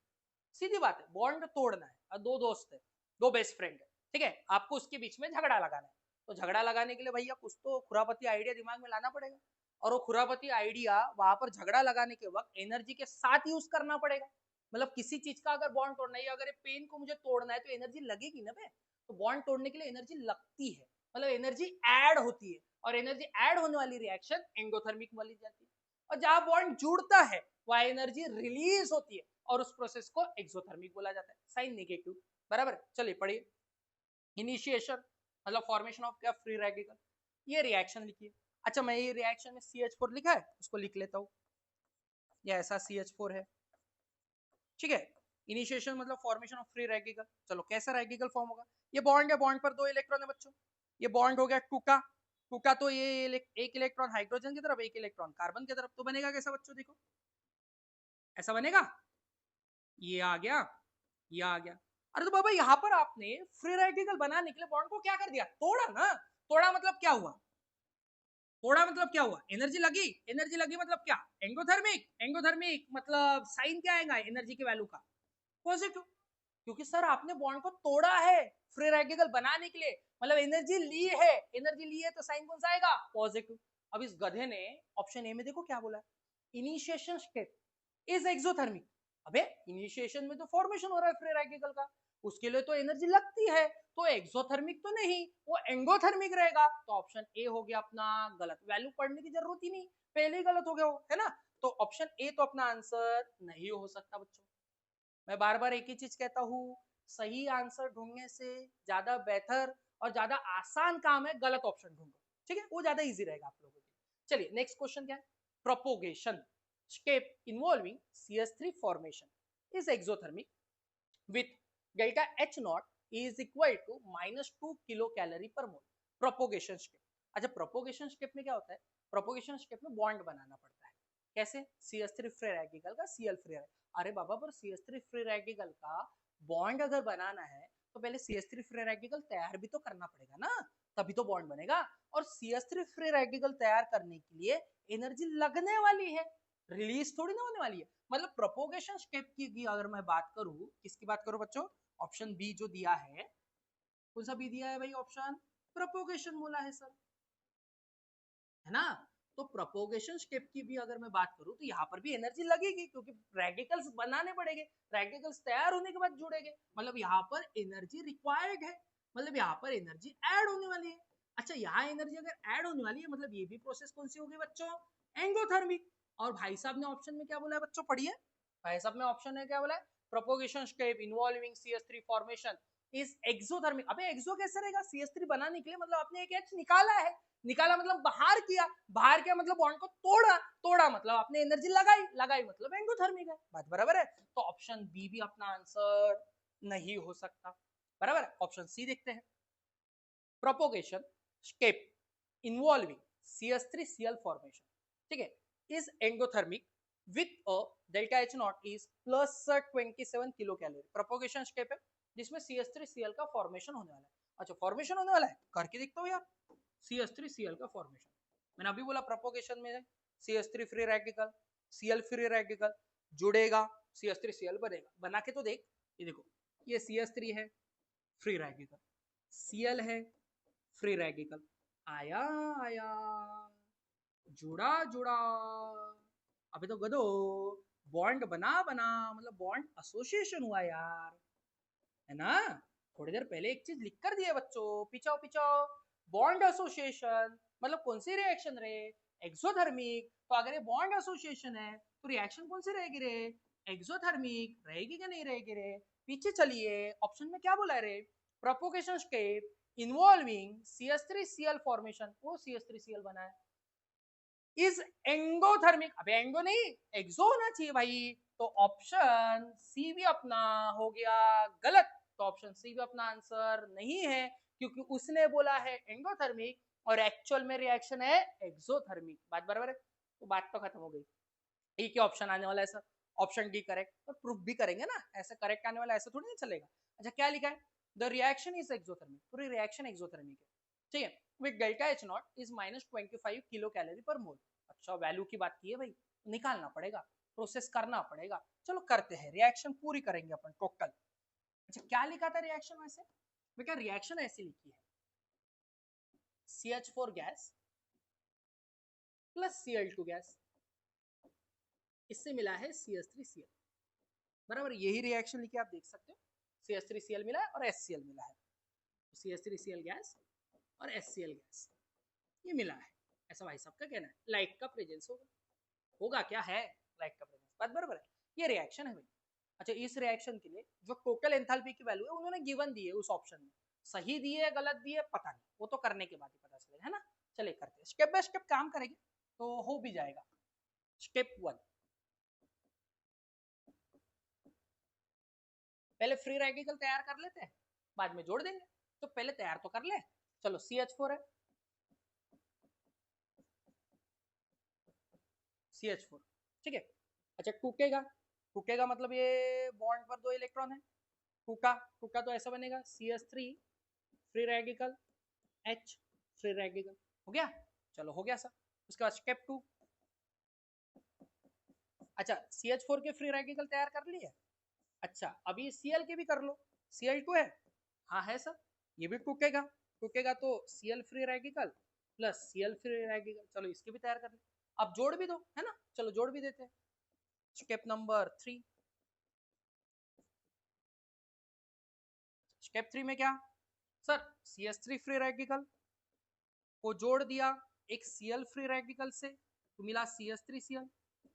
सीधी बात है, बॉन्ड तोड़ना है और दो दोस्त है, दो बेस्ट फ्रेंड है, ठीक है, आपको उसके बीच में झगड़ा लगाना है। तो झगड़ा लगाने के लिए भैया कुछ तो खुरापती आइडिया दिमाग में लाना पड़ेगा, और वो खुरापती आइडिया वहां पर झगड़ा लगाने के वक्त एनर्जी के साथ यूज करना पड़ेगा। मतलब किसी चीज का अगर बॉन्ड तोड़ना है, अगर पेन को मुझे तोड़ना है तो एनर्जी लगेगी ना बे। तो बॉन्ड तोड़ने के लिए एनर्जी लगती है, मतलब एनर्जी ऐड होती है, और एनर्जी ऐड होने वाली रिएक्शन एंडोथर्मिक वाली जाती है। और जहां बॉन्ड जुड़ता है वहां एनर्जी रिलीज होती है, और उस प्रोसेस को एक्सोथर्मिक बोला जाता है। साइन नेगेटिव, बराबर। चलिए पढ़िए। इनिशिएशन मतलब फॉर्मेशन ऑफ क्या? Free radical. ये रिएक्शन लिखिए। अच्छा, मैं ये रिएक्शन में CH4 लिखा है, उसको लिख लेता हूँ। ये ऐसा CH4 है, ठीक है। इनिशिएशन मतलब फॉर्मेशन ऑफ फ्री रेडिकल। चलो कैसा रेडिकल फॉर्म होगा? ये बॉन्ड है, बॉन्ड पर दो इलेक्ट्रॉन है बच्चों। ये बॉन्ड हो गया टूका टूका, तो ये एक इलेक्ट्रॉन हाइड्रोजन की तरफ, एक इलेक्ट्रॉन कार्बन की तरफ, तो बनेगा कैसा बच्चों? देखो ऐसा बनेगा। ये आ गया, ये आ गया। अरे तो बाबा यहाँ पर आपने फ्री रेडिकल बनाने के लिए बॉन्ड को क्या कर दिया? तोड़ा ना। तोड़ा मतलब क्या हुआ? तोड़ा मतलब क्या हुआ? एनर्जी लगी। एनर्जी लगी मतलब क्या? एंडोथर्मिक। एंडोथर्मिक मतलब साइन क्या आएगा एनर्जी के वैल्यू का? पॉजिटिव, क्योंकि सर आपने बॉन्ड को तोड़ा है फ्री रेडिकल बनाने के लिए, मतलब एनर्जी ली है। एनर्जी ली है तो साइन कौन सा आएगा? पॉजिटिव। अब इस गधे ने ऑप्शन ए में देखो क्या बोला, इनिशिएशन स्टेप इज एक्सोथर्मिक। अबे इनिशिएशन में तो फॉर्मेशन हो रहा है फ्री रेडिकल का, उसके लिए तो एनर्जी लगती है, तो एक्सोथर्मिक तो नहीं, वो एंडोथर्मिक रहेगा। तो ऑप्शन ए हो गया अपना गलत। वैल्यू पढ़ने की जरूरत ही नहीं, पहले ही गलत हो गया वो, है ना। तो ऑप्शन ए तो अपना आंसर नहीं हो सकता बच्चों। मैं बार बार एक ही चीज कहता हूँ, सही आंसर ढूंढने से ज्यादा बेहतर और ज्यादा आसान काम है गलत ऑप्शन ढूंढो, ठीक है, वो ज्यादा इजी रहेगा आप लोगों के लिए। चलिए नेक्स्ट क्वेश्चन क्या है? Propagation step involving CH3 formation is exothermic with delta H naught is equal to -2 kilo calorie per mole. Propagation step. अच्छा, प्रोपोगेशन स्टेप में क्या होता है? प्रोपोगेशन स्टेप में बॉन्ड बनाना पड़ता है। कैसे? CH3 फ्री रेडिकल का Cl फ्री रेडिकल। अरे बाबा, पर CH3 फ्री रेडिकल का बॉन्ड अगर बनाना है तो पहले CH3 फ्री रेडिकल तैयार भी तो करना पड़ेगा ना, तभी तो बॉन्ड बनेगा। और CH3 फ्री रेडिकल तैयार करने के लिए एनर्जी लगने वाली है, रिलीज थोड़ी ना होने वाली है। मतलब प्रोपोगेशन स्टेप की अगर मैं बात करूं, किसकी बात करूं बच्चों? ऑप्शन बी जो दिया है, कौन सा बी दिया है भाई? ऑप्शन प्रोपोगेशन बोला है सर, है ना। तो प्रोपोगेशन स्टेप की भी अगर मैं बात करूं तो यहाँ पर भी एनर्जी लगेगी, क्योंकि रेडिकल्स बनाने पड़ेंगे, रेडिकल्स तैयार होने के बाद जुड़ेंगे, मतलब यहाँ पर एनर्जी रिक्वायर्ड है, मतलब यहाँ पर एनर्जी ऐड होने वाली है। अच्छा, यहाँ एनर्जी अगर ऐड होने वाली है, मतलब ये भी प्रोसेस कौन सी होगी बच्चों? एंडोथर्मिक। और भाई साहब ने ऑप्शन में क्या बोला है बच्चों? पढ़िए, भाई साहब ने ऑप्शन में क्या बोला है? Propagation step involving CH3 formation is exothermic. अबे एक्सो कैसे रहेगा? CH3 बनाने के लिए मतलब आपने एक H निकाला है, निकाला मतलब बाहर किया, बाहर किया मतलब बॉन्ड को तोड़ा, तोड़ा मतलब आपने एनर्जी लगाई, लगाई मतलब एंडोथर्मिक है। बात बराबर है। तो ऑप्शन बी भी अपना आंसर नहीं हो सकता, बराबर है। ऑप्शन सी देखते हैं। Propagation step involving CH3Cl formation, ठीक है, is endothermic with a delta H naught is +27 kilo calorie. Propagation step है जिसमें CH3Cl का फॉर्मेशन होने वाला है। अच्छा, फॉर्मेशन होने वाला है, करके देखता हूँ यार। CH3Cl का फॉर्मेशन, मैंने अभी बोला प्रोपोगेशन में CH3 free radical, Cl free radical जुड़ेगा, CH3Cl बनेगा। बना के तो देख, ये देखो, ये CH3 है फ्री रेडिकल, Cl है फ्री रेडिकल, आया आया, जुड़ा जुड़ा। अबे तो गधो, बॉन्ड बना बना मतलब बॉन्ड एसोसिएशन हुआ यार, है ना। थोड़ी देर पहले एक चीज लिख कर दिए बच्चों, पीछाओ पीछाओ। बॉन्ड एसोसिएशन मतलब कौन सी रिएक्शन रे, एक्सोथर्मिक। तो अगर ये बॉन्ड एसोसिएशन है तो रिएक्शन कौन सी रहेगी रे, एक्सोथर्मिक रहेगी क्या नहीं रहेगी रे। पीछे चलिए, ऑप्शन में क्या बोला है रे, propagation step involving CH3Cl formation, वो CH3Cl बना है, इज एंडोथर्मिक। अबे एंडो नहीं, एक्सो होना चाहिए भाई। तो ऑप्शन सी भी अपना हो गया गलत। तो ऑप्शन सी भी अपना आंसर नहीं है, क्योंकि उसने बोला है एंडोथर्मिक और एक्चुअल में रिएक्शन है एक्सोथर्मिक। बात बराबर है, तो बात तो खत्म हो गई। एक ही ऑप्शन आने वाला है सर, ऑप्शन डी करेक्ट। और प्रूफ भी करेंगे ना, ऐसे करेक्ट आने वाला ऐसे थोड़ी ना चलेगा। अच्छा क्या लिखा है, द रिएक्शन इज एक्सोथर्मिक, पूरी रिएक्शन एक्सोथर्मिक है, ठीक है। With delta H naught is -25 kilo calorie per मोल। अच्छा वैल्यू की बात की है भाई, निकालना पड़ेगा, प्रोसेस करना पड़ेगा। चलो करते हैं, रिएक्शन पूरी करेंगे अपन टोटल। अच्छा क्या लिखा था रिएक्शन वैसे, बेटा रिएक्शन ऐसी लिखी है, CH4 gas plus Cl2 gas, इससे मिला है CH3Cl, बराबर। यही रिएक्शन लिखे आप देख सकते हो, CH3Cl मिला है और HCl मिला है। CH3Cl गैस और HCl गैस ये मिला है, ऐसा भाई साहब का कहना है। लाइट का प्रेजेंस होगा, होगा क्या है, लाइट का प्रेजेंस, बात बराबर है। ये रिएक्शन है भाई। अच्छा इस रिएक्शन के लिए जो टोटल एंथैल्पी की वैल्यू है उन्होंने गिवन दी है उस ऑप्शन में, सही दी है गलत दी है पता नहीं, वो तो करने के बाद ही पता चलेगा, है ना। चलिए करते हैं, स्टेप बाय स्टेप काम करेंगे तो हो भी जाएगा। स्टेप 1, पहले फ्री रेडिकल तैयार कर लेते हैं, बाद में जोड़ देंगे, तो पहले तैयार तो कर ले। चलो CH4 है, CH4, ठीक है। अच्छा टूटेगा, टूटेगा मतलब ये बॉन्ड पर 2 इलेक्ट्रॉन है, टूटा, टूटा तो ऐसा बनेगा CH3 free radical H free radical, हो गया। चलो हो गया सर। उसके बाद स्टेप 2, अच्छा CH4 के फ्री रेडिकल तैयार कर लिए, अच्छा अभी Cl के भी कर लो, Cl2 है, हाँ है सर, ये भी टूटेगा, टूटेगा तो Cl free radical plus Cl free radical, चलो इसके भी तैयार कर ले। अब जोड़ भी दो, है ना, चलो जोड़ भी देते हैं। स्टेप नंबर 3, स्टेप 3 में क्या सर, CH3 फ्री रेडिकल को जोड़ दिया एक Cl फ्री रेडिकल से, तो मिला CH3Cl,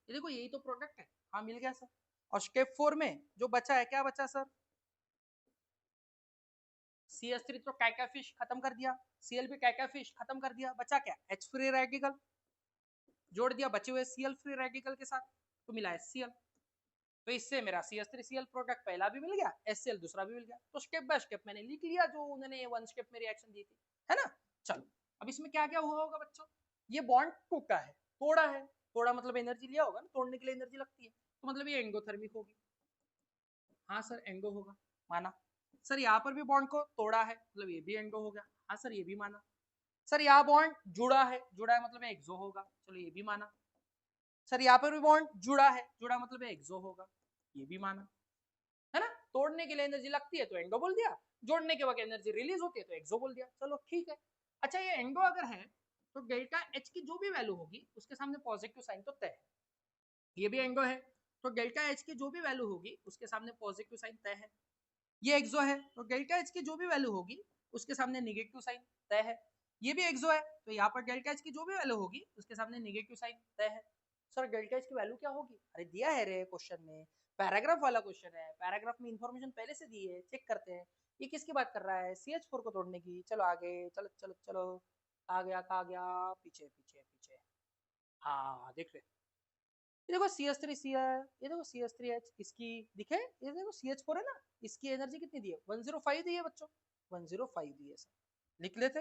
ये देखो यही तो प्रोडक्ट है, हाँ मिल गया सर। और स्टेप 4 में जो बचा है, क्या बचा सर, CH3 तो कैकाफिश खत्म कर दिया, Cl भी कैकाफिश खत्म कर दिया, बचा क्या H फ्री रेडिकल, जोड़ दिया बचे हुए Cl फ्री रेडिकल के साथ, तो मिला HCl। तो इससे मेरा CH3Cl प्रोडक्ट पहला भी मिल गया, HCl दूसरा भी मिल गया। तो स्टेप बाय स्टेप मैंने लिख लिया जो उन्होंने वन स्टेप में रिएक्शन दी थी, है ना। चलो अब इसमें क्या क्या हुआ होगा बच्चों, ये बॉन्ड टूटा है, तोड़ा है, तोड़ा मतलब एनर्जी लिया होगा ना, तोड़ने के लिए एनर्जी लगती है, तो मतलब ये एंडोथर्मिक होगी, हाँ सर एंडो होगा, माना। सर यहाँ पर भी बॉन्ड को तोड़ा है, मतलब ये भी एंडो हो गया, हाँ सर ये भी माना। सर यहाँ बॉन्ड जुड़ा है, जुड़ा है मतलब एक्सो होगा, चलो ये भी माना। सर यहाँ पर भी बॉन्ड जुड़ा है, जुड़ा मतलब एक्सो होगा, ये भी माना, है ना। तोड़ने के लिए एनर्जी लगती है तो एंडो बोल दिया, जोड़ने के वक्त एनर्जी रिलीज होती है तो एक्सो बोल दिया, चलो ठीक है। अच्छा ये एंडो अगर है तो डेल्टा H की जो भी वैल्यू होगी उसके सामने पॉजिटिव साइन तो तय है, ये भी एंडो है तो डेल्टा H की जो भी वैल्यू होगी उसके सामने पॉजिटिव साइन तय है। ये एक्सो है तो डेल्टा H की जो भी वैल्यू होगी उसके सामने निगेटिव साइन तय है। ये भी एक्सो है तो यहाँ पर डेल्टा H की जो भी वैल्यू होगी उसके सामने निगेटिव साइन तय है। सर डेल्टा H की वैल्यू क्या होगी, अरे दिया है रे क्वेश्चन में, पैराग्राफ वाला क्वेश्चन है, पैराग्राफ में इंफॉर्मेशन पहले से दी है, चेक करते हैं। ये किसकी बात कर रहा है, CH4 को तोड़ने की। चलो आगे, चलो चलो चलो, कहा गया, पीछे पीछे पीछे, हाँ देख रहे, ये देखो CH3Cl, ये देखो CH3H, इसकी दिखे, ये देखो CH4 है ना, इसकी एनर्जी कितनी दी है, 105 दी है बच्चों, 105 दी है सर, लिख लेते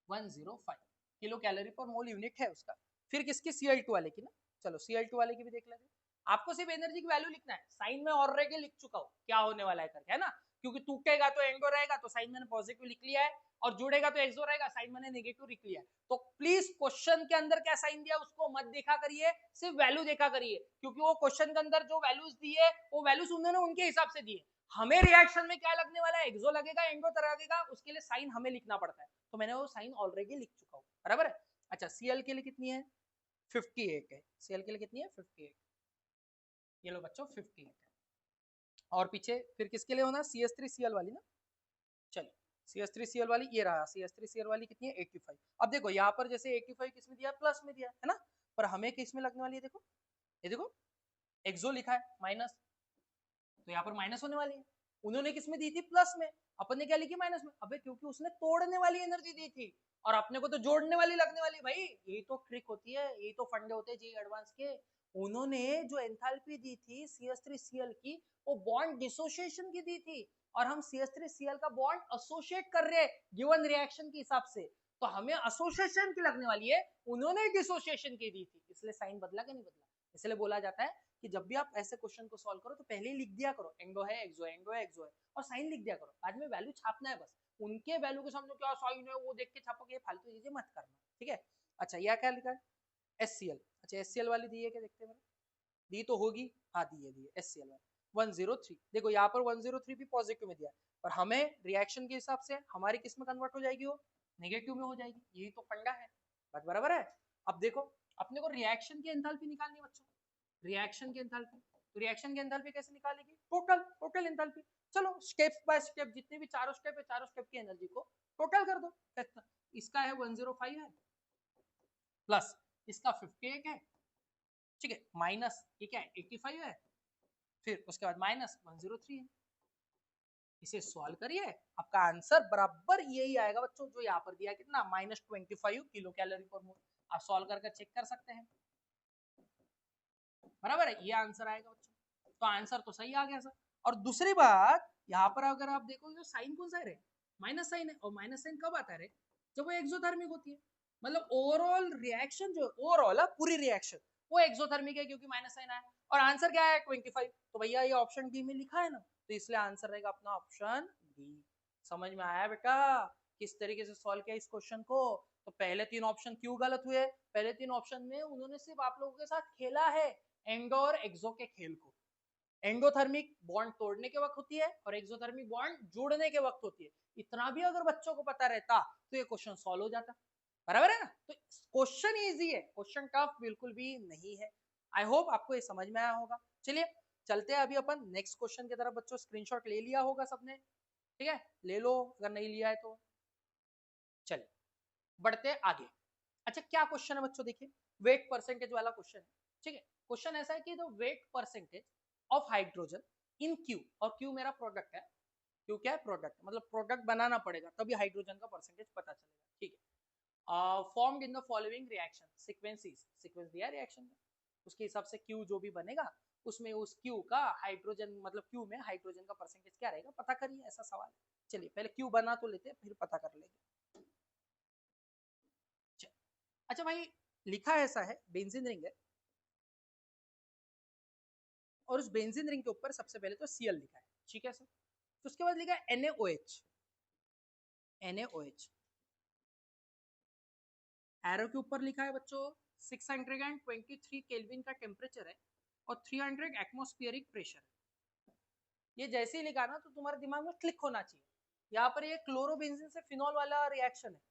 105 किलो कैलोरी पर मोल यूनिट है उसका। फिर किसकी, Cl2 वाले की ना, चलो Cl2 वाले की भी देख लेते हैं। आपको सिर्फ एनर्जी की वैल्यू लिखना है, साइन में ऑलरेडी लिख चुका हूँ क्या होने वाला है करके, है ना, क्योंकि टूटेगा तो एंडो रहेगा तो साइन मैंने पॉजिटिव लिख लिया है, और जुड़ेगा तो एक्सो रहेगा, साइन मैंने नेगेटिव लिख लिया है। तो प्लीज क्वेश्चन के अंदर क्या साइन दिया उसको मत देखा करिए, सिर्फ वैल्यू देखा करिए, क्योंकि वो क्वेश्चन के अंदर जो वैल्यूज दी है वो वैल्यूज उन्होंने उनके हिसाब से दी है। हमें रिएक्शन में क्या लगने वाला है, एक्सो लगेगा एंडो लगेगा, उसके लिए साइन हमें लिखना पड़ता है, तो मैंने वो साइन ऑलरेडी लिख चुका हूँ, बराबर है। अच्छा Cl के लिए कितनी है, 58 है, Cl के लिए कितनी है 58, ये लो बच्चों 58 है। और पीछे फिर किसके लिए होना, CH3Cl वाली ना, चलिए CH3Cl वाली ये रहा, CH3Cl वाली कितनी है 85। अब देखो यहाँ पर जैसे 85 किसमें दिया, प्लस में दिया है ना, पर हमें किस में लगने वाली है, देखो ये देखो एक्सो लिखा है माइनस, तो यहाँ पर माइनस होने वाली है। उन्होंने किस में दी थी, प्लस में, अपन ने क्या लिखी माइनस में, अबे क्योंकि उसने तोड़ने वाली एनर्जी दी थी और अपने को तो जोड़ने वाली लगने वाली, भाई यही तो ट्रिक होती है, यही तो फंडे होते हैं जी एडवांस के। उन्होंने जो एंथैल्पी दी थी CH3Cl की, वो बॉन्ड डिसोसिएशन की दी थी, और हम CH3Cl का बॉन्ड एसोसिएट कर रहे हैं गिवन रिएक्शन के हिसाब से, तो हमें एसोसिएशन की लगने वाली है, उन्होंने डिसोसिएशन की दी थी, इसलिए साइन बदला कि नहीं बदला। इसलिए बोला जाता है कि जब भी आप ऐसे क्वेश्चन को सॉल्व करो तो पहले ही लिख दिया करो एंगो है एक्सो है, एंगो है एक्सो है, और साइन लिख दिया करो, बाद में वैल्यू छापना है बस, उनके वैल्यू के सामने क्या साइन है वो देख के छापोगे, फालतू चीजें मत करना, ठीक है। अच्छा यह क्या लिखा है, HCl, अच्छा HCl वाली दी है क्या, देखते हैं दी तो होगी, हाँ दी है HCl वाली 103, देखो यहाँ पर 103 भी पॉजिटिव में दिया है, पर हमें रिएक्शन के हिसाब से हमारी किस में कन्वर्ट हो जाएगी, वो नेगेटिव में हो जाएगी, यही तो फंडा है, बात बराबर है। अब देखो अपने को रिएक्शन की एंथैल्पी निकालनी है बच्चों, रिएक्शन की एंथैल्पी, तो रिएक्शन की एंथैल्पी कैसे निकालेगी, टोटल एंथैल्पी, चलो स्टेप बाय स्टेप जितने भी चारों स्टेप है, चारों स्टेप की एनर्जी को टोटल कर दो, इसका है 105 है, प्लस इसका 58 है, ठीक है, माइनस ये क्या है 85 है, फिर उसके बाद माइनस 103 है, इसे सॉल्व करिए, आपका आंसर बराबर यही आएगा बच्चों जो यहाँ पर दिया, कितना -25 किलो कैलोरी पर मोल, आप सॉल्व करके चेक कर सकते हैं, बराबर है, ये आंसर आएगा बच्चों, तो आंसर तो सही आ गया सर। और दूसरी बात यहाँ पर अगर आप देखो जो साइन कौन सा है रे, माइनस साइन है, और माइनस साइन कब आता है रे, जब वो एक्सोथर्मिक होती है, मतलब ओवरऑल रिएक्शन जो ओवरऑल पूरी रिएक्शन वो एक्सोथर्मिक है, क्योंकि माइनस साइन आया, और आंसर क्या है 25, तो भैया ये ऑप्शन डी में लिखा है ना, तो इसलिए आंसर रहेगा अपना ऑप्शन डी। समझ में आया बेटा किस तरीके से सॉल्व किया इस क्वेश्चन को, तो पहले 3 ऑप्शन क्यों गलत हुए, पहले 3 ऑप्शन में उन्होंने सिर्फ आप लोगों के साथ खेला है एंडो और एक्सो के खेल को, एंडोथर्मिक बॉन्ड तोड़ने के वक्त होती है और एक्सोथर्मिक बॉन्ड जोड़ने के वक्त होती है, इतना भी अगर बच्चों को पता रहता तो ये क्वेश्चन सॉल्व हो जाता, बराबर है ना, तो क्वेश्चन इजी है, क्वेश्चन टफ बिल्कुल भी नहीं है। आई होप आपको ये समझ में आया होगा, चलिए चलते हैं अभी अपन नेक्स्ट क्वेश्चन की तरफ, बच्चों स्क्रीनशॉट ले लिया होगा सबने, ठीक है ले लो अगर नहीं लिया है तो, चलिए बढ़ते आगे। अच्छा क्या क्वेश्चन है बच्चों, देखिए वेट परसेंटेज वाला क्वेश्चन है, ठीक है, क्वेश्चन ऐसा है कि the wait percentage of hydrogen in Q, और क्यू मेरा प्रोडक्ट है, क्यू क्या है प्रोडक्ट, मतलब प्रोडक्ट बनाना पड़ेगा तभी हाइड्रोजन का परसेंटेज पता चलेगा, ठीक है, formed in the following reaction sequences, sequence दिया रिएक्शन में, उसके हिसाब से क्यू जो भी बनेगा उसमें उस क्यू का हाइड्रोजन, मतलब क्यू में हाइड्रोजन का परसेंटेज क्या रहेगा पता करिए, ऐसा सवाल है, चलिए पहले क्यू बना तो लेते हैं फिर पता कर लेंगे। अच्छा भाई लिखा ऐसा है बेंजीन रिंग है, और उस बेंजीन रिंग के ऊपर सबसे पहले तो Cl लिखा है, ठीक है सर, तो उसके बाद लिखा है NaOH, NaOH एरो के ऊपर लिखा है बच्चों 623 केल्विन का टेम्परेचर है और 300 एटमॉस्फेरिक प्रेशर है, ये जैसे ही लिखा ना तो तुम्हारे दिमाग में क्लिक होना चाहिए, यहाँ पर ये क्लोरोबेंजीन से फिनॉल वाला रिएक्शन है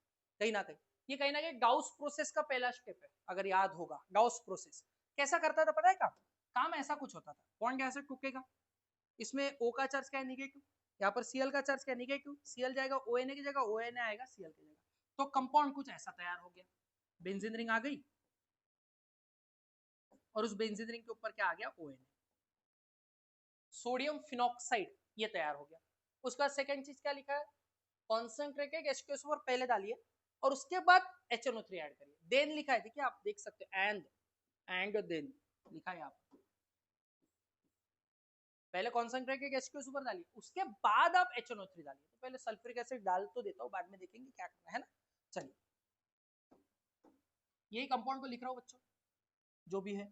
कहीं ना कहीं, ये कहीं ना कहीं गाउस प्रोसेस का पहला स्टेप है, अगर याद होगा गाउस प्रोसेस कैसा करता था पता है, काम काम ऐसा कुछ होता था, बॉन्ड कैसे टूटेगा, इसमें O का चार्ज क्या है निगेटिव, यहाँ पर Cl का चार्ज क्या है निगेटिव, Cl जाएगा ONA की जगह, ONA आएगा Cl की जगह, तो कंपाउंड कुछ ऐसा तैयार हो गया, बेंजीन रिंग आ गई, और उस बेंजीन रिंग के ऊपर क्या आ गया ONA, सोडियम फिनॉक्साइड ये तैयार हो गया। उसका सेकंड चीज क्या लिखा है, कॉन्सेंट्रेटेड H2SO4 पहले डालिए और उसके बाद HNO3 ऐड करिए, देन लिखा है, देखिए आप देख सकते हो एंड देन लिखा है, आप पहले कॉन्सेंट्रेटेड H2SO4 डालिए उसके बाद आप HNO3 डालिए, तो पहले सल्फ्यूरिक एसिड डाल तो देता हूँ, बाद में देखेंगे क्या करना है ना, चलिए यही कंपाउंड को लिख रहा हूँ बच्चों, जो भी है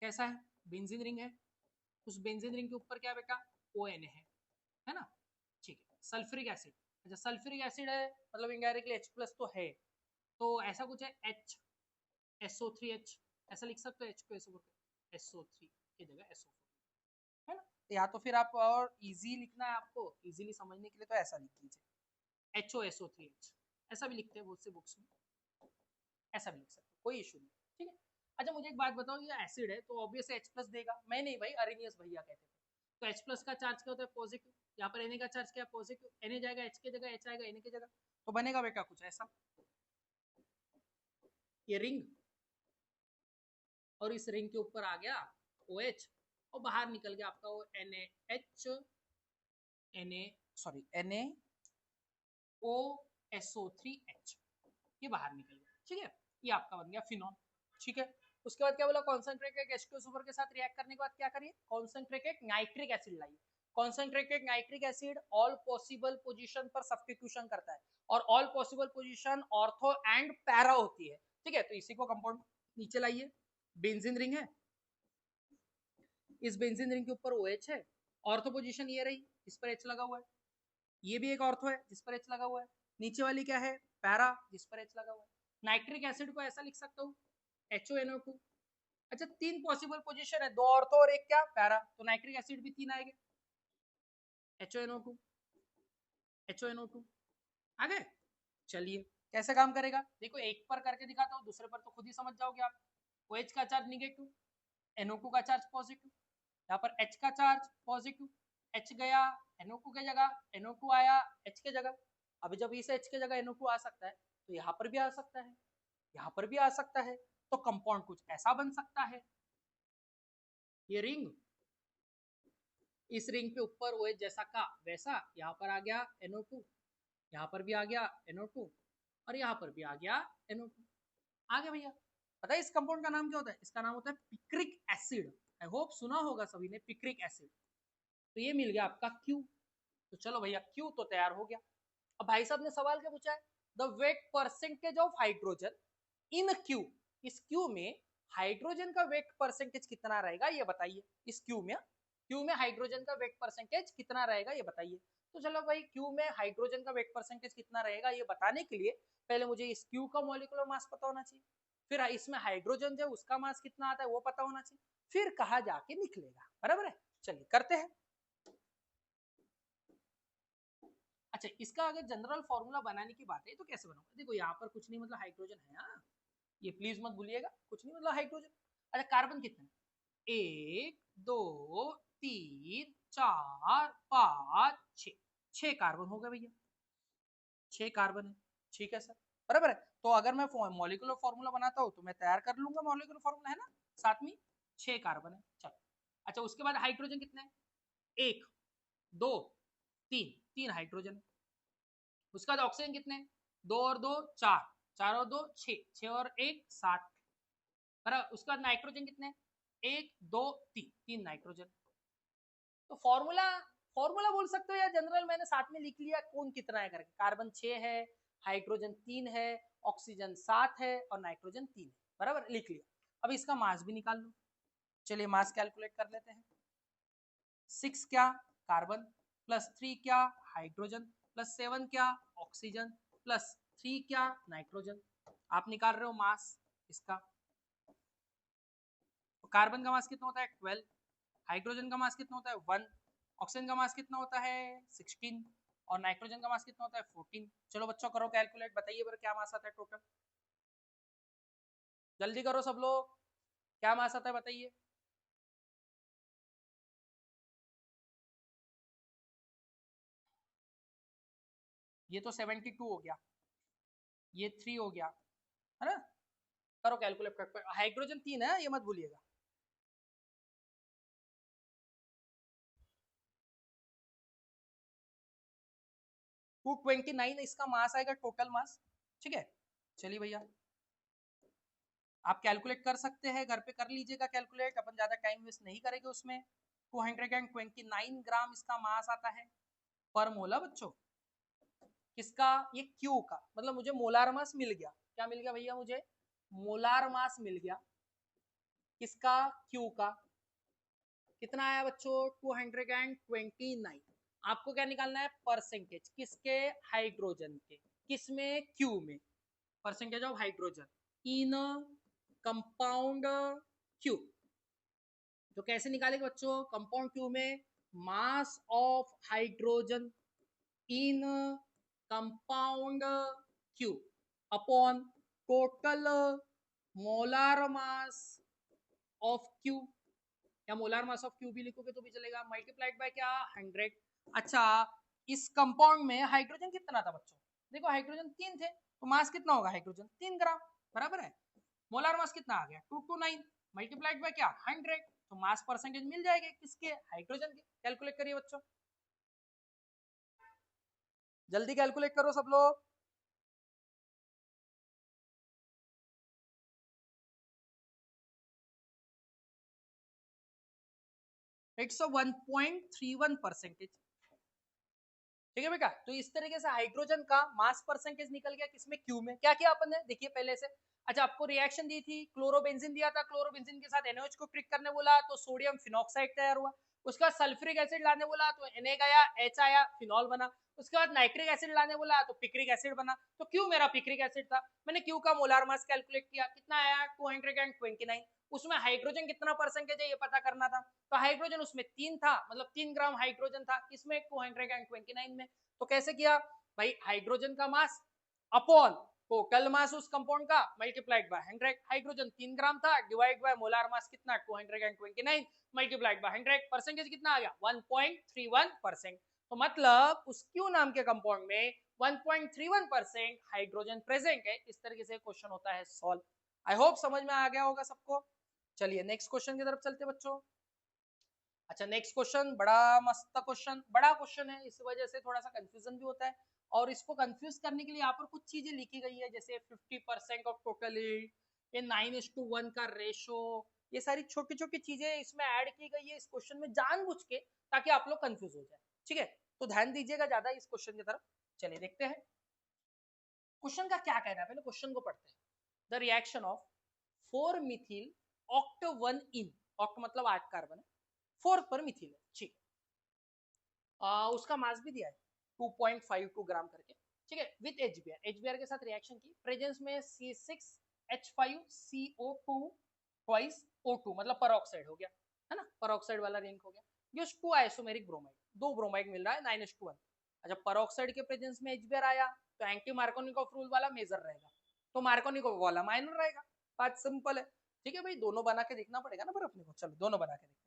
कैसा है बेंजीन रिंग है, उस बेंजीन रिंग के ऊपर क्या बेटा ONA है ना, ठीक है, सल्फ्यूरिक एसिड, अच्छा सल्फ्यूरिक एसिड है मतलब इनडायरेक्टली H+ तो है, तो ऐसा कुछ है HSO3H, ऐसा लिख सकते हो H2SO4 SO3 की जगह SO4 है ना, या तो फिर आप और इजी लिखना है आपको, इजीली समझने के लिए तो ऐसा लिख दीजिए HOSO3H, ऐसा भी लिखते हैं बहुत से बुक्स में, ऐसा भी लिख सकते हो, कोई इशू नहीं, ठीक है। अच्छा मुझे एक बात बताओ, ये एसिड है तो ऑब्वियस एच प्लस देगा, मैं नहीं भाई, अरेनियस भैया कहते थे। तो एच प्लस का चार्ज क्या होता है, पॉजिटिव। यहाँ पर एन का चार्ज क्या है, पॉजिटिव। एन जाएगा एच की जगह, एच आएगा एन की जगह, तो बनेगा बेटा कुछ ऐसा, ये रिंग, और इस रिंग के ऊपर आ गया OH, और बाहर निकल गया आपका वो NaOSO3H, ये बाहर निकल गया, ठीक है। ये आपका बन गया फिनॉल, ठीक है। उसके बाद क्या बोला, कॉन्सेंट्रेटेड H2SO4 के साथ रिएक्ट करने के बाद क्या करिए, कॉन्सेंट्रेटेड नाइट्रिक एसिड लाइए। Concentrated nitric acid all possible position पर सब्स्टिट्यूशन करता है, और all possible position ortho and para होती है, ठीक है। तो इसी को कंपाउंड नीचे लाइए, बेंजीन रिंग है, इस बेंजीन रिंग के ऊपर OH है, ऑर्थो पोजीशन ये रही, इस पर H लगा हुआ है, ये भी एक ऑर्थो है जिस पर H लगा हुआ है, नीचे वाली क्या है, पैरा, जिस पर H लगा हुआ है। नाइट्रिक एसिड को ऐसा लिख सकता हूँ HONO2। अच्छा 3 पॉसिबल पोजीशन है, 2 ऑर्थो और एक क्या, पैरा, तो नाइट्रिक एसिड भी 3 आएंगे, HONO2 HONO2 आ गए। चलिए कैसे काम करेगा, देखो एक पर करके दिखाता हूँ, दूसरे पर तो खुद ही समझ जाओगे आप। OH का चार्ज निगेटिव, NO2 का चार्ज पॉजिटिव, यहाँ पर H का चार्ज पॉजिटिव, H गया NO2 के जगह, NO2 आया H के जगह। अभी जब इस H के जगह NO2 आ सकता है, तो यहाँ पर भी आ सकता है, यहाँ पर भी आ सकता है, तो कंपाउंड कुछ ऐसा बन सकता है। ये रिंग, इस रिंग पे ऊपर OH जैसा का वैसा, यहाँ पर आ गया NO2, यहाँ पर भी आ गया NO2, और यहाँ पर भी आ गया NO2। आ गया भैया। पता है इस कंपाउंड का नाम क्या होता है, इसका नाम होता है पिक्रिक एसिड। आई होप सुना होगा सभी ने पिक्रिक एसिड। तो ये मिल गया आपका Q। तो चलो भैया Q तो तैयार हो गया। अब भाई साहब ने सवाल क्या पूछा है, the wait percentage of hydrogen in Q। इस Q में हाइड्रोजन का वेट परसेंटेज कितना रहेगा ये बताइए। इस Q में हाइड्रोजन का वेट परसेंटेज कितना रहेगा ये बताइए। तो चलो भाई Q में हाइड्रोजन का वेट परसेंटेज कितना रहेगा ये बताने के लिए पहले मुझे इस Q का मॉलिक्यूलर मास पता होना चाहिए, फिर इसमें हाइड्रोजन जो उसका मास कितना आता है वो पता होना चाहिए, फिर कहा जाके निकलेगा, बराबर है। चलिए करते हैं। अच्छा इसका अगर जनरल फॉर्मूला बनाने की बात है तो कैसे बनाऊंगा, देखो यहाँ पर कुछ नहीं मतलब हाइड्रोजन है, हाँ ये प्लीज मत भूलिएगा, कुछ नहीं मतलब हाइड्रोजन। अच्छा कार्बन कितने, 1 2 3 4 5 6, 6 कार्बन हो गए भैया, 6 कार्बन है, ठीक है सर, बराबर है। तो अगर मैं मॉलिक्यूलर फॉर्मूला बनाता हूँ तो मैं तैयार कर लूंगा मॉलिक्यूलर फॉर्मूला, है ना, साथ में 6 कार्बन है, चलो। अच्छा उसके बाद हाइड्रोजन कितने हैं, 1 2 3, 3 हाइड्रोजन है। उसके बाद ऑक्सीजन कितने, 2 और 2 4, 4 और 2 6, 6 और 1 7, बराबर। उसके बाद नाइट्रोजन कितने, 1 2 3, 3 नाइट्रोजन। तो फॉर्मूला फॉर्मूला बोल सकते हो या जनरल मैंने साथ में लिख लिया कौन कितना है करके, कार्बन 6 है, हाइड्रोजन 3 है, ऑक्सीजन 7 है और नाइट्रोजन 3 है, बराबर लिख लिया। अब इसका मास भी निकाल लो, चलिए मास कैलकुलेट कर लेते हैं। 6 क्या कार्बन, +3 क्या हाइड्रोजन, +7 क्या ऑक्सीजन, +3 क्या नाइट्रोजन। आप निकाल रहे हो मास इसका, तो कार्बन का मास कितना होता है 12, हाइड्रोजन का मास कितना होता है 1, ऑक्सीजन का मास कितना होता है 16 और नाइट्रोजन का मास कितना होता है 14। चलो बच्चों करो कैलकुलेट, बताइए बार क्या मास आता है टोटल, जल्दी करो सब लोग, क्या मास आता है बताइए। ये तो 72 हो गया, ये 3 हो गया, है ना, करो कैलकुलेट कर, हाइड्रोजन 3 है ये मत भूलिएगा। 229 इसका मास आएगा टोटल मास, ठीक है। चलिए भैया आप कैलकुलेट कर सकते हैं, घर पे कर लीजिएगा कैलकुलेट, अपन ज्यादा टाइम वेस्ट नहीं करेंगे उसमें। 229 ग्राम इसका मास आता है पर मोला बच्चों, किसका, ये क्यू का, मतलब मुझे मोलार मास मिल गया, क्या मिल गया भैया मुझे, मोलार मास मिल गया, किसका, क्यू का। कितना आया बच्चों 229। आपको क्या निकालना है परसेंटेज, किसके, हाइड्रोजन के, किसमें, क्यू में, percentage of hydrogen in compound Q. तो कैसे निकालेंगे बच्चों, कंपाउंड क्यू में mass of hydrogen in compound Q upon total molar mass of Q, या मोलार मास ऑफ क्यू भी लिखोगे तो भी चलेगा, मल्टीप्लाइड बाय क्या 100। अच्छा इस कंपाउंड में हाइड्रोजन कितना था बच्चों, देखो हाइड्रोजन 3 थे तो मास कितना होगा हाइड्रोजन 3 ग्राम, बराबर है। मोलार मास कितना आ गया 229 मल्टीप्लाइड बाय क्या 100, तो मास परसेंटेज मिल जाएगी किसके हाइड्रोजन के। कैलकुलेट करिए बच्चों, जल्दी कैलकुलेट करो सब लोग। इट्स 1.31%। ठीक है बेटा, तो इस तरीके से हाइड्रोजन का मास परसेंटेज निकल गया किसमें क्यू में। क्या किया अपन ने देखिए पहले से। अच्छा आपको रिएक्शन दी थी, क्लोरोबेंजीन दिया था, क्लोरोबेंजीन के साथ NaOH को ट्रिक करने बोला तो सोडियम फिनॉक्साइड तैयार हुआ। उसके बाद सल्फ्यूरिक एसिड लाने बोला तो Na आया, H आया, फिनॉल बना। उसके बाद नाइट्रिक एसिड लाने बोला तो पिक्रिक एसिड बना। तो क्यू मेरा पिक्रिक एसिड था, मैंने क्यू का मोलार मास कैलकुलेट किया, कितना आया 229। उसमें हाइड्रोजन कितना परसेंटेज है ये पता करना था, तो हाइड्रोजन उसमें 3 था, मतलब 3 ग्राम हाइड्रोजन था किसमें 229 में। तो कैसे किया भाई, हाइड्रोजन का मास अपॉन टोटल मास उस कंपाउंड का मल्टीप्लाइड बाय 100। हाइड्रोजन 3 ग्राम था, डिवाइड बाय मोलार मास कितना 229 मल्टीप्लाइड बाय 100, परसेंटेज कितना आ गया 1.31%। तो मतलब उस क्यू नाम के कंपाउंड में 1.31% हाइड्रोजन प्रेजेंट है। इस तरीके से क्वेश्चन होता है सॉल्व। आई होप समझ में आ गया होगा सबको। चलिए नेक्स्ट क्वेश्चन की तरफ चलते बच्चों। अच्छा नेक्स्ट क्वेश्चन बड़ा मस्त क्वेश्चन, बड़ा क्वेश्चन है, इस वजह से थोड़ा सा कंफ्यूजन भी होता है। और इसको कंफ्यूज करने के लिए यहाँ पर कुछ चीजें लिखी गई है, जैसे 50% ऑफ टोटल ईल्ड, ये 9:1 का रेशो, ये सारी छोटी छोटी चीजें इसमें ऐड की गई है इस क्वेश्चन में जानबूझ के, ताकि आप लोग कंफ्यूज हो जाए। ठीक है, तो ध्यान दीजिएगा ज्यादा इस क्वेश्चन की तरफ। चलिए देखते हैं क्वेश्चन का क्या कहना है, पहले क्वेश्चन को पढ़ते हैं। The reaction of 4 Mithil oct 1 in, oct मतलब 8 कार्बन है, 4 पर मिथिल है, ठीक है। उसका मास भी दिया है 2.52 ग्राम करके, ठीक है, विद एचबीआर के साथ रिएक्शन की, प्रेजेंस में C6H5CO2 ट्वाइस O2, मतलब परऑक्साइड हो गया, है ना, परऑक्साइड वाला रिंग हो गया। यूज 2 आइसोमेरिक ब्रोमाइड, 2 ब्रोमाइड मिल रहा है 9:1। अच्छा परऑक्साइड के प्रेजेंस में एचबीआर आया तो एंटी मार्कोनिकॉफ रूल वाला मेजर रहेगा, तो मार्कोनिकॉफ वाला माइनर रहेगा। बात सिंपल है। ठीक है भाई, दोनों बना के देखना पड़ेगा ना पर अपने को, चलो दोनों बना के देखते हैं।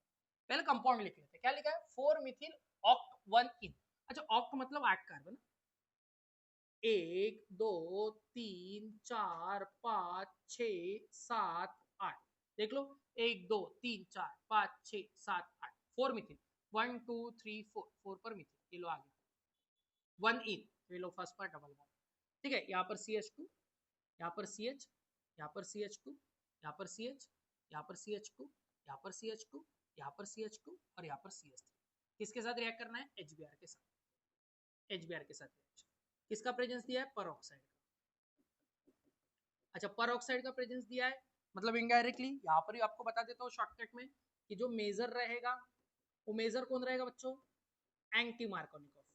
पहले कंपाउंड लिख लेते हैं, क्या लिखा है 4 मिथिल ऑक्ट 1 इन। अच्छा ऑक्ट मतलब 8 कार्बन, 1 2 3 4 5 6 7 8, देख लो 1 2 3 4 5 6 7 8, 4 मिथिल, 1 2 3 4, 4 पर मिथिल, ये लो आ गया 1 इन, ये लो फर्स्ट पर डबल बॉन्ड। ठीक है, यहाँ पर CH2, यहाँ पर CH, यहाँ पर CH2, यहाँ पर CH, यहाँ पर CH2, यहाँ पर CH2, यहाँ पर CH2 और यहाँ पर CH3। किसके साथ रिएक्ट करना है HBr के साथ, HBr के साथ रिएक्शन। किसका प्रेजेंस दिया है परऑक्साइड का। अच्छा परऑक्साइड का प्रेजेंस दिया है, मतलब इनडायरेक्टली यहाँ पर ही आपको बता देता हूँ शॉर्टकट में कि जो मेजर रहेगा वो मेजर कौन रहेगा बच्चों, एंटी मार्कोनिकॉफ,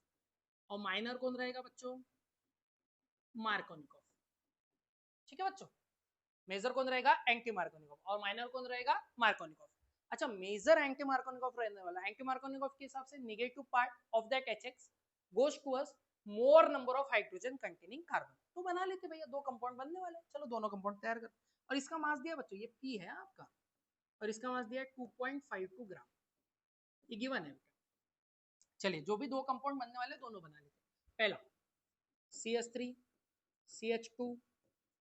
और माइनर कौन रहेगा बच्चों, मार्कोनिकॉफ। ठीक है बच्चों, मेजर कौन रहेगा एंटी मार्कोनिकॉफ और माइनर कौन रहेगा मार्कोनिकॉफ। अच्छा मेजर एंटी मार्कोनिकॉफ रहने वाला, एंटी मार्कोनिकॉफ के हिसाब से negative part of that HX goes towards more number of hydrogen containing carbon. तो बना लेते भैया, 2 कंपाउंड बनने वाले, चलो दोनों कंपाउंड तैयार कर। और इसका मास दिया बच्चों, ये P है आपका, और इसका मास दिया है 2.52 ग्राम, ये गिवन है। चलिए जो भी 2 कंपाउंड बनने वाले दोनों बना लेते हैं। पहला CH3 CH2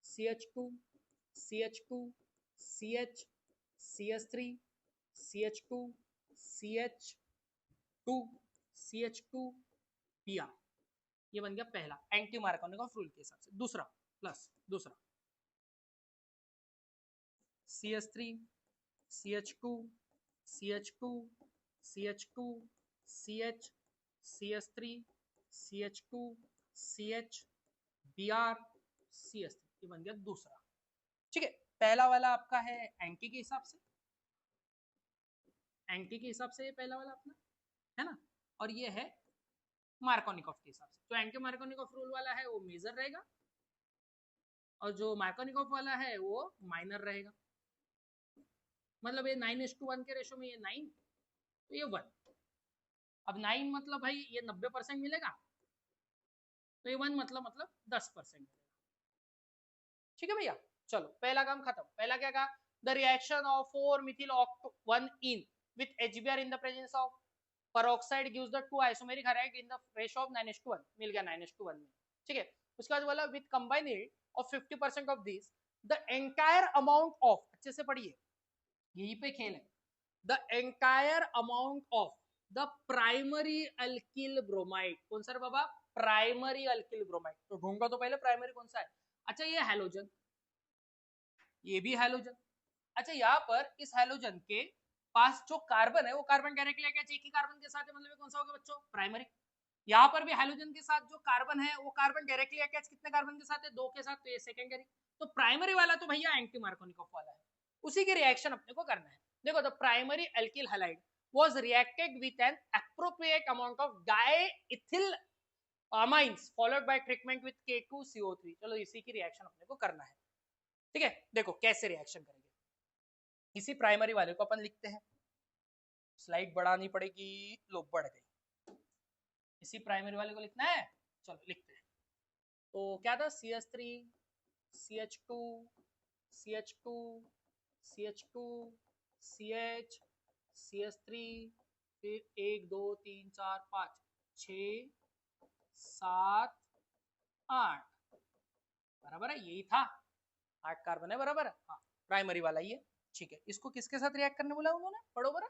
CH2 CH2 CH CH3 CH2 CH2 CH2 Br, ये बन गया पहला एंटी मार्कोनिकॉफ रूल के हिसाब से। दूसरा प्लस दूसरा CH3 CH2 CH2 CH2 CH CH3 CH2 CH Br CH3, ये बन गया दूसरा। ठीक है, पहला वाला आपका है एंटी के हिसाब से, एंटी के हिसाब से ये पहला वाला अपना है ना, और ये है मार्कोनिकॉफ के हिसाब से। जो एंटी मार्कोनिकॉफ रूल वाला है वो मेजर रहेगा और जो मार्कोनिकॉफ वाला है वो माइनर रहेगा। मतलब ये 9:1 के रेशो में ये 9 तो ये 1। अब 9 मतलब भाई ये 90% मिलेगा, तो ये 1 मतलब 10% मिलेगा। ठीक है भैया, चलो पहला काम खत्म। पहला क्या कहा, the reaction of 4 Mithil oct 1 in with HBr in the presence of peroxide gives the 2 isomeric halide in the ratio of 9:1, मिल गया 9:1 में, ठीक है। उसके बाद बोला with combined yield of 50% of this the entire amount of, अच्छे से पढ़िए यहीं पे खेल है, the entire amount of the primary alkyl bromide, कौन सा बाबा, प्राइमरी अल्किल ब्रोमाइड। तो ढूंढा तो पहले प्राइमरी कौन सा है, अच्छा ये हैलोजन, ये भी हैलोजन। अच्छा यहाँ पर इस हैलोजन के पास जो कार्बन है वो कार्बन डायरेक्टली अटैच एक ही कार्बन के साथ है, मतलब कौन सा होगा बच्चों, प्राइमरी। यहाँ पर भी हैलोजन के साथ जो कार्बन है वो कार्बन डायरेक्टली अटैच कितने कार्बन के साथ है, 2 के साथ, तो ये सेकेंडरी। तो प्राइमरी वाला तो भैया एंटी मार्कोनिकोव वाला है, उसी की रिएक्शन अपने को करना है। देखो the primary alkyl halide was reacted with an appropriate amount of diethyl amines followed by treatment with K2CO3। चलो इसी की रिएक्शन अपने को करना है, ठीक है। देखो कैसे रिएक्शन करेंगे, इसी प्राइमरी वाले को अपन लिखते हैं, स्लाइड बढ़ानी पड़ेगी, लो बढ़ गई। इसी प्राइमरी वाले को लिखना है, चलो लिखते हैं। तो क्या था, CH3 CH2 CH2 CH2 CH CH3, फिर 1 2 3 4 5 6 7 8, बराबर है, यही था, 8 कार्बन है, बराबर है, हाँ प्राइमरी वाला ही है, ठीक है। इसको किसके साथ रिएक्ट करने बोला उन्होंने, पढ़ो बरा,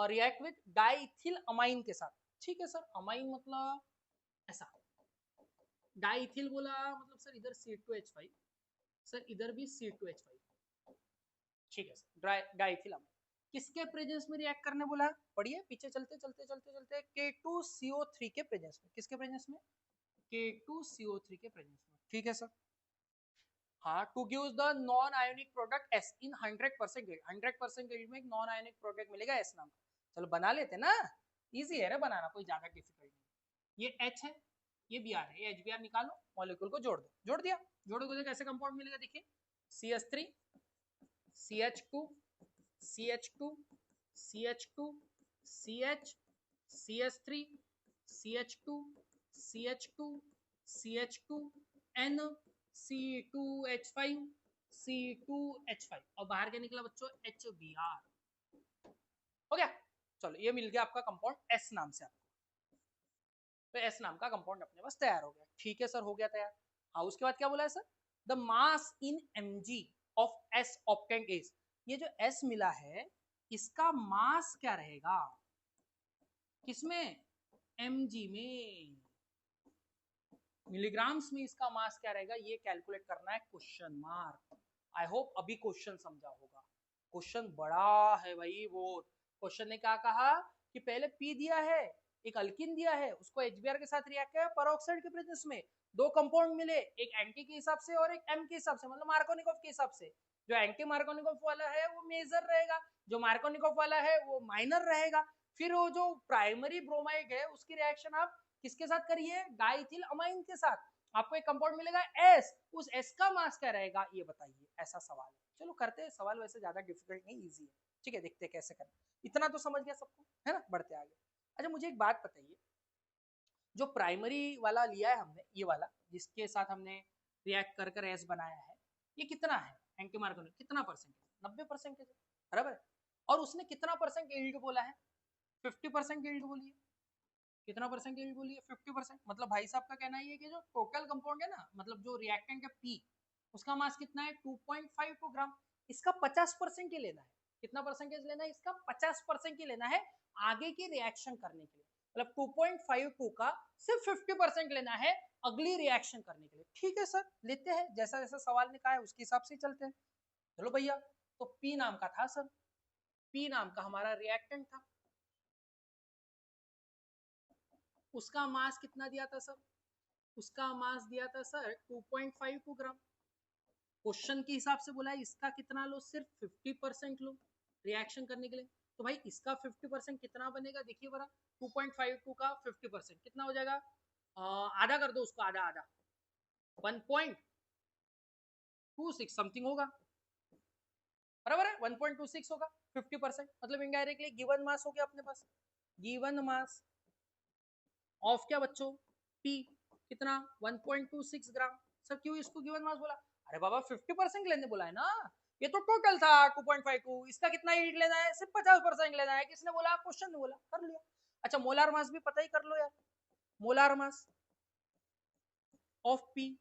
रिएक्ट विद डाइथिल अमाइन के साथ, ठीक है सर। अमाइन मतलब ऐसा, डाइथिल बोला मतलब सर इधर C2H5, सर इधर भी C2H5, ठीक है सर। डाइथिल अमाइन किसके प्रेजेंस में रिएक्ट करने बोला, पढ़िए पीछे चलते चलते चलते चलते, K2CO3 के प्रेजेंस में, किसके प्रेजेंस में, K2CO3 के प्रेजेंस में, ठीक है सर। हाँ, to give the non ionic product S in 100% yield, 100% yield में एक नॉन आयोनिक प्रोडक्ट मिलेगा S नाम का। चलो बना लेते ना, इजी है ना बनाना, कोई ज्यादा डिफिकल्ट नहीं। ये H है, ये Br है, ये HBr निकालो, मॉलिक्यूल को जोड़ दो, जोड़ दिया, जोड़ोगे तो कैसे कंपाउंड मिलेगा, देखिए CH3 CH2 CH2 CH2 CH CH3 CH2 CH2 CH2 N C2H5 C2H5 और बाहर क्या निकला बच्चों, HBr, हो गया। चलो ये मिल गया आपका कंपाउंड S नाम से आपको, तो S नाम का कंपाउंड अपने पास तैयार हो गया, ठीक है सर, हो गया तैयार। हाँ उसके बाद क्या बोला है sir, the mass in mg of S obtained is, ये जो S मिला है इसका मास क्या रहेगा, किसमें, mg में, मिलीग्राम्स में इसका मास क्या रहेगा, ये कैलकुलेट करना है, क्वेश्चन मार्क। आई होप अभी क्वेश्चन समझा होगा, क्वेश्चन बड़ा है भाई। वो क्वेश्चन ने क्या कहा कि पहले P दिया है, एक अल्किन दिया है, उसको HBr के साथ रिएक्ट किया, पेरोक्साइड के प्रेजेंस में 2 कंपाउंड मिले, एक एंटी के हिसाब से और एक M के हिसाब से, मतलब मार्कोनिकोव के हिसाब से। जो एंटी मार्कोनिकोव वाला है वो मेजर रहेगा, जो मार्कोनिकोव वाला है वो माइनर रहेगा। फिर वो जो प्राइमरी ब्रोमाइड है उसकी रिएक्शन आप किसके साथ करिए, डाइथिल अमाइन के साथ, आपको एक कंपाउंड मिलेगा S, उस S का मास क्या रहेगा ये बताइए, ऐसा सवाल है। चलो करते हैं सवाल, वैसे ज्यादा डिफिकल्ट नहीं, इजी है, ठीक है, देखते हैं कैसे करना, इतना तो समझ गया सबको, है ना, बढ़ते आगे। अच्छा मुझे एक बात बताइए, जो प्राइमरी वाला लिया है हमने, ये वाला जिसके साथ हमने रिएक्ट कर कर S बनाया है, ये कितना है एंटी मार्कोनिक, कितना परसेंटेज, 90% बराबर है, और उसने कितना परसेंट यील्ड बोला है, 50% यील्ड बोली है, कितना परसेंट यील्ड बोली है, 50%। मतलब भाई साहब का कहना ये है कि जो टोटल कंपाउंड है ना, मतलब जो रिएक्टेंट है P, उसका मास कितना है 2.52 ग्राम, इसका 50% ही लेना है, कितना परसेंटेज लेना है इसका, 50% ही लेना है आगे की रिएक्शन करने के लिए, मतलब 2.52 का सिर्फ 50% लेना है अगली रिएक्शन करने के लिए, ठीक है सर, लेते हैं, जैसा जैसा सवाल ने कहा है उसके हिसाब से चलते हैं। चलो भैया, तो P नाम का था सर, P नाम का हमारा रिएक्टेंट था, उसका मास कितना दिया था सर, उसका मास दिया था सर 2.52 ग्राम। क्वेश्चन के हिसाब से बोला है इसका कितना लो, सिर्फ 50% लो रिएक्शन करने के लिए, तो भाई इसका 50% कितना बनेगा, देखिए बरा, 2.52 का 50% कितना हो जाएगा, आधा कर दो उसको, आधा आधा, 1.26 समथिंग होगा, बराबर है, 1.26 होगा 50%, मतलब इनडायरेक्टली गिवन मास हो गया अपने पास, गिवन मास ऑफ क्या बच्चों, P कितना 1.26 ग्राम, सर क्यों इसको गिवन मास बोला? अरे बाबा 50% लेने बोला है ना, ये तो टोटल था 2.52, इसका कितना ईल्ड लेना है? सिर्फ 50% लेना है। किसने बोला? क्वेश्चन ने बोला, कर लिया। अच्छा मोलार मास भी पता ही कर लो यार, मोलार मास ऑफ पी,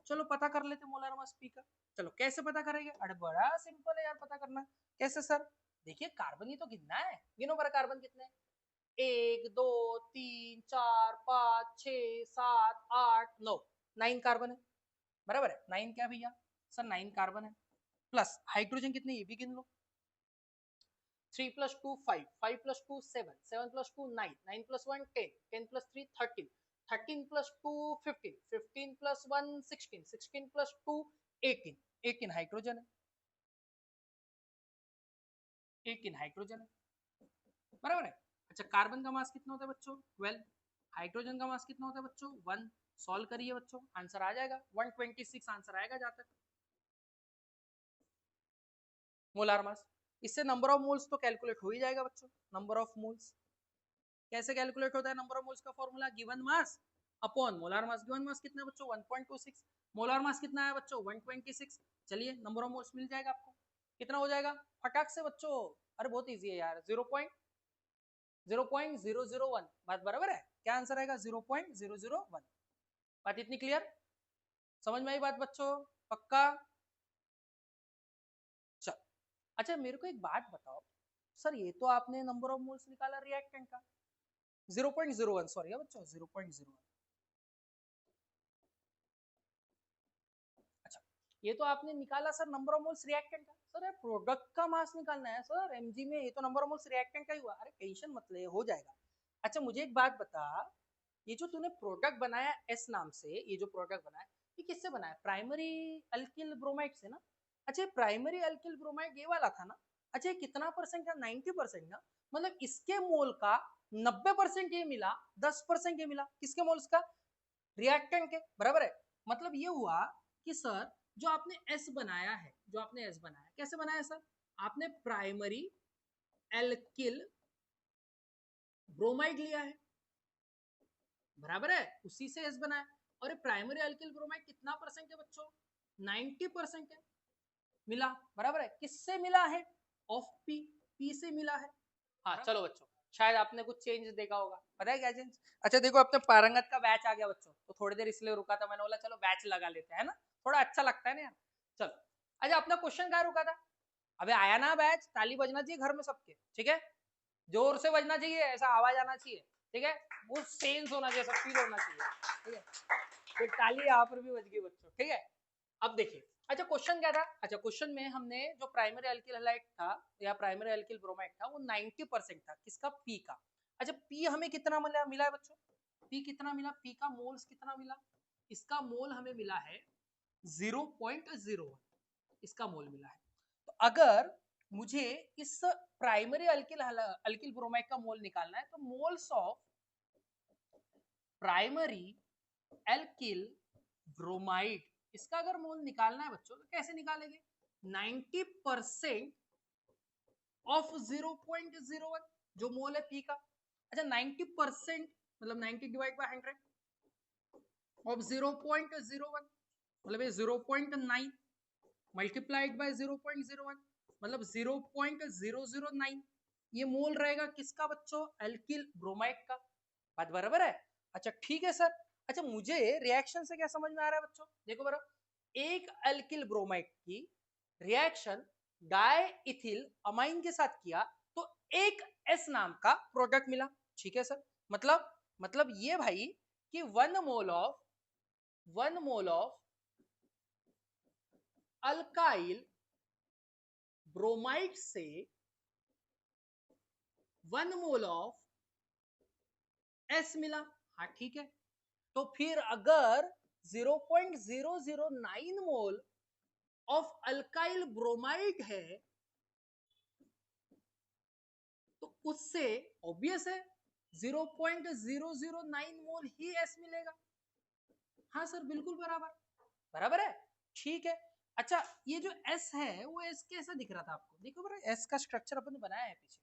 चलो पता कर लेते मोलार मास पी का। चलो कैसे पता करेंगे? अरे बड़ा सिंपल है यार पता करना। कैसे सर? देखिए कार्बन ही तो गिनना है, गिनो पर कार्बन कितने हैं? 1 2 3 4 5 6 7 8 9, 9 कार्बन है, बराबर है। 9 क्या भैया? सर 9 कार्बन है, प्लस हाइड्रोजन कितने ये भी गिन लो। 3 + 2 5, 5 + 2 7, 7 + 2 9, 9 + 1 10, 10 + 3 13, 13 + 2 15, 15 + 1 16, 16 + 2 18, 18 हाइड्रोजन है, 18 हाइड्रोजन है, बराबर है। अच्छा कार्बन का मास कितना होता है बच्चों? 12। हाइड्रोजन का मास कितना होता है बच्चों? 1। सॉल्व करिए बच्चों, आंसर आ जाएगा 126 आंसर आएगा जहां तक मोलार मास। इससे नंबर ऑफ मोल्स तो कैलकुलेट हो ही जाएगा बच्चों। नंबर ऑफ मोल्स कैसे कैलकुलेट होता है? नंबर ऑफ मोल्स का formula given mass upon molar मास। गिवन मास कितना है बच्चों? 1.26। मोलार मास कितना है बच्चों? 126। चलिए नंबर ऑफ मोल्स मिल जाएगा आपको, कितना हो जाएगा फटाक से बच्चों? अरे बहुत इजी है यार, 0.001। बात बराबर है, क्या आंसर आएगा? 0.001। बात इतनी क्लियर, समझ में आई बात बच्चों? पक्का? चल अच्छा मेरे को एक बात बताओ सर, ये तो आपने नंबर ऑफ मोल्स निकाला रिएक्टेंट का 0.01, सॉरी बच्चों 0.01। अच्छा ये तो आपने निकाला sir number of moles reactant का, सर प्रोडक्ट का मास निकालना है सर एमजी में, ये तो नंबर ऑफ मोल्स रिएक्टेंट का ही हुआ। अरे टेंशन मत ले, हो जाएगा। अच्छा मुझे एक बात बता, ये जो तूने प्रोडक्ट बनाया एस नाम से, ये जो प्रोडक्ट बनाया ये किससे बनाया? प्राइमरी अल्किल ब्रोमाइड से ना? अच्छा प्राइमरी अल्किल ब्रोमाइड ये वाला था ना? अच्छा कितना परसेंट का? 90% ना? मतलब इसके मोल का 90% ये मिला, 10% ये मिला किसके मोल्स का? रिएक्टेंट के, बराबर है। मतलब ये हुआ कि सर जो आपने एस बनाया है, जो आपने एस बनाया कैसे बनाया सर? आपने प्राइमरी एल्किल ब्रोमाइड लिया है, बराबर है, उसी से एस बनाया। और ये प्राइमरी अल्किल ब्रोमाइड कितना परसेंट है बच्चों? 90% है, मिला, बराबर है। किससे मिला है? ऑफ पी, पी से मिला है। हाँ चलो बच्चों, शायद आपने कुछ चेंज देखा होगा, पता है क्या चेंज? अच्छा देखो अपने पारंगत का बैच आ गया बच्चों, तो थोड़ी देर इसलिए रुका था, मैंने बोला चलो बैच लगा लेते हैं ना, थोड़ा अच्छा लगता है ना यार। चलो अच्छा अपना क्वेश्चन कहाँ रुका था? अबे आया ना बैच, ताली बजना चाहिए घर में सबके, ठीक है, जोर से बजना चाहिए, ऐसा आवाज आना चाहिए, ठीक है, वो सेंस होना चाहिए, सब फील होना चाहिए, ठीक है। फिर ताली यहाँ पर भी बज गई बच्चों, ठीक है। अब देखिए अच्छा क्वेश्चन क्या था? अच्छा क्वेश्चन में हमने जो प्राइमरी अल्किल हैलाइड था या प्राइमरी अल्किल ब्रोमाइड था वो 90% था, किसका? पी का। अच्छा पी हमें कितना मिला? मिला है बच्चों, पी कितना मिला? पी का मोल्स कितना मिला? इसका मोल हमें मिला है 0.01, इसका मोल मिला है। तो अगर मुझे इस प्राइमरी अल्किल अल्किल ब्रोमाइड का मोल निकालना है तो moles of primary alkyl bromide, इसका अगर मोल निकालना है बच्चों तो कैसे निकालेंगे? 90% ऑफ 0.01 जो मोल है पी का। अच्छा 90% मतलब 90 डिवाइड बाय 100 ऑफ 0.01 मतलब ये 0.9 मल्टीप्लाइड बाय 0.01 मतलब 0.009, ये मोल रहेगा किसका बच्चों? एल्किल ब्रोमाइड का। बात बराबर है? अच्छा ठीक है सर। अच्छा मुझे रिएक्शन से क्या समझ में आ रहा है बच्चों? देखो बराबर, एक एल्किल ब्रोमाइड की रिएक्शन डाई इथिल अमाइन के साथ किया तो एक एस नाम का प्रोडक्ट मिला, ठीक है सर। मतलब ये भाई कि 1 मोल ऑफ अल्काइल ब्रोमाइड से 1 मोल ऑफ एस मिला। हाँ ठीक है, तो फिर अगर 0.009 मोल ऑफ अल्काइल ब्रोमाइड है तो उससे ऑब्वियस है 0.009 मोल ही एस मिलेगा। हाँ सर बिल्कुल बराबर, बराबर है, ठीक है। अच्छा ये जो एस है वो एस कैसा दिख रहा था आपको? देखो बरा एस का स्ट्रक्चर अपन ने बनाया है पीछे,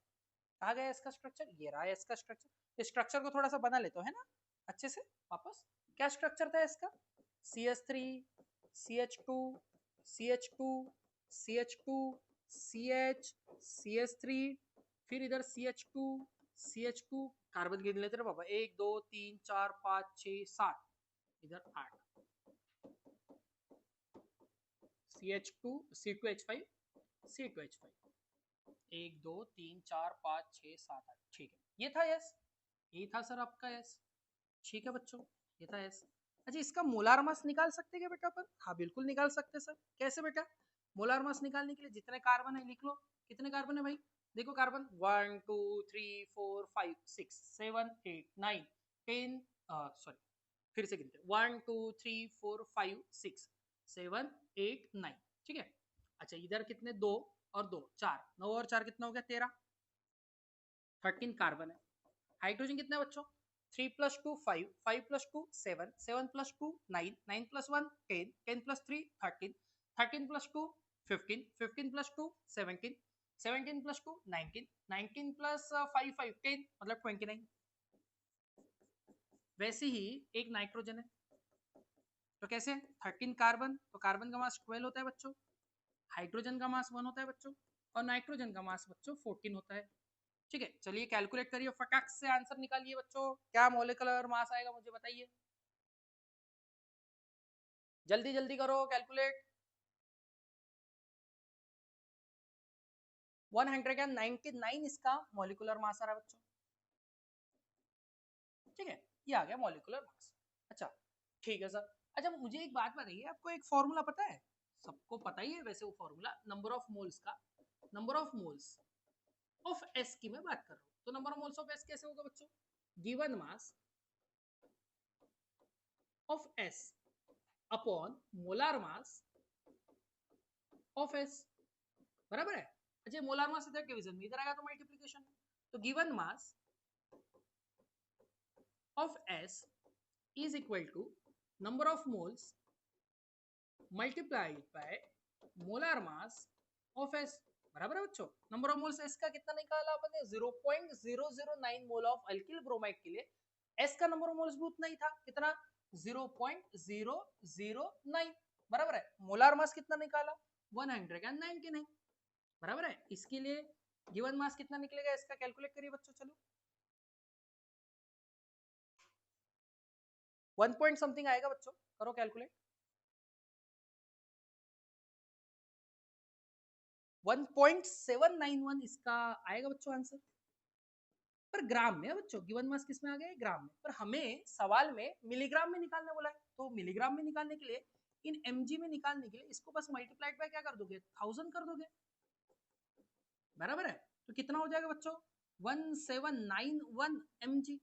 कहा गया एस का स्ट्रक्चर? ये रहा एस का स्ट्रक्चर। इस स्ट्रक्चर को थोड़ा सा बना लेते हो है ना अच्छे से वापस। क्या स्ट्रक्चर था एस का? CH3 CH2 CH2 CH2 CH CH3, फिर इधर CH2 CH2, कार्बन गिन लेते ना पापा, 1 2 3 4 5 6 7, इधर 8, CH2 C2H5 C2H5, 1 2 3 4 5 6 7 8, ठीक है, ये था यस, ये था सर आपका यस, ठीक है बच्चों, ये था यस। अच्छा, इसका मोलार मास निकाल सकते क्या बेटा अपन? हाँ बिल्कुल निकाल सकते सर। कैसे बेटा? मोलार मास निकालने के लिए जितने कार्बन है लिख लो। कितने कार्बन है भाई? देखो कार्बन 1 2 3 4 5 6 7 8 9 10, सॉरी फिर से गिनते 1 2 3 4 5 6 7 8 9, ठीक है। अच्छा इधर कितने? 2 और 2 4, 9 और 4 कितना हो गया? 13, 13 कार्बन है। हाइड्रोजन कितना है बच्चों? 3 + 2 5, 5 + 2 7, 7 + 2 9, 9 + 1 10, 10 + 3 13, 13 + 2 15, 15 + 2 17, 17 + 2 19, 19 + 5 5 10, मतलब 29। वैसे ही एक नाइट्रोजन है, तो कैसे? 13 कार्बन, तो कार्बन का मास 12 होता है बच्चों, हाइड्रोजन का मास 1 होता है बच्चों, और नाइट्रोजन का मास बच्चों 14 होता है। ठीक है, चलिए कैलकुलेट करिए, फटाक से आंसर निकालिए बच्चों, क्या मॉलिक्यूलर मास आएगा मुझे बताइए, जल्दी जल्दी करो कैलकुलेट। 199 इसका मॉलिक्यूलर मास आ रहा है बच्चों, ठीक है, ये आ गया मॉलिक्यूलर मास। अच्छा ठीक है सर। अच्छा मुझे एक बात बताइए, आपको एक फॉर्मूला पता है? सबको पता ही है वैसे वो फॉर्मूला, नंबर ऑफ मोल्स का, number of moles of S की मैं बात कर रहा हूँ, तो number of moles of S कैसे होगा बच्चों? Given mass of S upon molar mass of S, बराबर है। अच्छा मोलार मास इधर डिवीजन में, इधर आएगा तो मल्टीप्लिकेशन में, तो given mass of S is equal to number of moles multiplied by molar mass of S, बराबर है बच्चों। नंबर ऑफ मोल्स एस का कितना निकाला अपन ने? 0.009 मोल ऑफ अल्किल ब्रोमाइड के लिए एस का नंबर ऑफ मोल्स भी उतना ही था, कितना? 0.009, बराबर है। मोलार मास कितना निकाला? 199, बराबर है। इसके लिए गिवन मास कितना निकलेगा इसका, कैलकुलेट करिए बच्चों, चलो 1 पॉइंट समथिंग आएगा बच्चों, करो कैलकुलेट। 1.791 इसका आएगा बच्चों आंसर, पर ग्राम में है बच्चों, गिवन मास किस में आ गया? ग्राम में, पर हमें सवाल में मिलीग्राम में निकालने बोला है, तो मिलीग्राम में निकालने के लिए, इन mg में निकालने के लिए इसको बस मल्टीप्लाइड बाय क्या कर दोगे? 1000 कर दोगे, बराबर है। तो कितना हो जाएगा बच्चों? 1791 mg,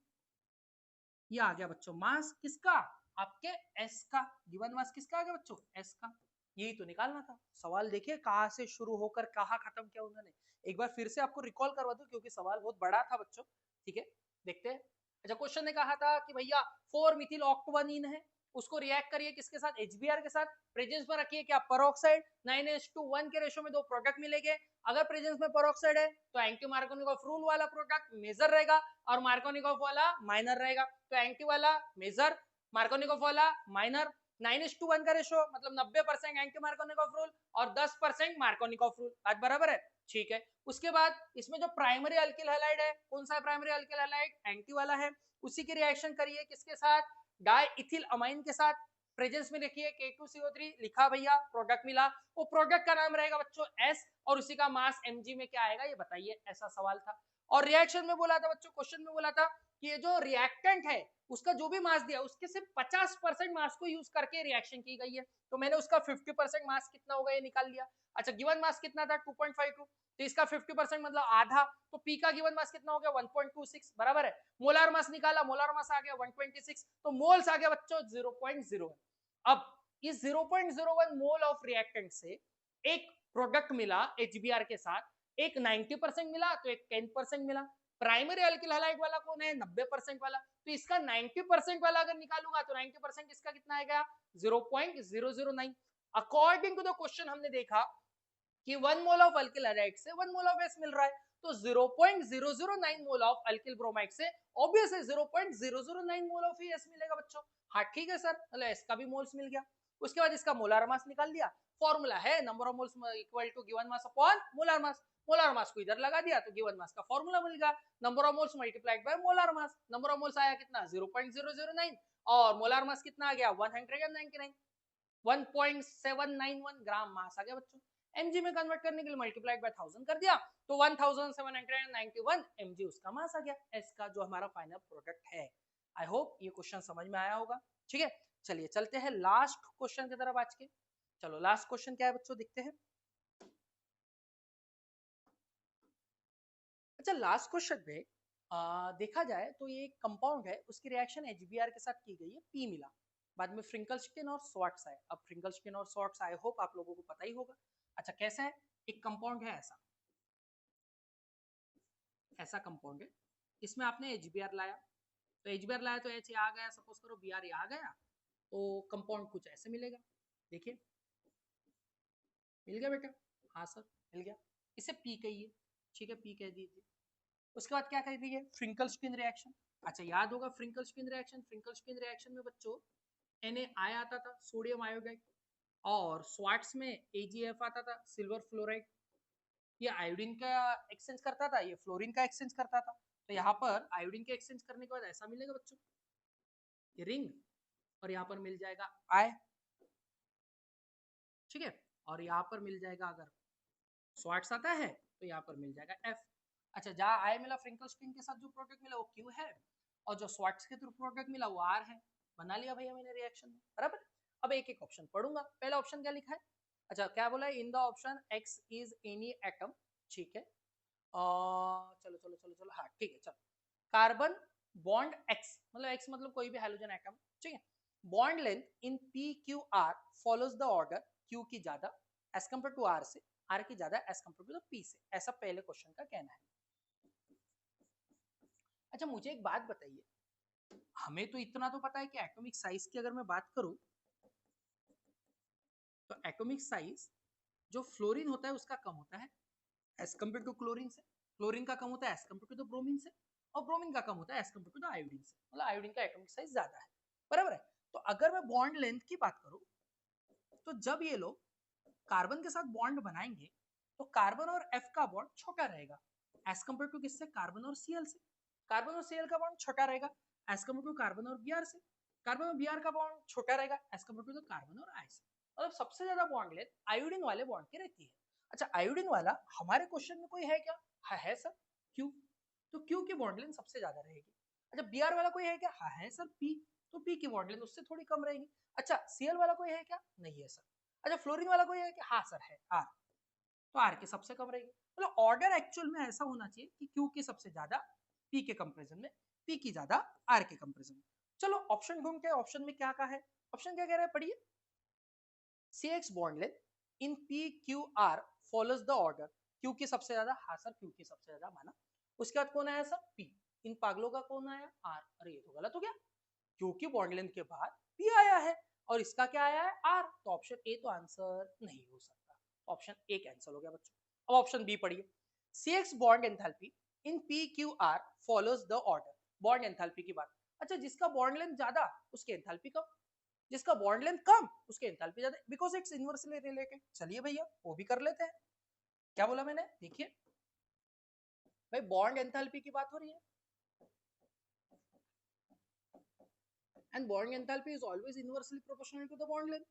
ये आ गया बच्चों मास किसका? आपके एस का। गिवन मास किसका आ गया बच्चों? एस का। यही तो निकालना था। सवाल देखिए कहाँ से शुरू होकर कहाँ खत्म किया उन्होंने, एक बार फिर से आपको रिकॉल करवा दूं क्योंकि सवाल बहुत बड़ा था बच्चों, ठीक है, देखते हैं। अच्छा क्वेश्चन ने कहा था कि भैया 4 मिथिल ऑक्टोबनीन है, उसको रिएक्ट करिए किसके साथ? HBr के साथ। प्रेजेंस में रखिए क्या? परऑक्साइड। 9:1 के रेशो में दो प्रोडक्ट मिलेंगे। अगर प्रेजेंस में परऑक्साइड है तो एंटी मार्कोनिकॉफ रूल वाला प्रोडक्ट मेजर रहेगा और मार्कोनिकॉफ वाला माइनर रहेगा, तो एंटी वाला मेजर, मार्कोनिकॉफ वाला माइनर। 9:1 का रेशो मतलब 90% एंटी मार्कोनिकॉफ रूल और 10% मार्कोनिकॉफ रूल, बात बराबर है, ठीक है। उसके बाद इसमें जो प्राइमरी अल्किल हैलाइड है, कौन सा प्राइमरी अल्किल हैलाइड? एंटी वाला है, उसी की रिएक्शन करिए किसके साथ? डाई इथिल अमाइन के साथ। प्रेजेंस में देखिए K2CO3 लिखा भैया, प्रोडक्ट मिला, वो प्रोडक्ट का नाम रहेगा बच्चों S और उसी का मास mg में क्या आएगा ये बताइए, ऐसा सवाल था। और रिएक्शन में बोला था बच्चों, क्वेश्चन में बोला था कि ये जो रिएक्टेंट है उसका जो भी मास दिया उसके सिर्फ 50% मास को यूज करके रिएक्शन की गई है, तो मैंने उसका 50% मास कितना होगा ये निकाल लिया। अच्छा गिवन मास कितना था? 2.52, तो इसका 50% मतलब आधा, तो पी का गिवन मास कितना हो गया? 1.26, बराबर है। मोलार मास निकाला, मोलार मास आ गया 126, तो मोल्स आ गया बच्चों 0.01। अब इस 0.01 मोल ऑफ रिएक्टेंट से एक प्रोडक्ट मिला HBr के साथ, एक 90% मिला तो एक 10% मिला। प्राइमरी अल्किल हैलाइड वाला कौन है? 90% वाला, तो इसका 90% वाला अगर निकालूंगा तो 90% इसका कितना आएगा? 0.009। अकॉर्डिंग टू द क्वेश्चन हमने देखा कि 1 मोल ऑफ अल्किल हैलाइड से 1 मोल ऑफ एस मिल रहा है, तो 0.009 मोल ऑफ अल्किल ब्रोमाइड से ऑब्वियसली 0.009 मोल ऑफ एस मिलेगा बच्चों। हाँ ठीक है सर, मतलब एस का भी मोल्स मिल गया। उसके बाद इसका मोलार मास निकाल दिया, फॉर्मूला है number of moles equal to given mass upon molar mass. Molar mass को इधर लगा दिया तो गिवन मास का फॉर्मूला मिल गया, number of moles multiplied by molar mass. Number of moles आया कितना 0.009 और मोलार मास कितना आ गया 199, 1.791 ग्राम मास आ गया बच्चों। एमजी में कन्वर्ट करने के लिए मल्टीप्लाइड बाय 1000 कर दिया तो 1791 एमजी उसका मास आ गया, एस का जो हमारा फाइनल प्रोडक्ट है। आई होप ये क्वेश्चन समझ में आया होगा। ठीक है, चलिए चलते हैं लास्ट क्वेश्चन की तरफ आज के। चलो लास्ट क्वेश्चन क्या है बच्चों, देखते हैं। अच्छा लास्ट क्वेश्चन में देखा जाए तो ये एक कंपाउंड है, उसकी रिएक्शन एचबीआर के साथ की गई है, पी मिला, बाद में फ्रिंकलस्टीन और स्वार्ट्स आए। अब फ्रिंकलस्टीन और स्वार्ट्स आई होप आप लोगों को पता ही होगा। अच्छा कैसा है, एक कंपाउंड है ऐसा, ऐसा कंपाउंड है, इसमें आपने एचबीआर लाया, तो एचबीआर लाया तो एच आ गया, सपोज करो बी आर आ गया, तो कंपाउंड कुछ ऐसे मिलेगा। देखिए मिल गया बेटा, हाँ सर मिल गया, इसे पी कहिए। ठीक है पी कह दीजिए। उसके बाद क्या कह दीजिए, फ्रिंकलस्टीन रिएक्शन। अच्छा याद होगा फ्रिंकलस्टीन रिएक्शन, फ्रिंकलस्टीन रिएक्शन में बच्चों Na आता था सोडियम आयोडाइड, और स्वार्ट्स में AgF आता था सिल्वर फ्लोराइड। ये आयोडीन का एक्सचेंज करता था, ये फ्लोरीन का एक्सचेंज करता था। तो यहाँ पर आयोडीन के एक्सचेंज करने के बाद ऐसा मिलेगा बच्चों, ये रिंग, और यहाँ पर मिल जाएगा I। ठीक है, और यहाँ पर मिल जाएगा, अगर स्वार्ट्स आता है तो यहाँ पर मिल जाएगा F। अच्छा जहाँ I मिला फ्रिंकलस्टीन के साथ जो प्रोडक्ट मिला वो Q है, और जो स्वार्ट्स के थ्रू प्रोडक्ट मिला वो R है। बना लिया भैया मैंने रिएक्शन में, बराबर। अब एक एक ऑप्शन पढ़ूंगा। पहला ऑप्शन क्या लिखा है, अच्छा क्या बोला है, in the option X is any atom. ठीक है चलो चलो चलो चलो, हाँ ठीक है चलो। कार्बन बॉन्ड X, मतलब X मतलब कोई भी हाइड्रोजन एटम। ठीक है, bond length in PQR follows the order, Q की ज्यादा एज कम्पेयर टू R से, R की ज्यादा as compare to the P से, ऐसा पहले क्वेश्चन का कहना है। अच्छा मुझे एक बात बताइए, हमें तो इतना तो पता है कि एटॉमिक साइज की अगर मैं बात करूं, तो एटॉमिक साइज जो फ्लोरीन होता है उसका कम होता है एज कम्पेयर टू क्लोरीन से, क्लोरीन का कम होता है as compare to the bromine से, और ब्रोमीन का कम होता है as compare to the iodine से, मतलब आयोडीन का एटॉमिक साइज ज्यादा है, बराबर है। तो अगर मैं बॉन्ड लेंथ की बात करूं, तो जब ये लोग कार्बन के साथ बॉन्ड बनाएंगे तो कार्बन और F का बॉन्ड छोटा रहेगा एज कम्पेयर टू किससे, कार्बन और Cl से। कार्बन और Cl का बॉन्ड छोटा रहेगा एज कम्पेयर टू कार्बन और Br से। कार्बन और Br का बॉन्ड छोटा रहेगा एज कम्पेयर टू कार्बन और I से। मतलब सबसे ज्यादा बॉन्ड लेंथ आयोडीन वाले बॉन्ड की रहती है। अच्छा आयोडीन वाला हमारे क्वेश्चन में कोई है क्या, हाँ है सर Q, तो Q की बॉन्ड लेंथ सबसे ज्यादा रहेगी। अच्छा Br वाला कोई है क्या, हाँ है सर P, तो P की बॉन्ड लेंथ उससे थोड़ी कम रहेगी। अच्छा Cl वाला कोई है क्या, नहीं है सर। अच्छा फ्लोरीन वाला कोई है कि, हाँ सर है R, तो R की सबसे कम रहेगी। मतलब ऑर्डर एक्चुअल में ऐसा होना चाहिए कि Q की सबसे ज्यादा P के कंपैरिजन में, P की ज्यादा R के कंपैरिजन में। चलो ऑप्शन ढूंढते हैं, ऑप्शन में क्या कहा है, ऑप्शन क्या कह रहा है पढ़िए। CX bond length in PQR follows the order, Q की सबसे ज्यादा, हाँ सर Q की सबसे ज्यादा माना। उसके बाद कौन आया सर P, इन पागलों का कौन आया R, अरे ये तो गलत हो गया, Q की बॉन्ड लेंथ के बाद P आया है और इसका क्या आया है R, तो ऑप्शन ए तो आंसर नहीं हो सकता, ऑप्शन ए कैंसिल हो गया बच्चों। अब ऑप्शन बी पढ़िए, CX bond enthalpy in PQR follows the order, bond enthalpy की बात। अच्छा जिसका बॉन्ड लेंथ ज्यादा उसके एंथैल्पी कम, जिसका बॉन्ड लेंथ कम उसके एंथैल्पी ज्यादा, बिकॉज इट्स इनवर्सली रिलेटेड। चलिए भैया वो भी कर लेते हैं। क्या बोला मैंने, देखिए भाई बॉन्ड एंथैल्पी की बात हो रही है, and bond enthalpy is always inversely proportional to the bond length,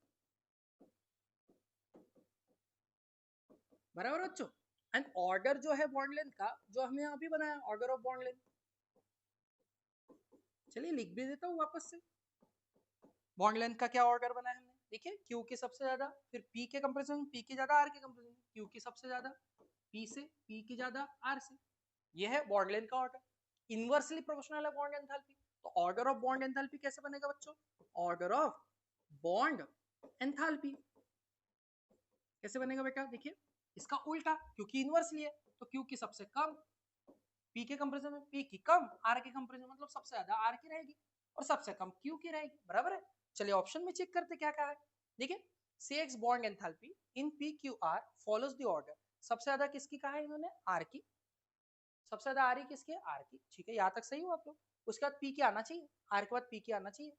बराबर बच्चों। एंड ऑर्डर जो है बॉन्ड लेंथ का, जो हमने अभी बनाया ऑर्डर ऑफ बॉन्ड लेंथ, चलिए लिख भी देता हूँ वापस से। बॉन्ड लेंथ का क्या ऑर्डर बना है हमने, देखिए Q की सबसे ज्यादा, फिर P के कंपैरिजन P की ज्यादा, R के कंपैरिजन Q की सबसे ज्यादा, P से P की ज्यादा, R से। ये है बॉन्ड लेंथ का ऑर्डर, इनवर्सली प्रोपोर्शनल है बॉन्ड एंथैल्पी। तो ऑर्डर ऑफ बॉन्ड एंथैल्पी कैसे बनेगा बच्चों, ऑर्डर ऑफ बॉन्ड एंथैल्पी कैसे बनेगा बेटा, देखिए इसका उल्टा, क्योंकि इनवर्सली है तो Q की सबसे कम P के कंपैरिजन में P की कम, R के कंपैरिजन मतलब सबसे ज्यादा R की रहेगी और सबसे कम Q की रहेगी, बराबर है। चलिए ऑप्शन में चेक करते क्या कहा है, देखिए CX bond enthalpy in PQR follows the order, सबसे ज्यादा किसकी कहा है इन्होंने, R की, सबसे ज्यादा आर ही किसकी है, आर की, ठीक है, यहाँ तक सही हो आप लोग। उसके बाद पी के आना चाहिए, आर के बाद पी के आना चाहिए।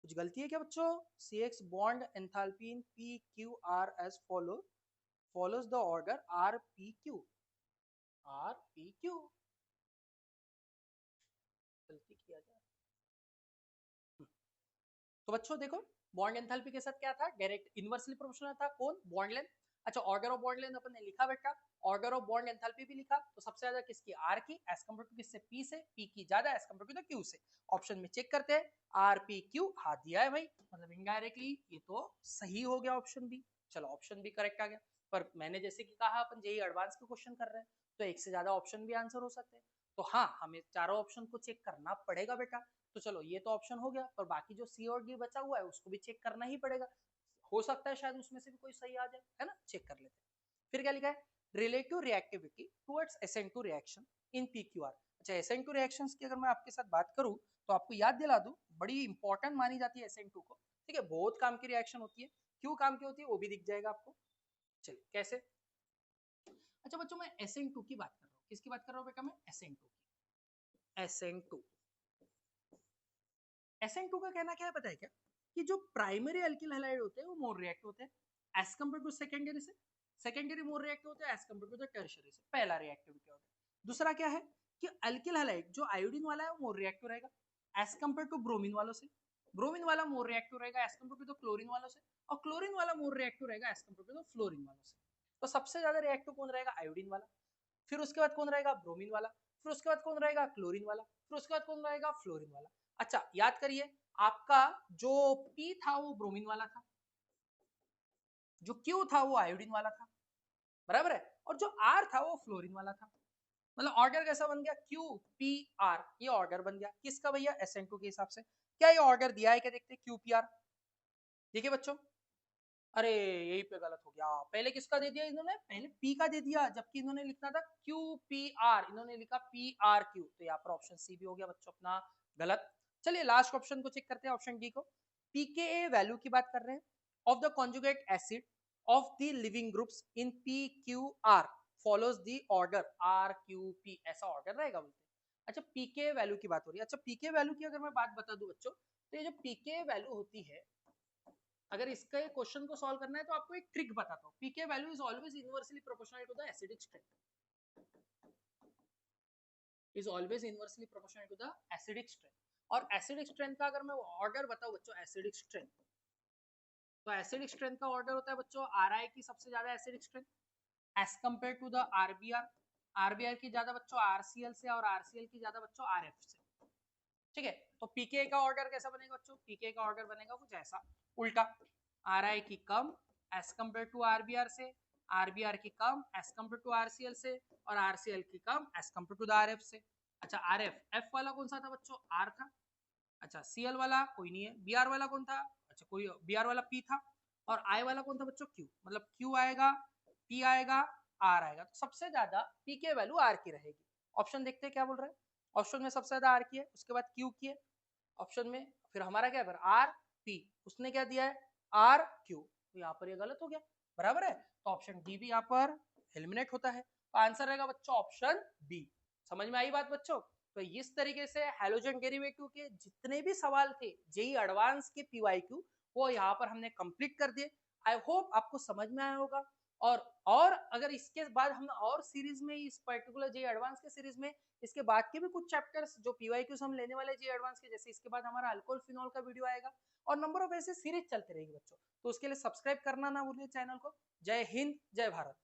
कुछ गलती है क्या बच्चों? C X bond enthalpy in P Q R as follows the order R P Q, R P Q, गलती किया जाए। तो बच्चों देखो बॉन्ड एंथैल्पी के साथ क्या था, डायरेक्ट इनवर्सली प्रोपोर्शनल था, कौन, बॉन्ड लेंथ। अच्छा ऑर्डर ऑफ बॉन्ड लेंथ अपन ने लिखा बेटा, ऑर्डर ऑफ बॉन्ड एंथैल्पी भी लिखा, तो सबसे ज्यादा किसकी, आर की, एज कंपेयर टू किससे, पी से, पी की ज्यादा as compare to the Q से। ऑप्शन में चेक करते हैं, आर पी क्यू, हाथ दिया है भाई, मतलब इनडायरेक्टली ये तो सही हो गया ऑप्शन बी। चलो ऑप्शन बी करेक्ट आ गया, पर मैंने जैसे कि कहा अपन जेई एडवांस के क्वेश्चन कर रहे हैं, तो एक से ज्यादा ऑप्शन भी आंसर हो सकते हैं, तो हाँ हमें चारों ऑप्शन को चेक करना पड़ेगा बेटा। तो चलो ये तो ऑप्शन हो गया, पर बाकी जो सी और डी बचा हुआ है उसको भी चेक करना ही पड़ेगा, हो सकता है शायद उसमें से भी कोई सही आ जाए, है ना, चेक कर लेते हैं। फिर क्या लिखा है, relative reactivity towards SN2 reaction in PQR। अच्छा SN2 रिएक्शंस की अगर मैं आपके साथ बात करूं तो आपको याद दिला दूं, बड़ी इंपॉर्टेंट मानी जाती है SN2 को, ठीक है, बहुत काम की रिएक्शन होती है, क्यों काम की होती है वो भी दिख जाएगा आपको। चलिए कैसे। अच्छा बच्चों मैं SN2 की बात कर रहा हूँ, किसकी बात कर रहा हूँ बेटा, मैं SN2 की। SN2, SN2 का कहना क्या है पता है क्या, कि जो प्राइमरी अल्किल हैलाइड होते हैं वो मोर रिएक्ट होते हैं एज कंपेयर टू सेकेंडरी से, सेकेंडरी मोर रिएक्ट होते हैं as compare to the tertiary से, पहला रिएक्टिविटी होता है। दूसरा क्या है कि अल्किल हैलाइड जो आयोडीन वाला है वो मोर रिएक्टिव रहेगा एज कंपेयर टू ब्रोमीन वालों से, ब्रोमीन वाला मोर रिएक्टिव रहेगा as compare to the chlorine वालों से, और क्लोरीन वाला मोर रिएक्टिव रहेगा as compare to the fluorine वालों से। तो सबसे ज्यादा रिएक्टिव कौन रहेगा, आयोडीन वाला, फिर उसके बाद कौन रहेगा, ब्रोमीन वाला, फिर उसके बाद कौन रहेगा, क्लोरीन वाला, फिर उसके बाद कौन रहेगा, फ्लोरीन वाला। अच्छा याद करिए, आपका जो P था वो ब्रोमीन वाला था, जो Q था वो आयोडीन वाला था, बराबर है, और जो R था वो फ्लोरीन वाला था। मतलब ऑर्डर कैसा बन गया, QPR, ये ऑर्डर बन गया किसका भैया, SN2 के हिसाब से। क्या ये ऑर्डर दिया है क्या, देखते हैं QPR, देखिए बच्चों, अरे यही पे गलत हो गया, पहले किसका दे दिया इन्होंने, पहले P का दे दिया, जबकि इन्होंने लिखना था QPR, इन्होंने लिखा PRQ, तो यहाँ पर ऑप्शन सी भी हो गया बच्चों अपना गलत। चलिए लास्ट ऑप्शन को चेक करते हैं, ऑप्शन डी को। pKa वैल्यू की बात कर रहे हैं of the conjugate acid of the living groups in PQR follows the order RQP, ऐसा ऑर्डर रहेगा बोलते हैं। अच्छा pKa वैल्यू की बात हो रही है, अच्छा pKa वैल्यू की अगर मैं बात बता दूं बच्चों, तो ये जो pKa वैल्यू होती है, अगर इसके क्वेश्चन को सॉल्व करना है तो आपको एक ट्रिक बताता हूँ, pK value is always inversely proportional to the acidic strength, is always inversely proportional to the acidic strength. और एसिडिक स्ट्रेंथ का अगर मैं ऑर्डर बताऊं बच्चों, एसिडिक स्ट्रेंथ, तो एसिडिक स्ट्रेंथ का ऑर्डर होता है बच्चों आरआई की सबसे ज्यादा acidic strength as compare to the RBR, RBR की ज्यादा बच्चों आरसीएल से, और आरसीएल की ज्यादा बच्चों आरएफ से, ठीक है। तो पीके का ऑर्डर कैसा बनेगा बच्चों, पीके का ऑर्डर बनेगा कुछ ऐसा, उल्टा, आर आई की कम एज कंपेयर टू आरबीआर से, आरबीआर की कम एज कंपेयर टू आरसीएल से, और आरसीएल की कम as compare to the RF से। अच्छा आरएफ, एफ वाला कौन सा था बच्चों, आर था। अच्छा सीएल वाला कोई नहीं है, बीआर वाला कौन था, अच्छा कोई, बीआर वाला पी था, और आई वाला कौन था बच्चों, क्यू, मतलब क्यू आएगा, पी आएगा, आर आएगा, तो सबसे ज्यादा पी के वैल्यू आर की रहेगी। ऑप्शन देखते हैं क्या बोल रहे हैं, ऑप्शन में सबसे ज्यादा आर की है, उसके बाद क्यू की है ऑप्शन में, फिर हमारा क्या है आर पी, उसने क्या दिया है आर क्यू, तो यहाँ पर ये गलत हो गया, बराबर है, तो ऑप्शन डी भी यहाँ पर एलिमिनेट होता है, तो आंसर रहेगा बच्चों ऑप्शन बी। समझ में आई बात बच्चों। तो इस तरीके से हैलोजन डेरिवेटिव के जितने भी सवाल थे जेई एडवांस के पीवाईक्यू वो यहाँ पर हमने कंप्लीट कर दिए। आई होप आपको समझ में आया होगा, और अगर इसके बाद हम और सीरीज में इस पर्टिकुलर जेई एडवांस के सीरीज में इसके बाद के भी कुछ चैप्टर्स जो पीवाईक्यूज हम लेने वाले जेई एडवांस के, जैसे इसके बाद हमारा अल्कोहल फिनॉल का वीडियो आएगा, और नंबर ऑफ ऐसे सीरीज चलते रहेगी बच्चों, तो उसके लिए सब्सक्राइब करना ना भूलिए चैनल को। जय हिंद जय भारत।